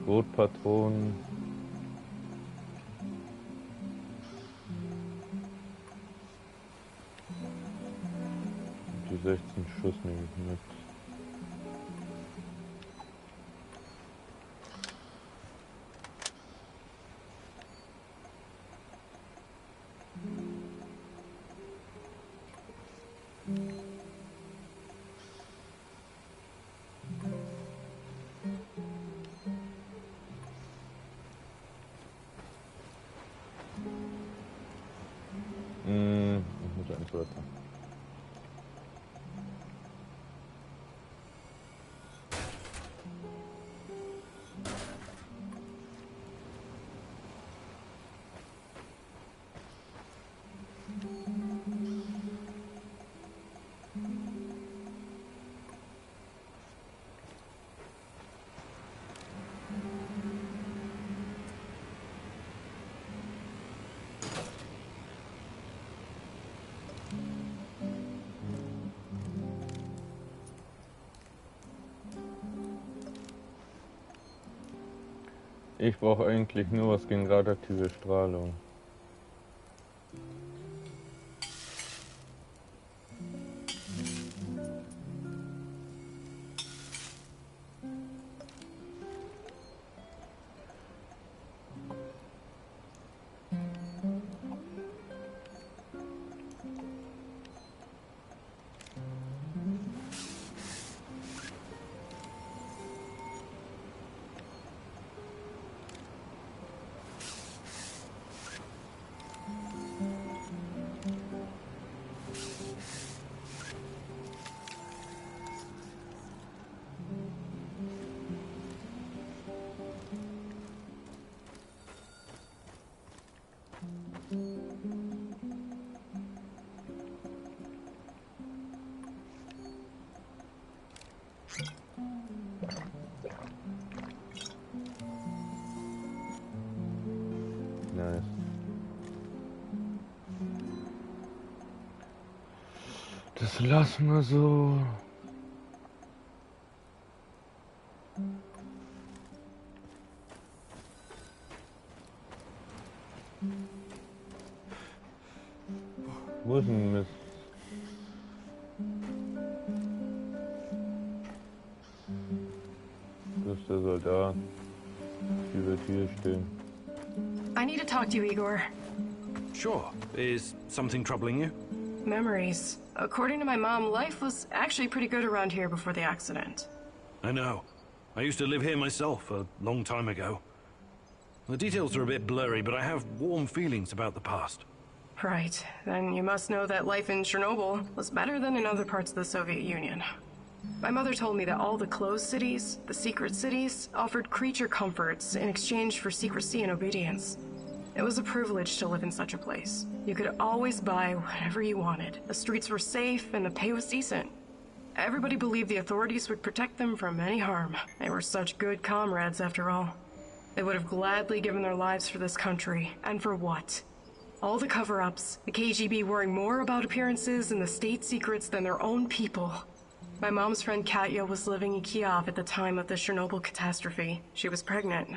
Rotpatronen. Die 16 Schuss nehme ich mit. Ich muss eins weiter. Ich brauche eigentlich nur was gegen radioaktive Strahlung. Nice. Das lassen wir so. Wo ist denn Mist? Das ist der Soldat. Die wird hier stehen. I need to talk to you, Igor. Sure. Is something troubling you? Memories. According to my mom, life was actually pretty good around here before the accident. I know. I used to live here myself a long time ago. The details are a bit blurry, but I have warm feelings about the past. Right. Then you must know that life in Chernobyl was better than in other parts of the Soviet Union. My mother told me that all the closed cities, the secret cities, offered creature comforts in exchange for secrecy and obedience. It was a privilege to live in such a place. You could always buy whatever you wanted. The streets were safe and the pay was decent. Everybody believed the authorities would protect them from any harm. They were such good comrades after all. They would have gladly given their lives for this country. And for what? All the cover-ups, the KGB worrying more about appearances and the state secrets than their own people. My mom's friend Katya was living in Kiev at the time of the Chernobyl catastrophe. She was pregnant.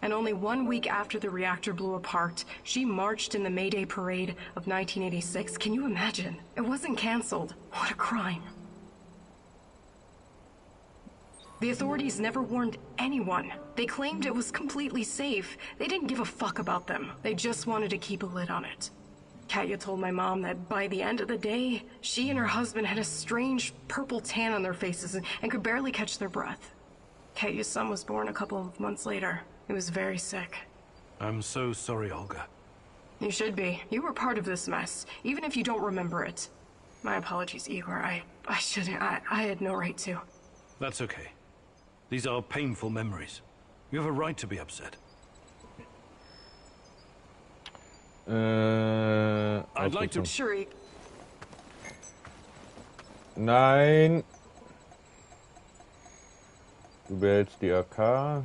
And only 1 week after the reactor blew apart, she marched in the May Day parade of 1986. Can you imagine? It wasn't canceled. What a crime. The authorities never warned anyone. They claimed it was completely safe. They didn't give a fuck about them. They just wanted to keep a lid on it. Katya told my mom that by the end of the day, she and her husband had a strange purple tan on their faces and could barely catch their breath. Katya's son was born a couple of months later. He was very sick. I'm so sorry, Olga. You should be. You were part of this mess, even if you don't remember it. My apologies, Igor. I shouldn't. I had no right to. That's okay. These are painful memories. You have a right to be upset. I'd like to... Sure. Nein. Du behältst die AK.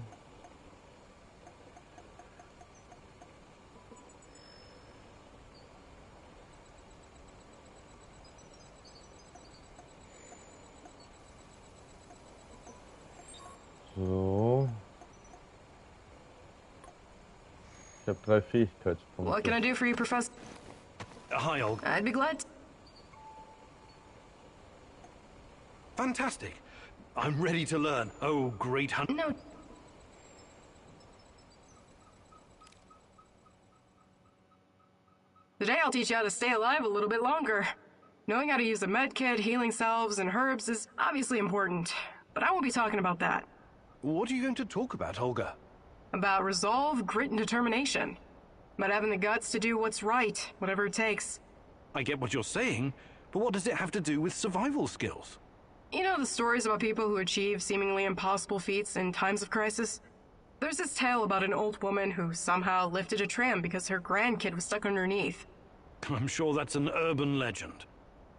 So. Ich habe 3 Fähigkeitspunkte. What can I do for you, Professor? Hi, Olga. I'd be glad to. Fantastic. I'm ready to learn. Oh, great hunt. No. Today I'll teach you how to stay alive a little bit longer. Knowing how to use a med kit, healing salves, and herbs is obviously important, but I won't be talking about that. What are you going to talk about, Olga? About resolve, grit, and determination. About having the guts to do what's right, whatever it takes. I get what you're saying, but what does it have to do with survival skills? You know the stories about people who achieve seemingly impossible feats in times of crisis? There's this tale about an old woman who somehow lifted a tram because her grandkid was stuck underneath. I'm sure that's an urban legend.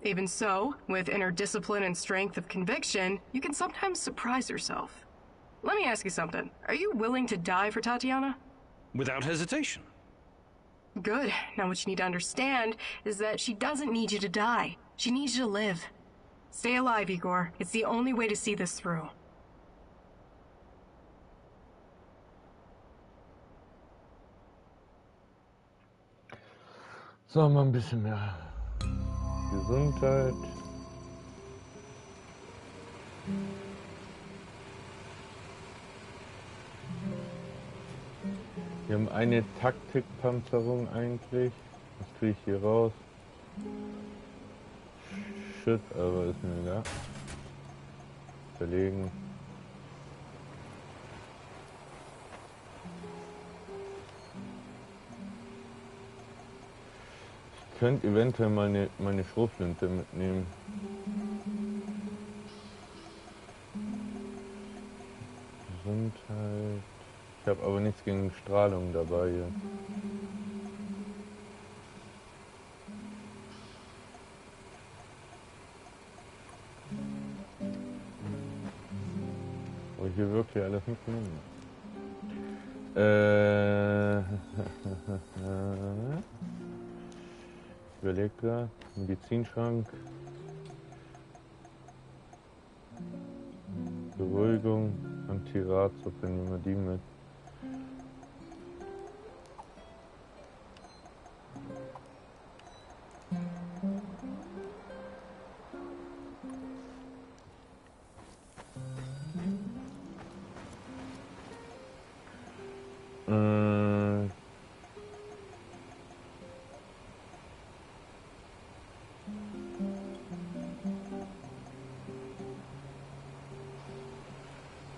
Even so, with inner discipline and strength of conviction, you can sometimes surprise yourself. Let me ask you something. Are you willing to die for Tatiana? Without hesitation. Good. Now what you need to understand is that she doesn't need you to die. She needs you to live. Stay alive, Igor. It's the only way to see this through. So, mal ein bisschen mehr Gesundheit. Wir haben eine Taktikpanzerung eigentlich. Was tue ich hier raus? Shit, aber ist mir egal. Verlegen. Ich könnte eventuell meine Schrotflinte mitnehmen. Gesundheit. Ich habe aber nichts gegen Strahlung dabei hier. Habe ich hier wirklich alles mitgenommen? Ich überlege gerade. Medizinschrank. Beruhigung. Antiratsuppe, nehmen wir die mit.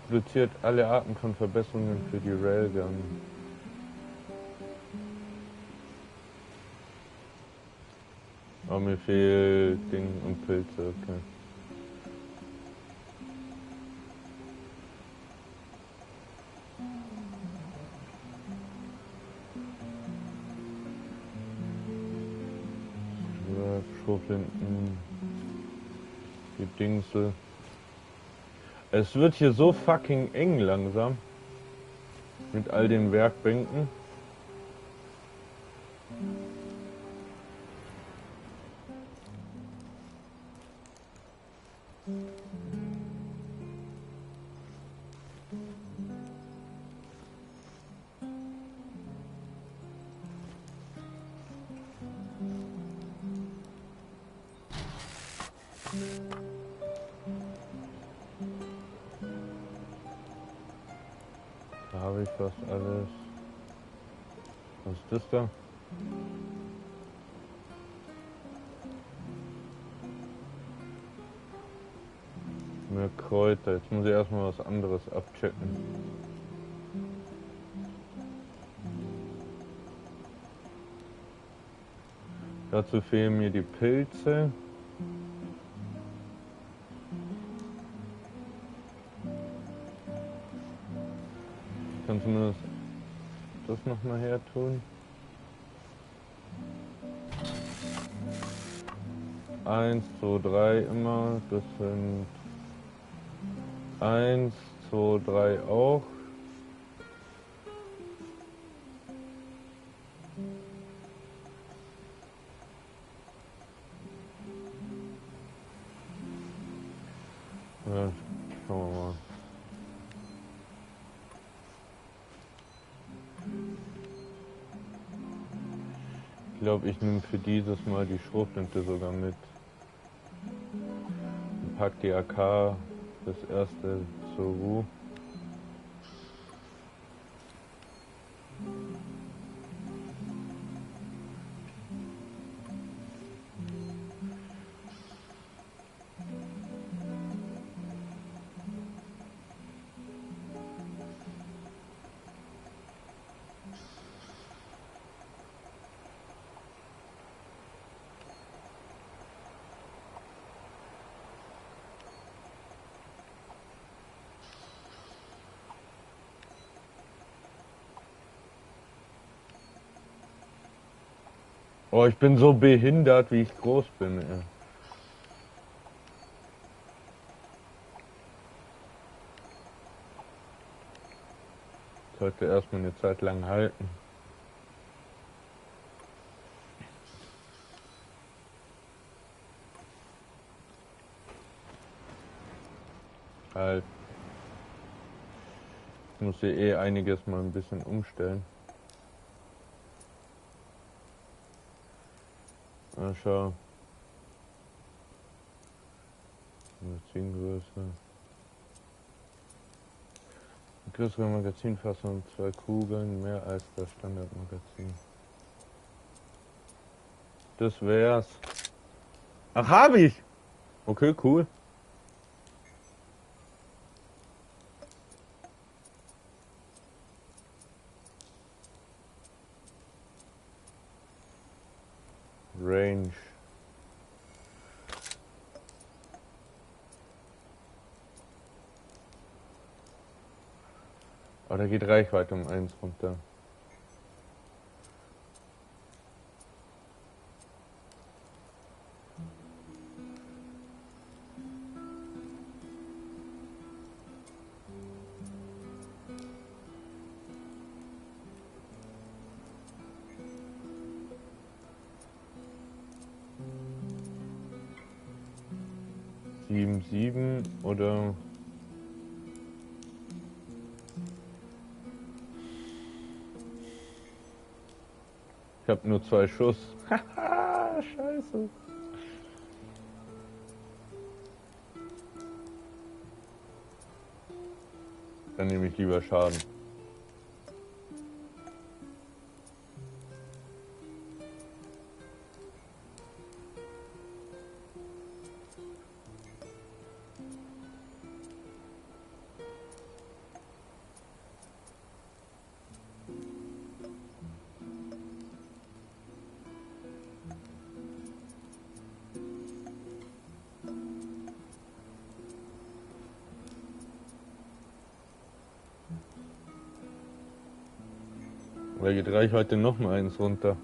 Produziert alle Arten von Verbesserungen für die Railgun. Aber mir fehlt Ding und Pilze, okay. Schrotflinten, die Dingsel. Es wird hier so fucking eng langsam. Mit all den Werkbänken. Da habe ich fast alles. Was ist das da? Mehr Kräuter. Jetzt muss ich erstmal was anderes abchecken. Dazu fehlen mir die Pilze. Kannst du mir das noch mal her tun? 1, 2, 3 immer. Das sind 1, 2, 3 auch. Ja, schauen wir mal. Ich glaube, ich nehme für dieses Mal die Schrotflinte sogar mit. Und pack die AK das erste zur Ruhe. Oh, ich bin so behindert, wie ich groß bin, ey. Sollte erstmal eine Zeit lang halten. Halt. Ich muss hier eh einiges mal ein bisschen umstellen. Na schau. Magazingröße. Größere Magazinfassung, 2 Kugeln, mehr als das Standardmagazin. Das wär's. Ach, hab ich! Okay, cool. Range. Aber da geht Reichweite um 1 runter. Sieben oder ich habe nur 2 Schuss. Haha, scheiße. Dann nehme ich lieber Schaden. Da geht Reichweite noch mal 1 runter.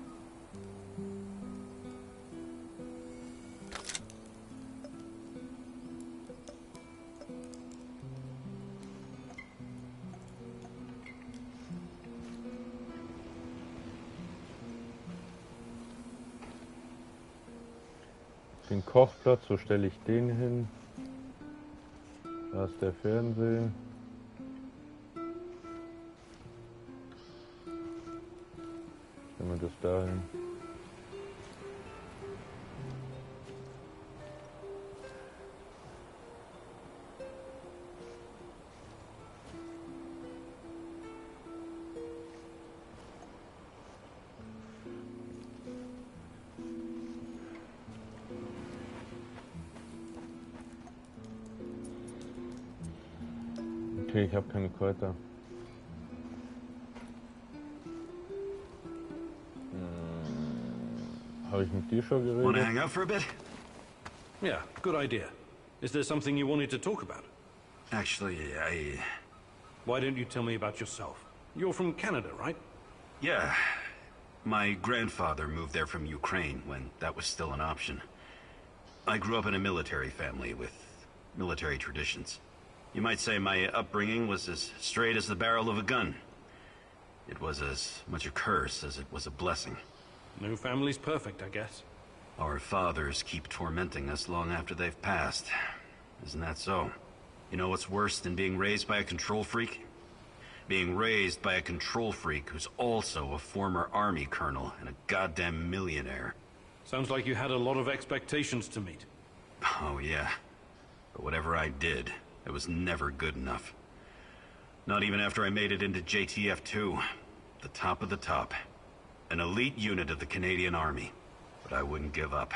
Den Kochplatz, so stelle ich den hin. Da ist der Fernsehen. Stellen wir das dahin. Okay, ich habe keine Kräuter. Habe ich mit dir schon Want to geredet? hang out for a bit? Yeah, good idea. Is there something you wanted to talk about? Actually, Why don't you tell me about yourself? You're from Canada, right? yeah. My grandfather moved there from Ukraine when that was still an option. I grew up in a military family with military traditions. You might say my upbringing was as straight as the barrel of a gun. It was as much a curse as it was a blessing. No family's perfect, I guess. Our fathers keep tormenting us long after they've passed. Isn't that so? You know what's worse than being raised by a control freak? Being raised by a control freak who's also a former army colonel and a goddamn millionaire. Sounds like you had a lot of expectations to meet. Oh yeah. But whatever I did, it was never good enough. Not even after I made it into JTF-2. The top of the top. An elite unit of the Canadian Army. But I wouldn't give up.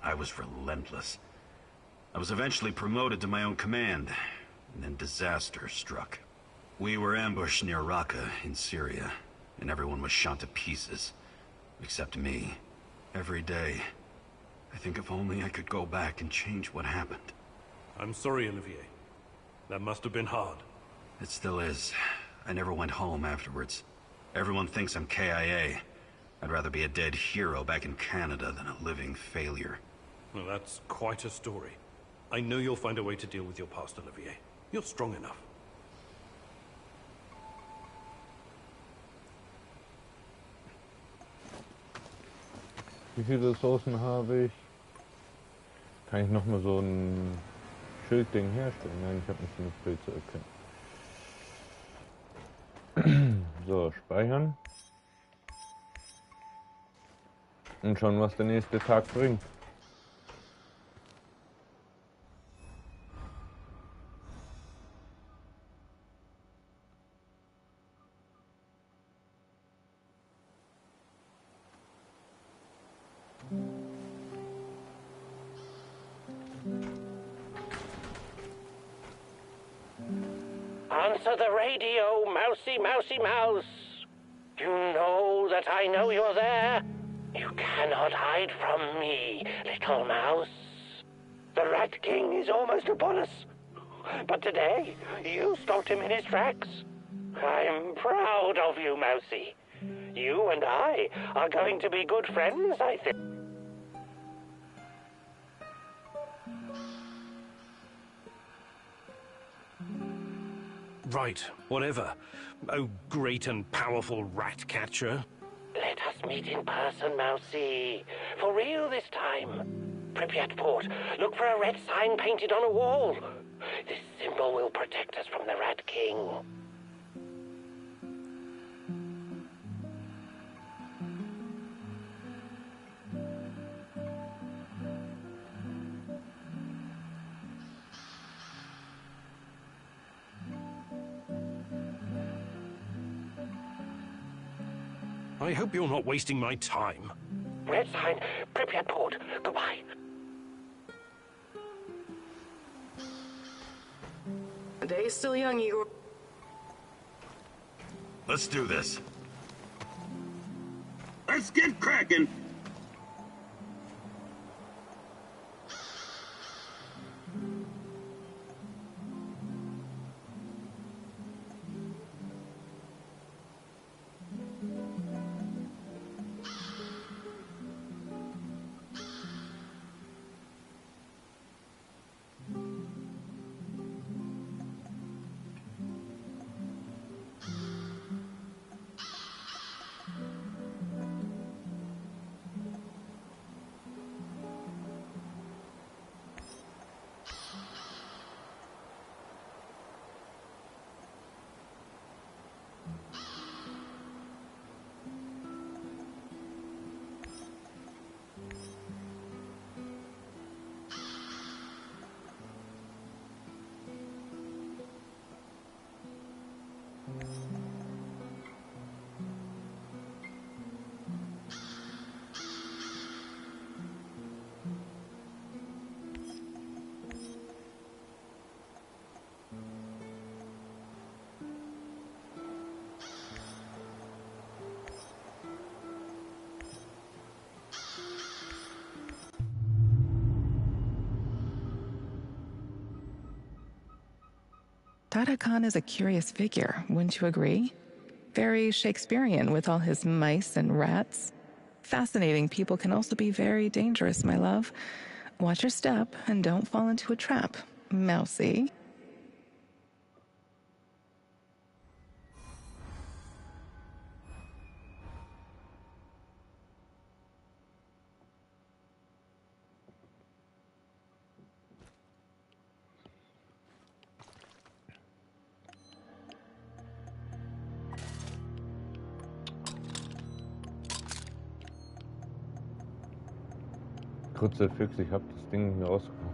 I was relentless. I was eventually promoted to my own command, and then disaster struck. We were ambushed near Raqqa in Syria, and everyone was shot to pieces. Except me. Every day. I think if only I could go back and change what happened. I'm sorry, Olivier. That must have been hard. It still is. I never went home afterwards. Everyone thinks I'm KIA. I'd rather be a dead hero back in Canada than a living failure. Well, that's quite a story. I know you'll find a way to deal with your past, Olivier. You're strong enough. Wie viele Ressourcen habe ich? Kann ich nochmal so ein Schildding herstellen? Nein, ich habe nicht genug Bild zu erkennen. So, speichern. Und schauen, was der nächste Tag bringt. Answer the radio, mousy, mousy, mouse. You know that I know you're there. You cannot hide from me, little mouse. The Rat King is almost upon us. But today, you stopped him in his tracks. I'm proud of you, mousy. You and I are going to be good friends, I think. Right, whatever. Oh, great and powerful rat catcher. Let us meet in person, mousy. For real this time. Pripyat Port, look for a red sign painted on a wall. This symbol will protect us from the Rat King. I hope you're not wasting my time. Red sign, Pripyat Port. Goodbye. The day is still young, Igor. Let's do this. Let's get cracking. Dada Khan is a curious figure, wouldn't you agree? Very Shakespearean with all his mice and rats. Fascinating people can also be very dangerous, my love. Watch your step and don't fall into a trap, mousy. Kurzer Fix, ich habe das Ding nicht rausgekommen.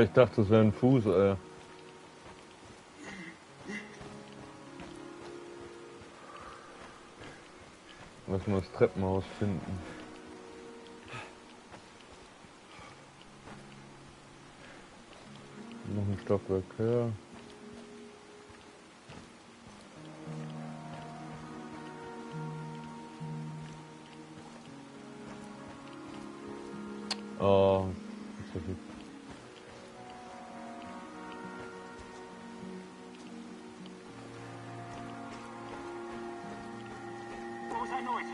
Ich dachte, das wäre ein Fuß, Lass mal das Treppenhaus finden. Noch ein Stockwerk höher. Oh, das ist What was that noise?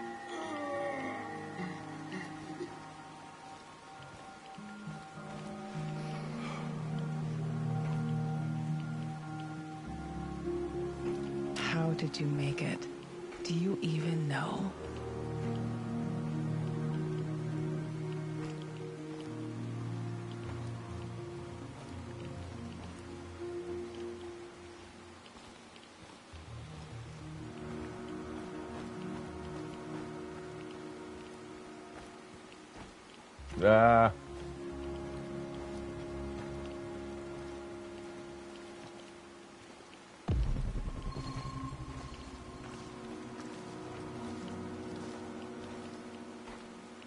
How did you make it? Do you even know? Ah.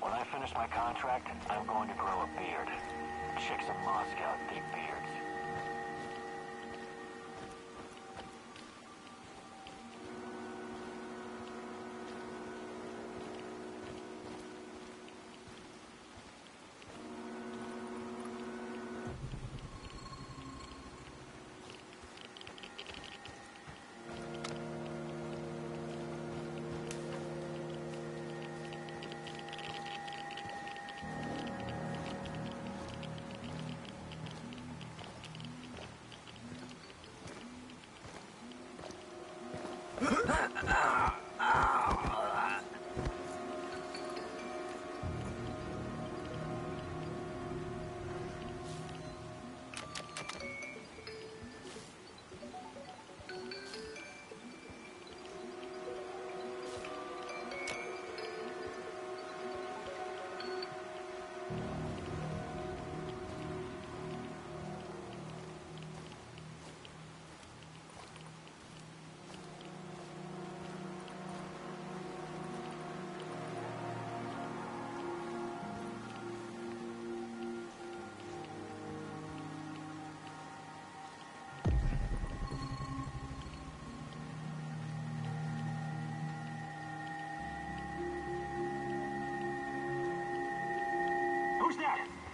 When I finish my contract, I'm going to grow a beard. Chicks in Moscow dig beards.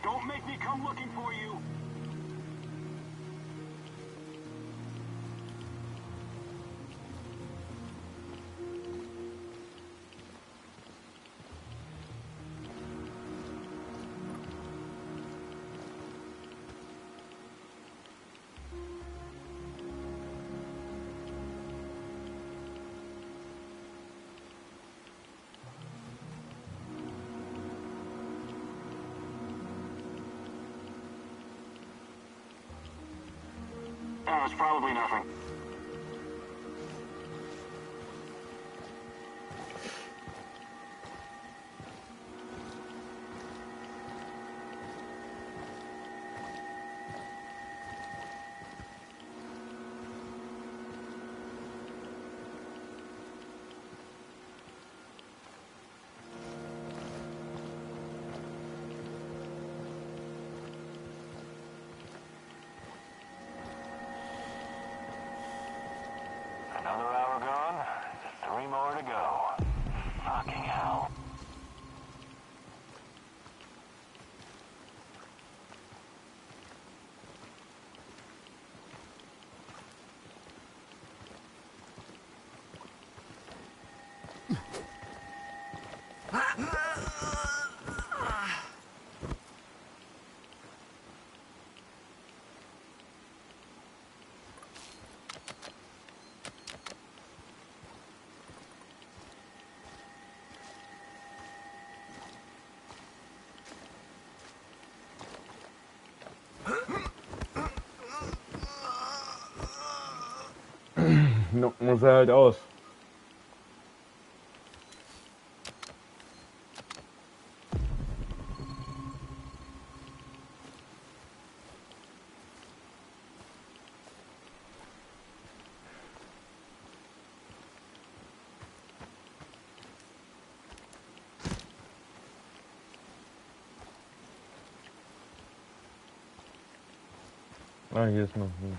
Don't make me come looking for you. Oh, it's probably nothing. Another hour gone, 3 more to go. Fucking hell. Knocken muss er halt aus. Ah, hier ist noch ein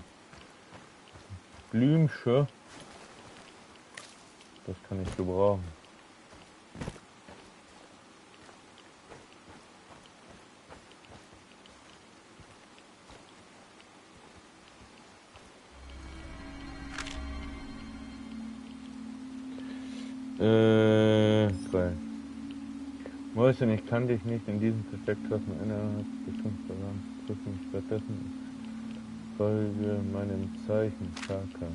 Blümchen. Das kann ich gebrauchen. Frei. Mäuschen, ich kann dich nicht in diesem Versteck treffen. Innerhalb bestimmter Rahmen treffen. Stattdessen folge meinem Zeichen, Chaka.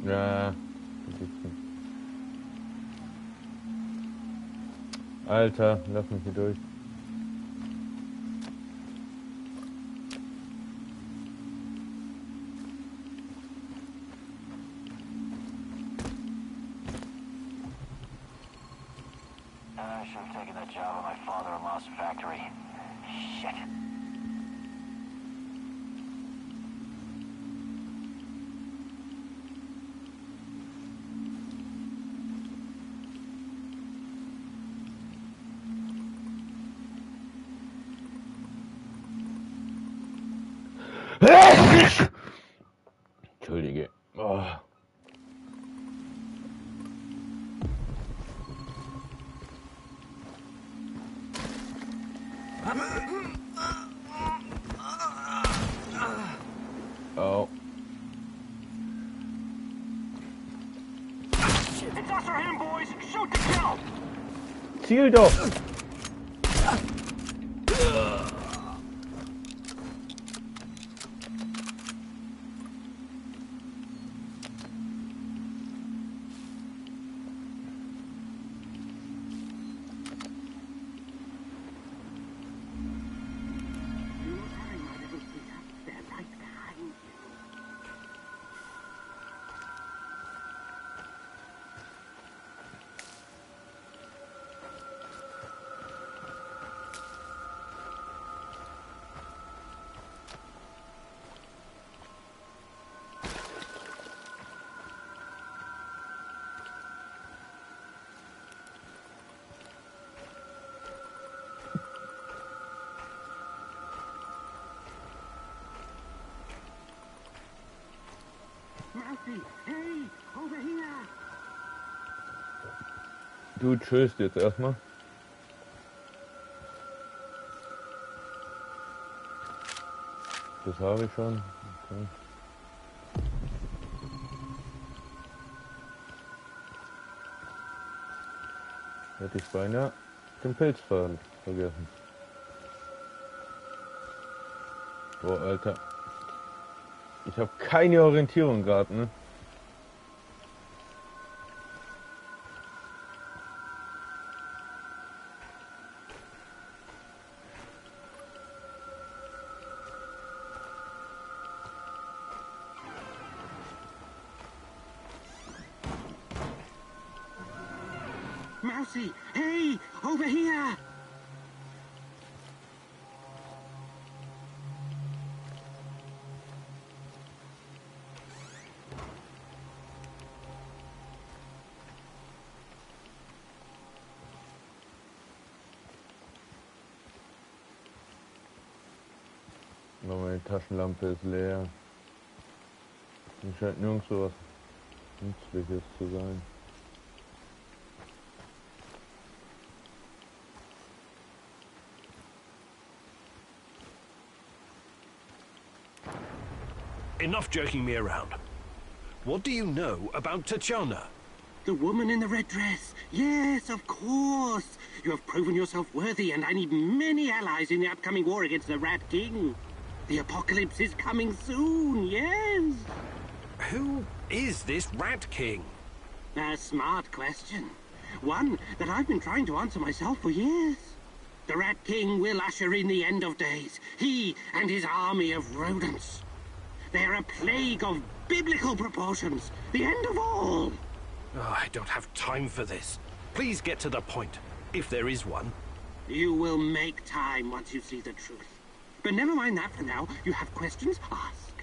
Ja, Alter, lass mich hier durch. I should have taken that job at my father-in-law's factory. Shit. Entschuldige. Oh. Oh. It's us or him, boys. Shoot to kill. Ziel doch! Mousy, hey, over here. Du tschüss jetzt erstmal. Das habe ich schon. Okay. Hätte ich beinahe den Pilz vergessen. Boah, Alter. Ich habe keine Orientierung gerade, ne? Mousy, hey, over here. Meine Taschenlampe ist leer. Es scheint nirgendwo was Nützliches zu sein. Enough joking me around. What do you know about Tatiana? The woman in the red dress. Yes, of course. You have proven yourself worthy, and I need many allies in the upcoming war against the Rat King. The apocalypse is coming soon, yes. Who is this Rat King? A smart question. One that I've been trying to answer myself for years. The Rat King will usher in the end of days. He and his army of rodents. They're a plague of biblical proportions. The end of all. Oh, I don't have time for this. Please get to the point, if there is one. You will make time once you see the truth. But never mind that for now. You have questions? Ask.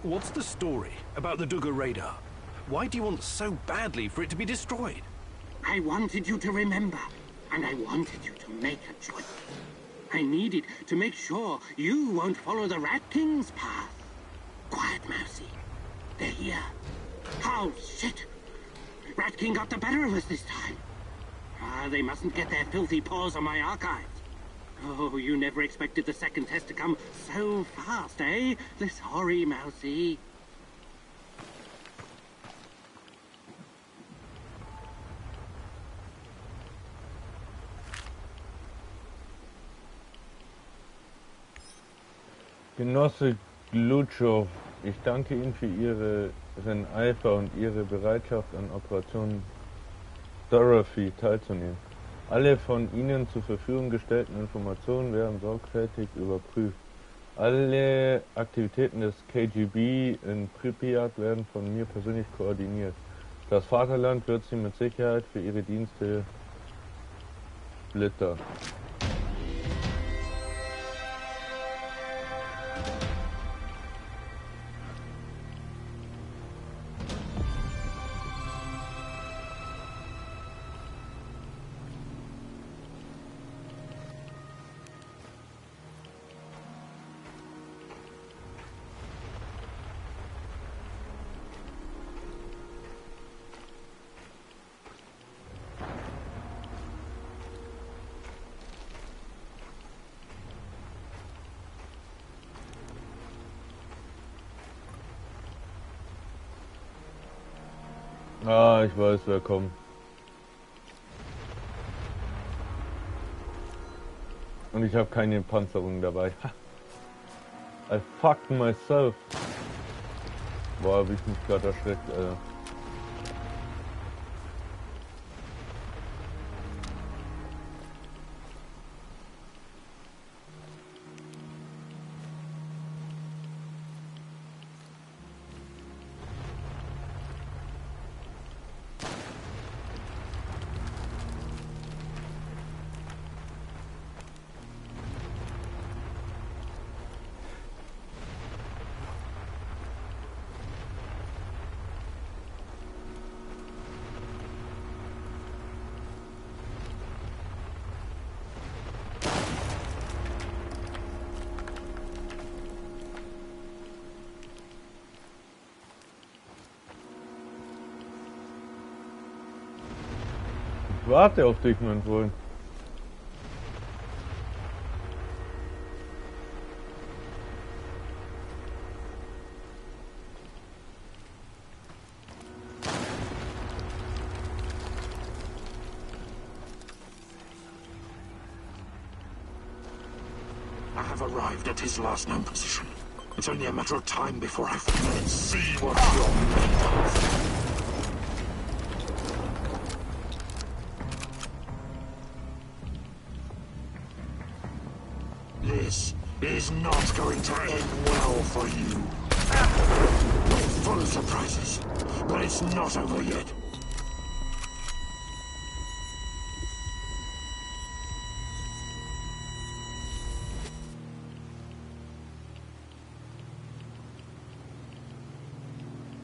What's the story about the Duga radar? Why do you want so badly for it to be destroyed? I wanted you to remember, and I wanted you to make a choice. I needed to make sure you won't follow the Rat King's path. Quiet, Mousy. They're here. Oh, shit. Rat King got the better of us this time. They mustn't get their filthy paws on my archives. Oh, you never expected the second test to come so fast, eh? Sorry, Mousy. Genosse Glutchow, ich danke Ihnen für Ihren Eifer und Ihre Bereitschaft, an Operation Dorothy teilzunehmen. Alle von Ihnen zur Verfügung gestellten Informationen werden sorgfältig überprüft. Alle Aktivitäten des KGB in Pripyat werden von mir persönlich koordiniert. Das Vaterland wird Sie mit Sicherheit für Ihre Dienste splittern. Ah, ich weiß, wer kommt. Und ich habe keine Panzerung dabei. I fucked myself. Boah, hab ich mich gerade erschreckt, Alter. Warte auf dich, mein Freund. I have arrived at his last known position. It's only a matter of time before I finally see what you're made of. This is not going to end well for you. We're full of surprises, but it's not over yet.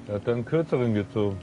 Er hat einen kürzeren gezogen.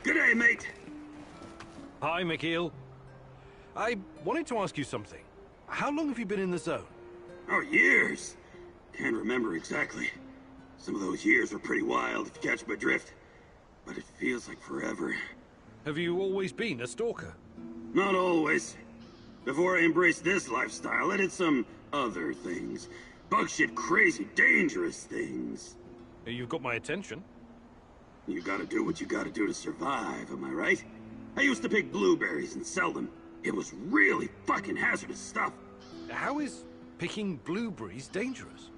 G'day, mate. Hi, Mikhail. I wanted to ask you something. How long have you been in the zone? Oh, years. Can't remember exactly. Some of those years were pretty wild, if you catch my drift. But it feels like forever. Have you always been a stalker? Not always. Before I embraced this lifestyle, I did some other things. Bug shit crazy, dangerous things. You've got my attention. You gotta do what you gotta do to survive, am I right? I used to pick blueberries and sell them. It was really fucking hazardous stuff. How is picking blueberries dangerous?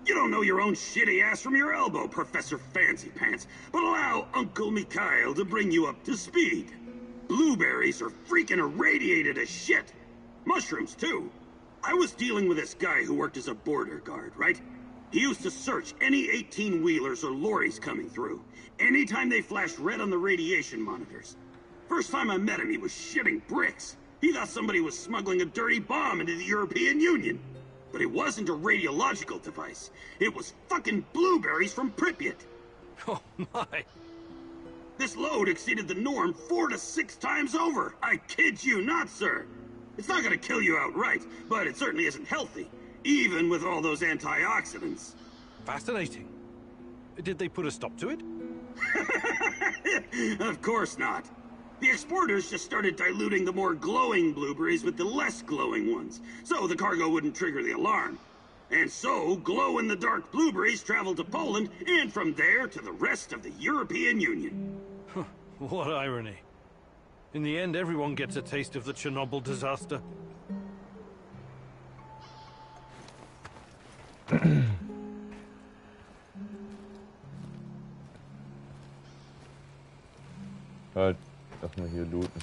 You don't know your own shitty ass from your elbow, Professor Fancy Pants, but allow Uncle Mikhail to bring you up to speed. Blueberries are freaking irradiated as shit. Mushrooms, too. I was dealing with this guy who worked as a border guard, right? He used to search any 18-wheelers or lorries coming through. Anytime they flashed red on the radiation monitors. First time I met him, he was shitting bricks. He thought somebody was smuggling a dirty bomb into the European Union. But it wasn't a radiological device. It was fucking blueberries from Pripyat. Oh, my. This load exceeded the norm 4 to 6 times over. I kid you not, sir. It's not gonna kill you outright, but it certainly isn't healthy. Even with all those antioxidants. Fascinating. Did they put a stop to it? Of course not. The exporters just started diluting the more glowing blueberries with the less glowing ones, so the cargo wouldn't trigger the alarm. And so, glow-in-the-dark blueberries traveled to Poland, and from there to the rest of the European Union. What irony. In the end, everyone gets a taste of the Chernobyl disaster. Halt, lass mal hier looten.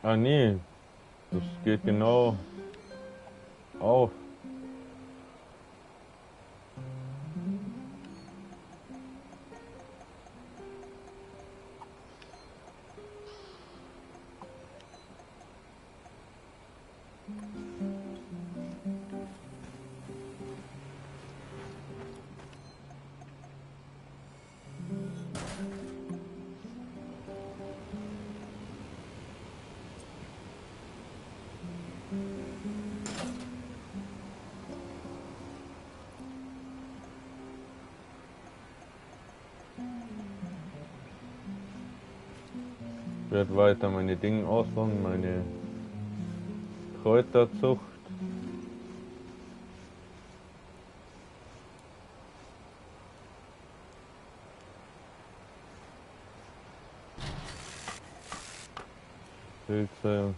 Ah nee, das geht genau auf. Ich werde weiter meine Dinge ausbauen, meine Kräuterzucht. Pilze.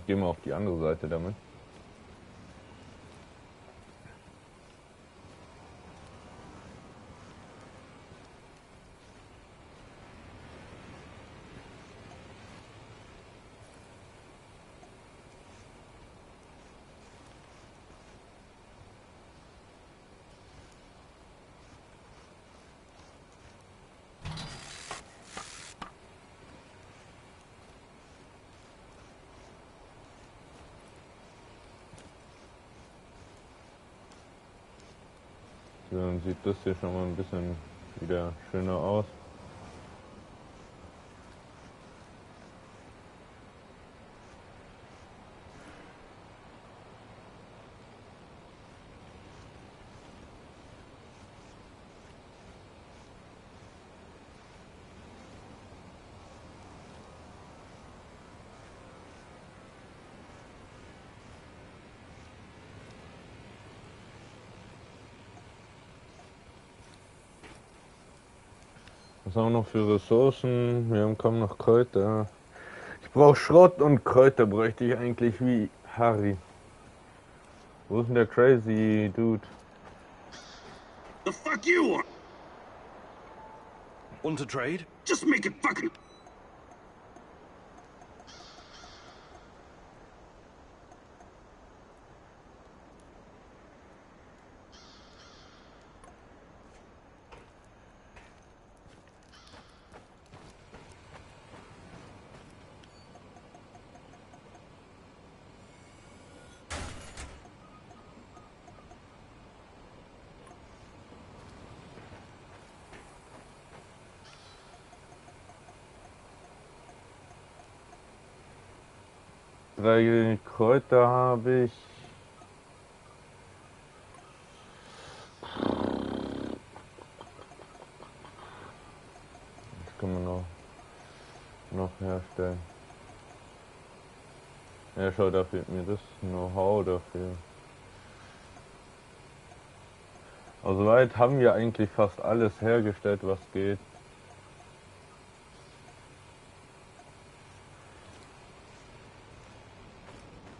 Gehen wir auf die andere Seite damit. So, dann sieht das hier schon mal ein bisschen wieder schöner aus. Was haben wir noch für Ressourcen? Wir haben kaum noch Kräuter. Ich brauche Schrott und Kräuter bräuchte ich eigentlich wie Harry. Wo ist denn der crazy Dude? The fuck you want? Want to trade? Just make it fucking... Drei Kräuter habe ich. Das kann man noch herstellen. Ja, schau, da fehlt mir das Know-how dafür. Also soweit haben wir eigentlich fast alles hergestellt, was geht.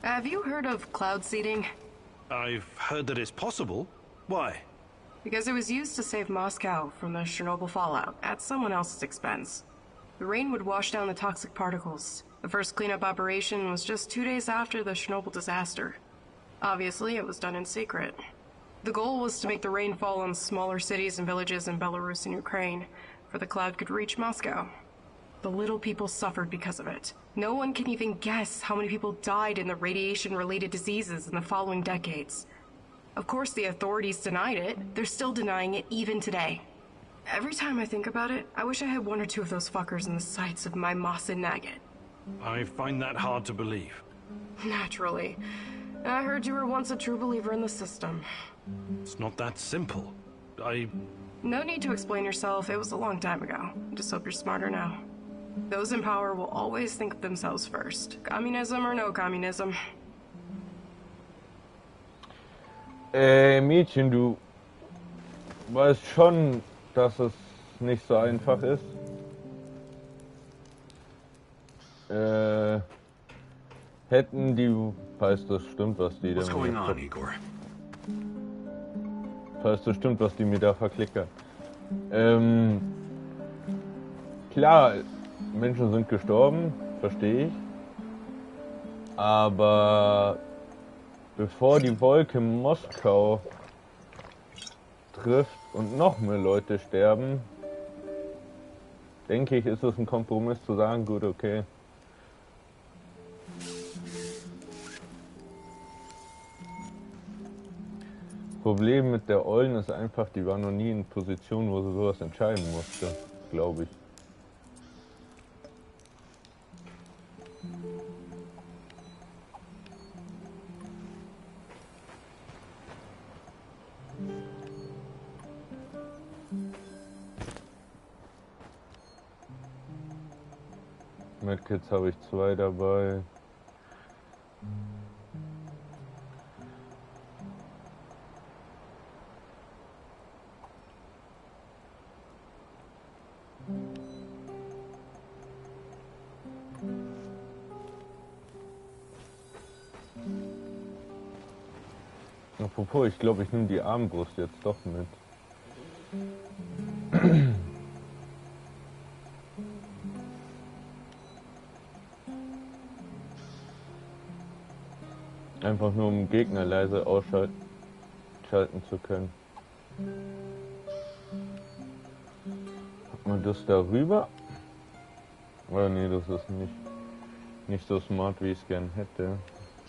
Have you heard of cloud seeding? I've heard that it's possible. Why? Because it was used to save Moscow from the Chernobyl fallout at someone else's expense. The rain would wash down the toxic particles. The first cleanup operation was just 2 days after the Chernobyl disaster. Obviously, it was done in secret. The goal was to make the rain fall on smaller cities and villages in Belarus and Ukraine, for the cloud could reach Moscow. The little people suffered because of it. No one can even guess how many people died in the radiation-related diseases in the following decades. Of course, the authorities denied it. They're still denying it even today. Every time I think about it, I wish I had one or two of those fuckers in the sights of my Moss and Nugget. I find that hard to believe. Naturally. I heard you were once a true believer in the system. It's not that simple. No need to explain yourself. It was a long time ago. Just hope you're smarter now. Those in power will always think of themselves first. Communism or no communism. Mädchen, du weißt schon, dass es nicht so einfach ist. Hätten die, falls das stimmt, was die What's denn going on, Igor? falls das stimmt, was die mir da verklickern. Klar, Menschen sind gestorben, verstehe ich. Aber bevor die Wolke Moskau trifft und noch mehr Leute sterben, denke ich, ist es ein Kompromiss zu sagen, gut, okay. Problem mit der Ollen ist einfach, die war noch nie in Position, wo sie sowas entscheiden musste, glaube ich. Medkits habe ich 2 dabei. Apropos, ich glaube, ich nehme die Armbrust jetzt doch mit. Einfach nur um Gegner leise ausschalten zu können. Hat man das darüber? Oder nee, das ist nicht so smart, wie ich es gern hätte.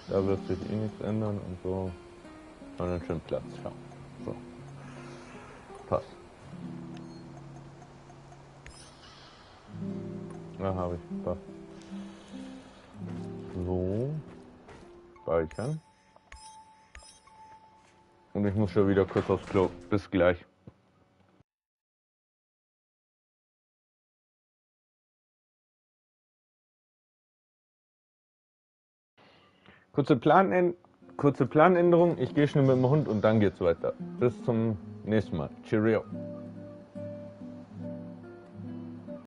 Da wird sich eh nichts ändern und so. Und einen schönen Platz schauen. So. Passt. Da habe ich. Passt. So. Speichern. Und ich muss schon wieder kurz aufs Klo. Bis gleich. Kurze Planänderung. Ich gehe schnell mit dem Hund und dann geht's weiter. Bis zum nächsten Mal. Cheerio.